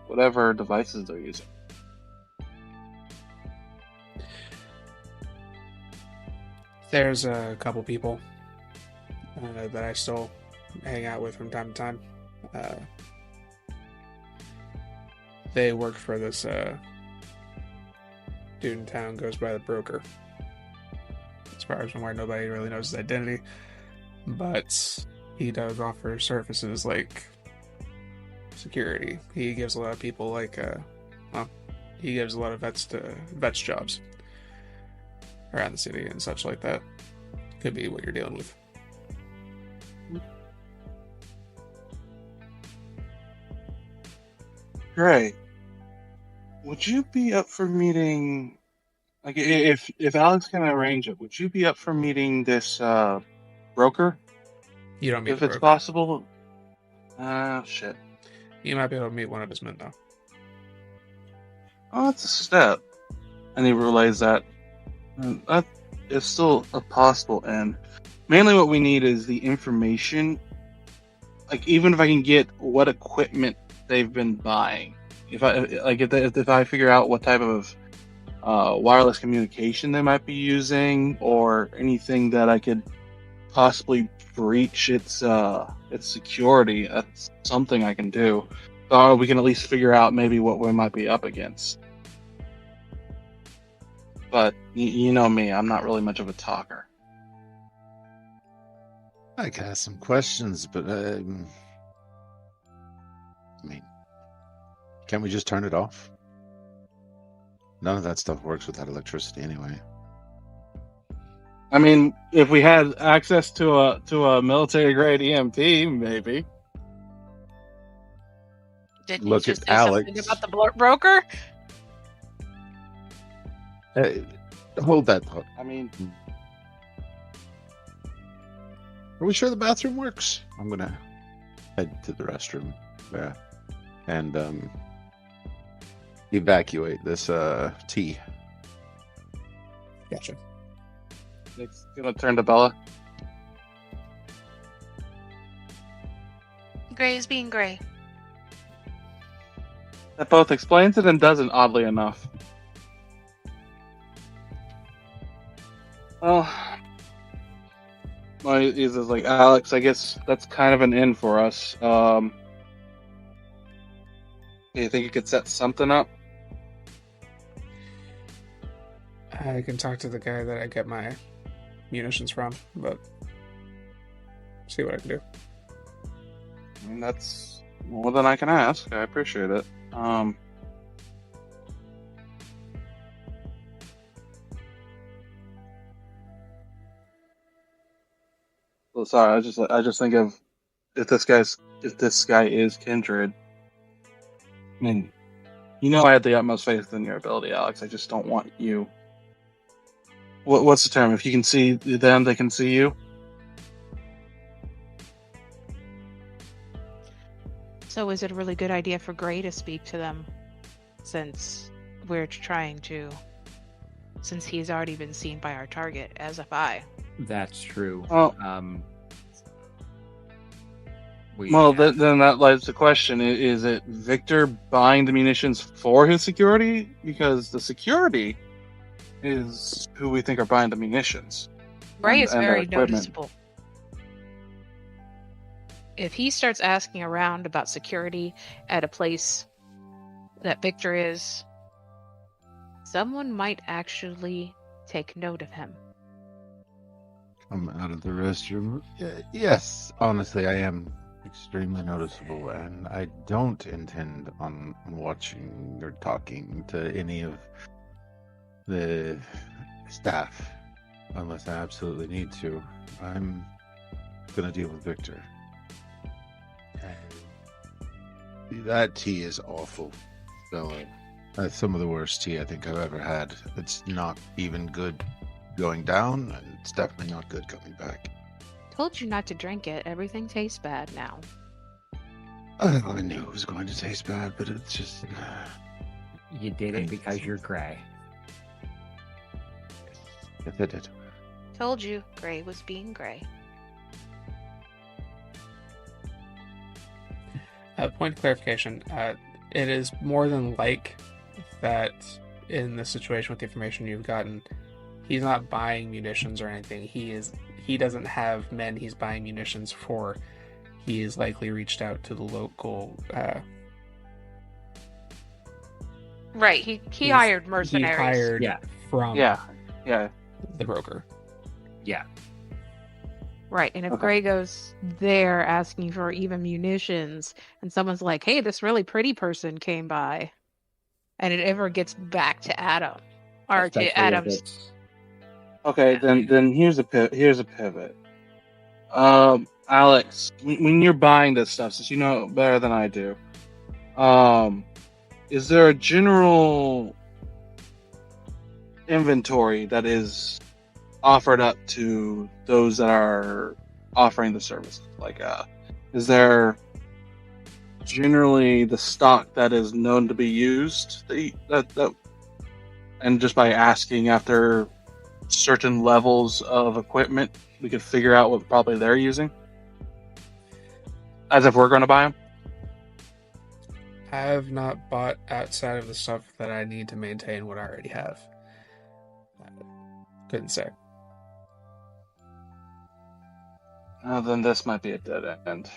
whatever devices they're using. There's a couple people that I still hang out with from time to time. They work for this dude in town, goes by the broker. As far as I'm aware, nobody really knows his identity, but he does offer services like security. He gives a lot of people he gives a lot of vets jobs around the city and such like that. Could be what you're dealing with. Great. Would you be up for meeting, like, if Alex can arrange it, would you be up for meeting this broker? You don't meet If the it's broker. possible. Shit. You might be able to meet one of his men though. Oh, that's a step. And he relays that. That is still a possible end. Mainly what we need is the information. Like, even if I can get what equipment they've been buying. If I figure out what type of wireless communication they might be using, or anything that I could possibly breach its security, that's something I can do. So we can at least figure out maybe what we might be up against. But you know me, I'm not really much of a talker. I could ask some questions, but I mean, can't we just turn it off? None of that stuff works without electricity anyway. I mean, if we had access to a military grade EMP, maybe. Didn't Look you just at say Alex. something about the broker? Hold that thought. I mean, Are we sure the bathroom works? I'm gonna head to the restroom there and evacuate this tea. Gotcha. Nick's gonna turn to Bella. Grei is being Grei. That both explains it and doesn't, oddly enough. Well, he's just like, Alex, I guess that's kind of an in for us. Do you think you could set something up? I can talk to the guy that I get my munitions from, but see what I can do. I mean, that's more than I can ask. I appreciate it. Well, sorry, I just think of if this guy is kindred. I mean, I have the utmost faith in your ability, Alex. I just don't want you. What's the term? If you can see them, they can see you. So is it a really good idea for Grei to speak to them, since he's already been seen by our target as a spy? That's true. Well, then that lies the question: is it Victor buying the munitions for his security? Because the security is who we think are buying the munitions. Grei is and very equipment. noticeable. If he starts asking around about security at a place that Victor is, someone might actually take note of him. I'm out of the restroom. Yes, honestly, I am extremely noticeable, and I don't intend on watching or talking to any of the staff unless I absolutely need to. I'm gonna deal with Victor. That tea is awful, Bella. That's some of the worst tea I think I've ever had. It's not even good going down, and it's definitely not good coming back. Told you not to drink it. Everything tastes bad now. I knew it was going to taste bad, but it's just... You did it because you're Grei. Yes, I did. Told you Grei was being Grei. Point of clarification. It is more than like that in the situation with the information you've gotten, he's not buying munitions or anything. He doesn't have men he's buying munitions for. He has likely reached out to the local Right, he hired mercenaries. He hired from the broker. Yeah. Right, and if Okay. Grei goes there asking for even munitions, and someone's like, hey, this really pretty person came by, and it ever gets back to Adam, or Especially to if Adam's... it's- Okay, then here's a pivot. Alex, when you're buying this stuff, since you know better than I do, is there a general inventory that is offered up to those that are offering the service? Like, is there generally the stock that is known to be used that and just by asking after certain levels of equipment, we could figure out what probably they're using, as if we're going to buy them? I have not bought outside of the stuff that I need to maintain what I already have. Couldn't say. Then this might be a dead end.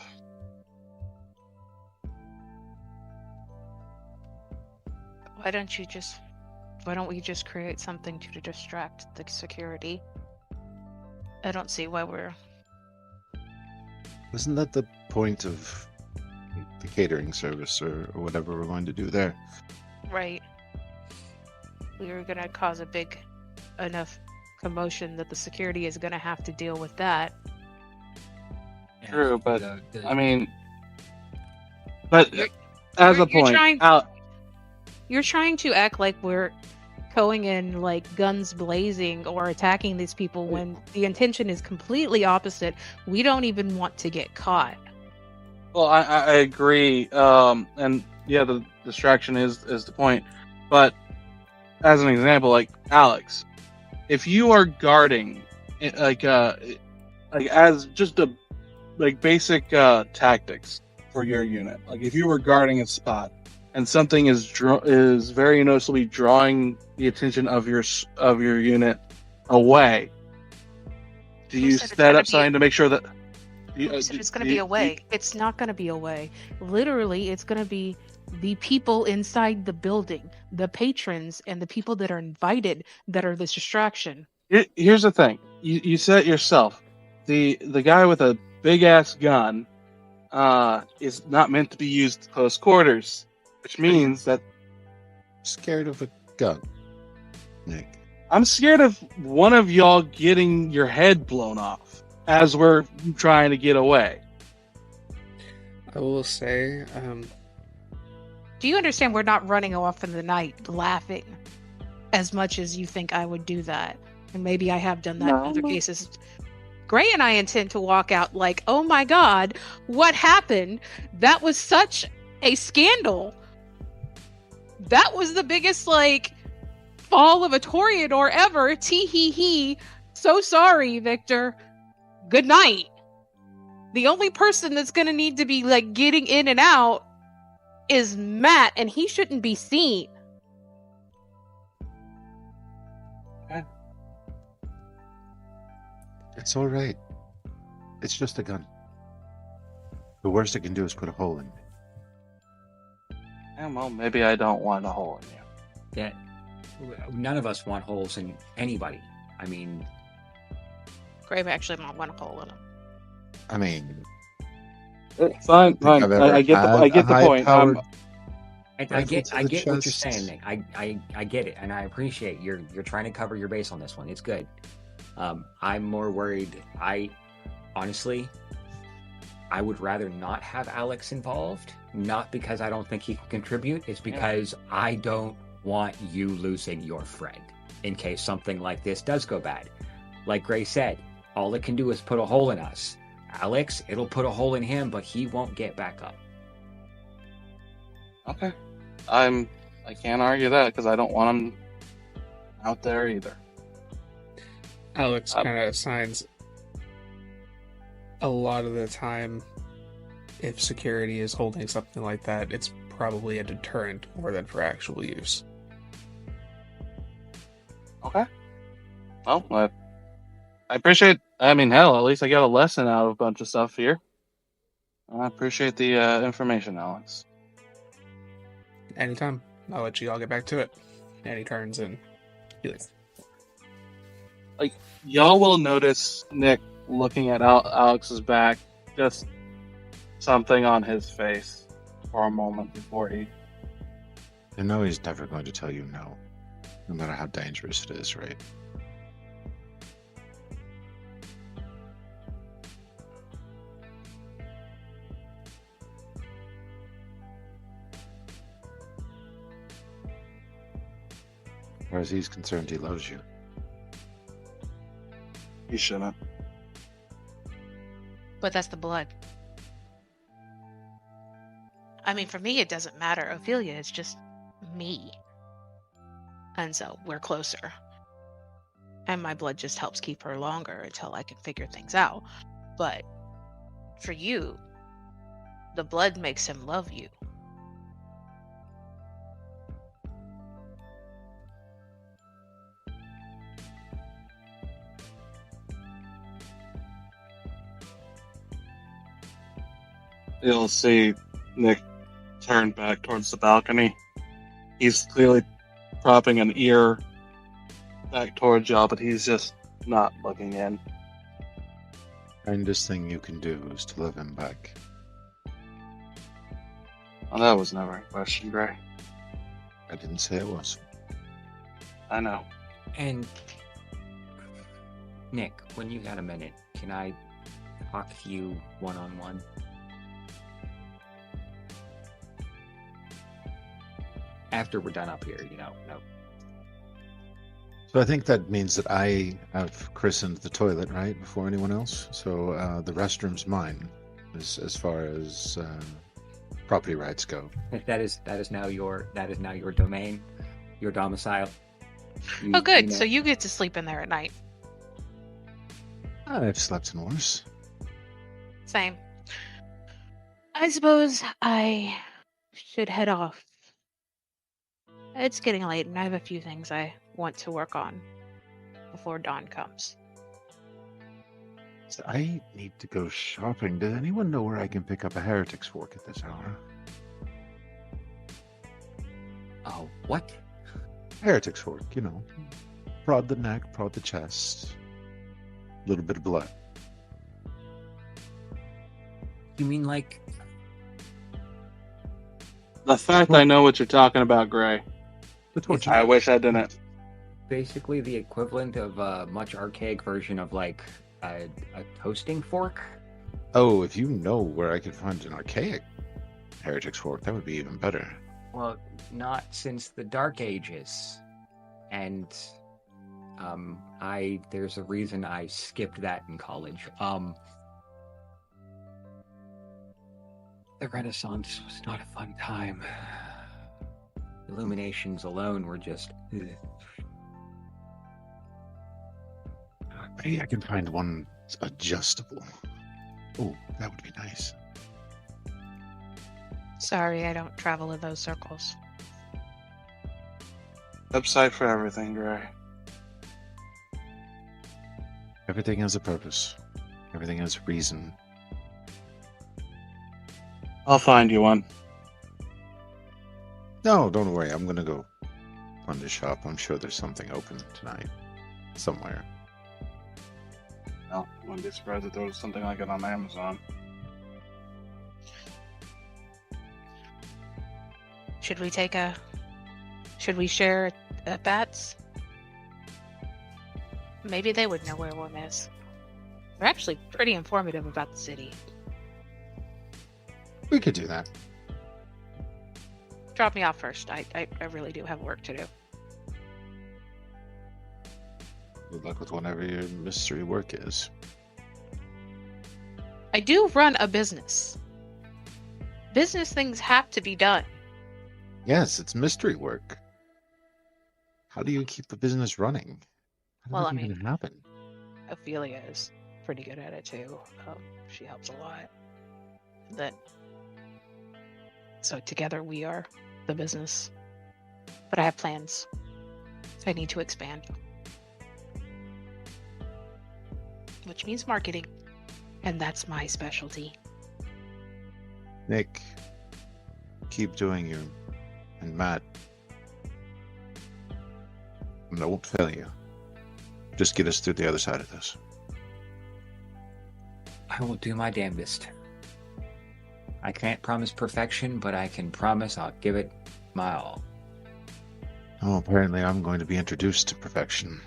Why don't we just create something to distract the security? I don't see why we're... Isn't that the point of the catering service or whatever we're going to do there? Right. We were gonna cause a big enough commotion that the security is gonna have to deal with that. True, but the- I mean, but as a you're point, trying- You're trying to act like we're going in like guns blazing or attacking these people when the intention is completely opposite. We don't even want to get caught. Well, I agree. And yeah, the distraction is the point. But as an example, like Alex, if you are guarding, like as just a like basic tactics for your unit, like if you were guarding a spot and something is very noticeably drawing the attention of your unit away, do you set up something to make sure that? It's going to be away. It's not going to be away. Literally, it's going to be the people inside the building, the patrons, and the people that are invited that are the distraction. Here's the thing. You said it yourself. The guy with a big ass gun is not meant to be used close quarters, which means that Scared of a gun, Nick. I'm scared of one of y'all getting your head blown off as we're trying to get away. I will say, Do you understand we're not running off in the night laughing as much as you think I would do that? And maybe I have done that in other cases. Grei and I intend to walk out like, oh my God, what happened? That was such a scandal. That was the biggest, like, fall of a Toreador ever. Tee hee hee. So sorry, Victor. Good night. The only person that's going to need to be, like, getting in and out is Matt, and he shouldn't be seen. It's all right. It's just a gun. The worst it can do is put a hole in me. Yeah, well, maybe I don't want a hole in you. Yeah, none of us want holes in anybody. I mean, Grei actually might want a hole in him. I mean, Fine. I get the point. I get what you're saying, Nick. I get it, and I appreciate you're trying to cover your base on this one. It's good. I'm more worried. Honestly, I would rather not have Alex involved. Not because I don't think he can contribute. It's because I don't want you losing your friend in case something like this does go bad. Like Grei said, all it can do is put a hole in us. Alex, it'll put a hole in him, but he won't get back up. Okay. I can't argue that because I don't want him out there either. Alex kind of assigns a lot of the time, if security is holding something like that, it's probably a deterrent more than for actual use. Okay. Well, I appreciate. I mean, hell, at least I got a lesson out of a bunch of stuff here. I appreciate the information, Alex. Anytime. I'll let you all get back to it. And he turns and he leaves. Like, y'all will notice Nick looking at Alex's back, just something on his face for a moment before he... I know he's never going to tell you no, no matter how dangerous it is, right? As far as he's concerned, he loves you. He shouldn't. But that's the blood. I mean, for me, it doesn't matter. Ophelia is just me. And so we're closer. And my blood just helps keep her longer until I can figure things out. But for you, the blood makes him love you. You'll see Nick turn back towards the balcony. He's clearly propping an ear back towards y'all, but he's just not looking in. Kindest thing you can do is to love him back. Well, that was never a question, Grei. I didn't say it was. I know. And Nick, when you got a minute, can I talk to you one-on-one? After we're done up here, no. So I think that means that I have christened the toilet, right, before anyone else. So the restroom's mine, as far as property rights go. That is now your domain, your domicile. Oh, good. know. So you get to sleep in there at night. I've slept in worse. Same. I suppose I should head off. It's getting late, and I have a few things I want to work on before dawn comes. So I need to go shopping. Does anyone know where I can pick up a heretic's fork at this hour? Oh, what? Heretic's fork, you know. Prod the neck, prod the chest. A little bit of blood. You mean like The fact I know what you're talking about, Grey. The torture. I wish I didn't. basically the equivalent of a much archaic version of like a toasting fork? Oh, if you know where I could find an archaic heretic's fork, that would be even better. Well, not since the Dark Ages. And there's a reason I skipped that in college. The Renaissance was not a fun time. Illuminations alone were just Maybe I can find one adjustable. Oh, that would be nice. Sorry, I don't travel in those circles. Upside for everything, Grey. Everything has a purpose. Everything has a reason. I'll find you one. No, don't worry. I'm gonna go on the shop. I'm sure there's something open tonight. Somewhere. No, I wouldn't be surprised if there was something like it on Amazon. Should we share bats? Maybe they would know where one is. They're actually pretty informative about the city. We could do that. Drop me off first. I really do have work to do. Good luck with whatever your mystery work is. I do run a business. Business things have to be done. Yes, it's mystery work. How do you keep the business running? How Well, does that I even mean- happen? Ophelia is pretty good at it too. She helps a lot. So together we are the business. But I have plans. I need to expand. Which means marketing. And that's my specialty. Nick, keep doing you. And Matt, I won't fail you. Just get us through the other side of this. I will do my damnedest. I can't promise perfection, but I can promise I'll give it my all. Oh, apparently I'm going to be introduced to perfection.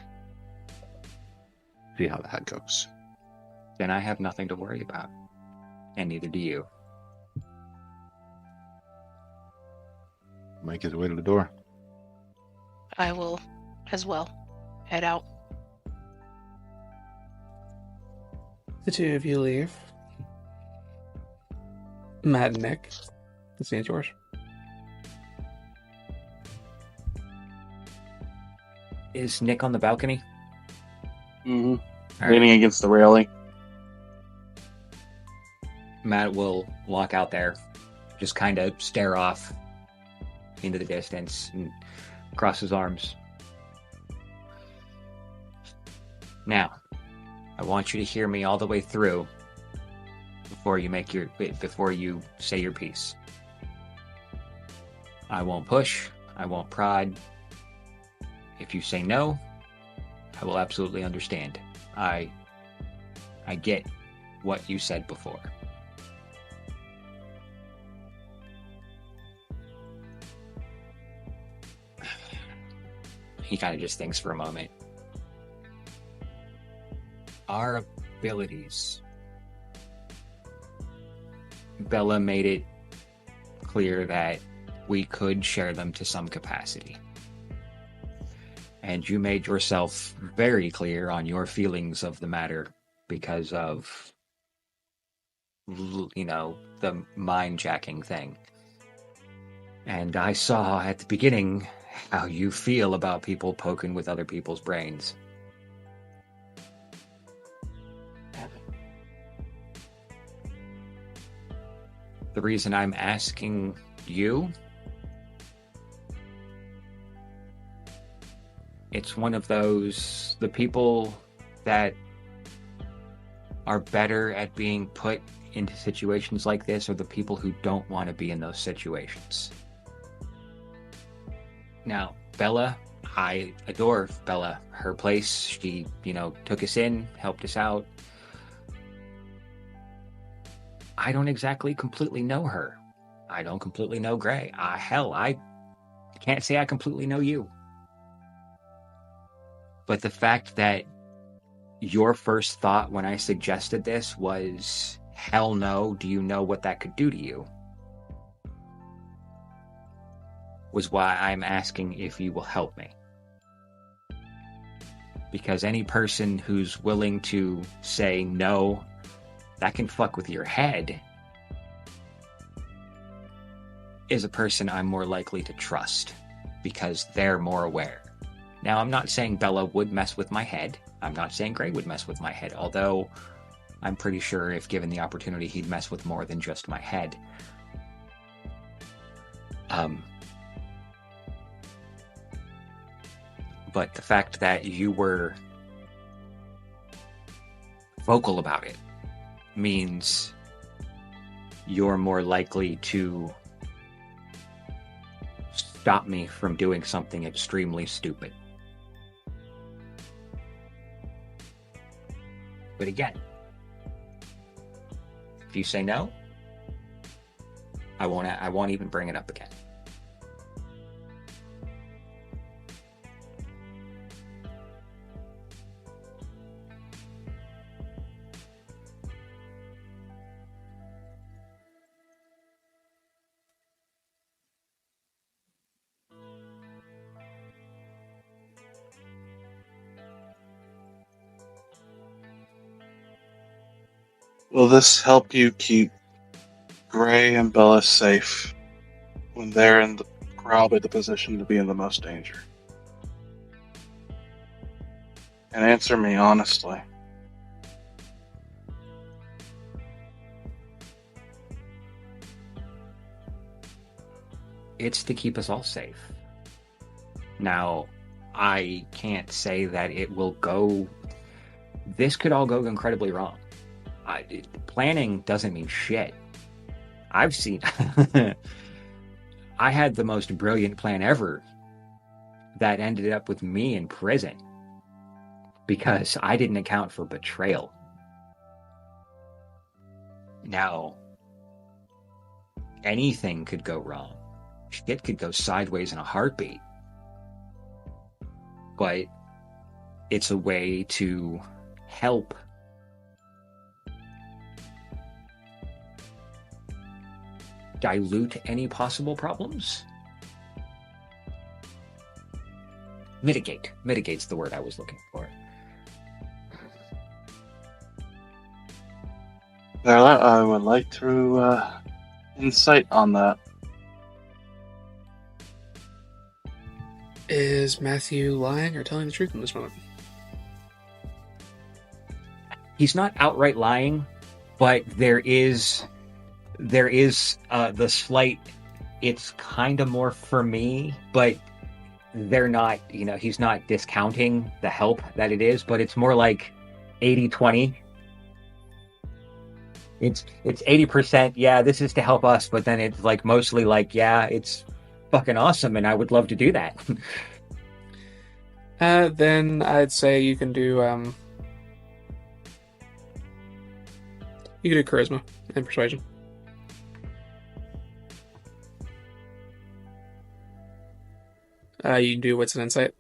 See how that goes. Then I have nothing to worry about. And neither do you. Make his way to the door. I will as well head out. The two of you leave. Matt and Nick, the scene's yours. Is Nick on the balcony? Mm-hmm. All right. Leaning against the railing. Matt will walk out there, just kind of stare off into the distance and cross his arms. Now, I want you to hear me all the way through before you say your piece. I won't push. I won't prod. If you say no, I will absolutely understand. I get what you said before. He kind of just thinks for a moment. Our abilities. Bella made it clear that we could share them to some capacity. And you made yourself very clear on your feelings of the matter because of, the mind-jacking thing. And I saw at the beginning how you feel about people poking with other people's brains. The reason I'm asking you, it's one of those, the people that are better at being put into situations like this are the people who don't want to be in those situations. Now, Bella, I adore Bella. Her place, she, took us in, helped us out. I don't exactly completely know her. I don't completely know Grei. Hell, I can't say I completely know you. But the fact that your first thought when I suggested this was, hell no, do you know what that could do to you? Was why I'm asking if you will help me. Because any person who's willing to say no, that can fuck with your head, is a person I'm more likely to trust because they're more aware. Now, I'm not saying Bella would mess with my head. I'm not saying Grei would mess with my head, although I'm pretty sure if given the opportunity, he'd mess with more than just my head. But the fact that you were vocal about it means you're more likely to stop me from doing something extremely stupid. But again, if you say no, I won't even bring it up again. Will this help you keep Grei and Bella safe when they're in probably the position to be in the most danger? And answer me honestly. It's to keep us all safe. Now, I can't say that it will go... This could all go incredibly wrong. Planning doesn't mean shit. I've seen... I had the most brilliant plan ever that ended up with me in prison because I didn't account for betrayal. Now, anything could go wrong. Shit could go sideways in a heartbeat. But it's a way to help dilute any possible problems. Mitigate's the word I was looking for. Darla, I would like to insight on that. Is Matthew lying or telling the truth in this moment? He's not outright lying, but there is the slight, it's kind of more for me, but they're not, he's not discounting the help that it is, but it's more like 80-20. It's 80%, yeah, this is to help us, but then it's like mostly like, yeah, it's fucking awesome and I would love to do that. Then I'd say you can do charisma and persuasion. You can do wits and insight.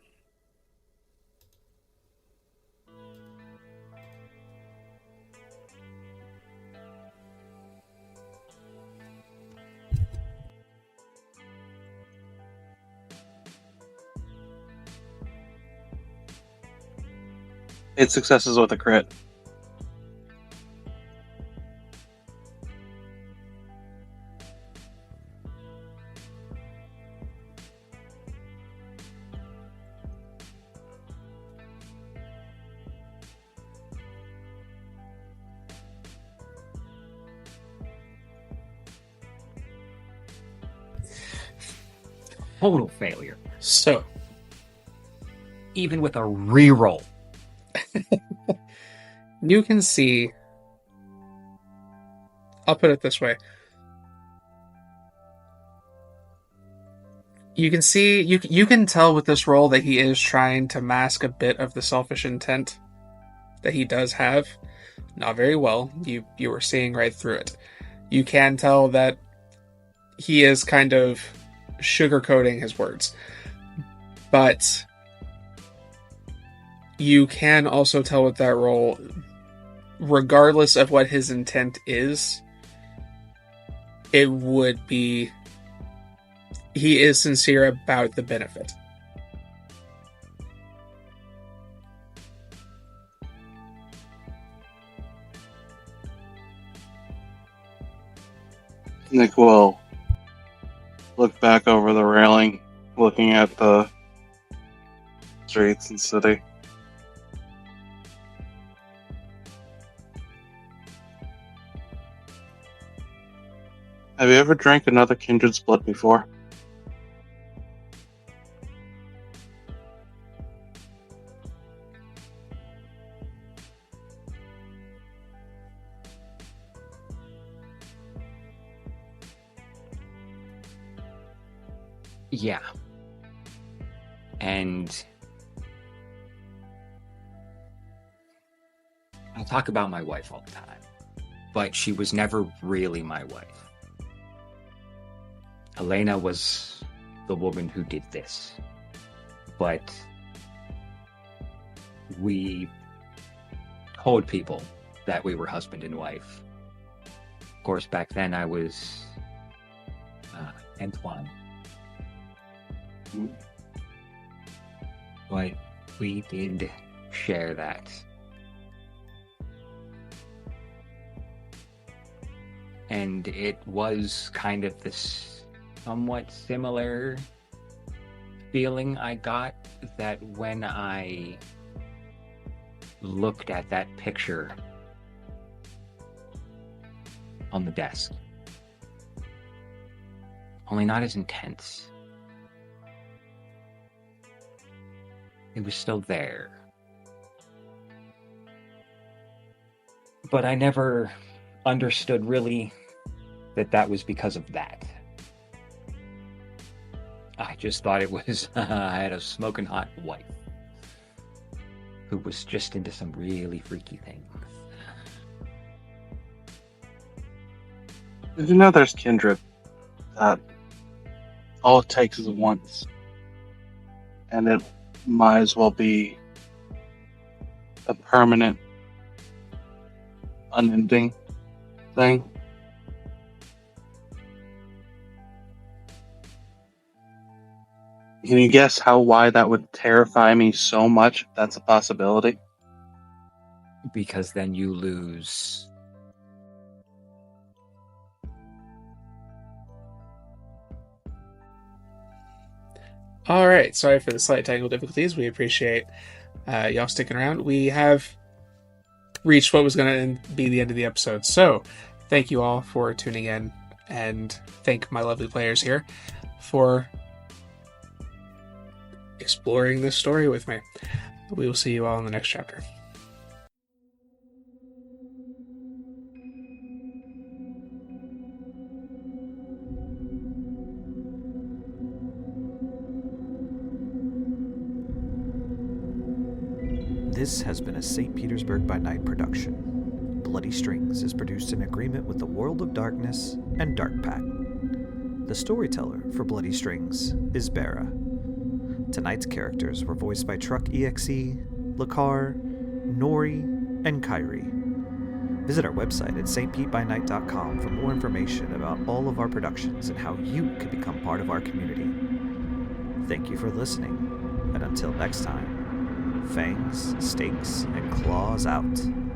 8 successes with a crit. Total failure. So, Even with a reroll. you can see... I'll put it this way. You can see... You can tell with this roll that he is trying to mask a bit of the selfish intent that he does have. Not very well. You were seeing right through it. You can tell that he is kind of sugarcoating his words. But you can also tell with that roll, regardless of what his intent is, it would be... He is sincere about the benefit. Nick will look back over the railing, looking at the streets and city. Have you ever drank another kindred's blood before? Yeah. And I talk about my wife all the time, but she was never really my wife. Elena was the woman who did this, but we told people that we were husband and wife. Of course, back then I was Antoine. But we did share that. And it was kind of this somewhat similar feeling I got that when I looked at that picture on the desk. Only not as intense. It was still there. But I never understood really that that was because of that. I just thought it was I had a smoking hot wife who was just into some really freaky things. Did you know there's kindred that all it takes is once, and it might as well be a permanent, unending thing? Can you guess why that would terrify me so much if that's a possibility? Because then you lose Alright, sorry for the slight technical difficulties. We appreciate y'all sticking around. We have reached what was going to be the end of the episode. So, thank you all for tuning in, and thank my lovely players here for exploring this story with me. We will see you all in the next chapter. This has been a St. Petersburg by Night production. Bloody Strings is produced in agreement with the World of Darkness and Dark Pact. The storyteller for Bloody Strings is Beara. Tonight's characters were voiced by Truckexe, Lekar, Noree, and Kyrie. Visit our website at stpbynight.com for more information about all of our productions and how you can become part of our community. Thank you for listening, and until next time, fangs, stakes, and claws out.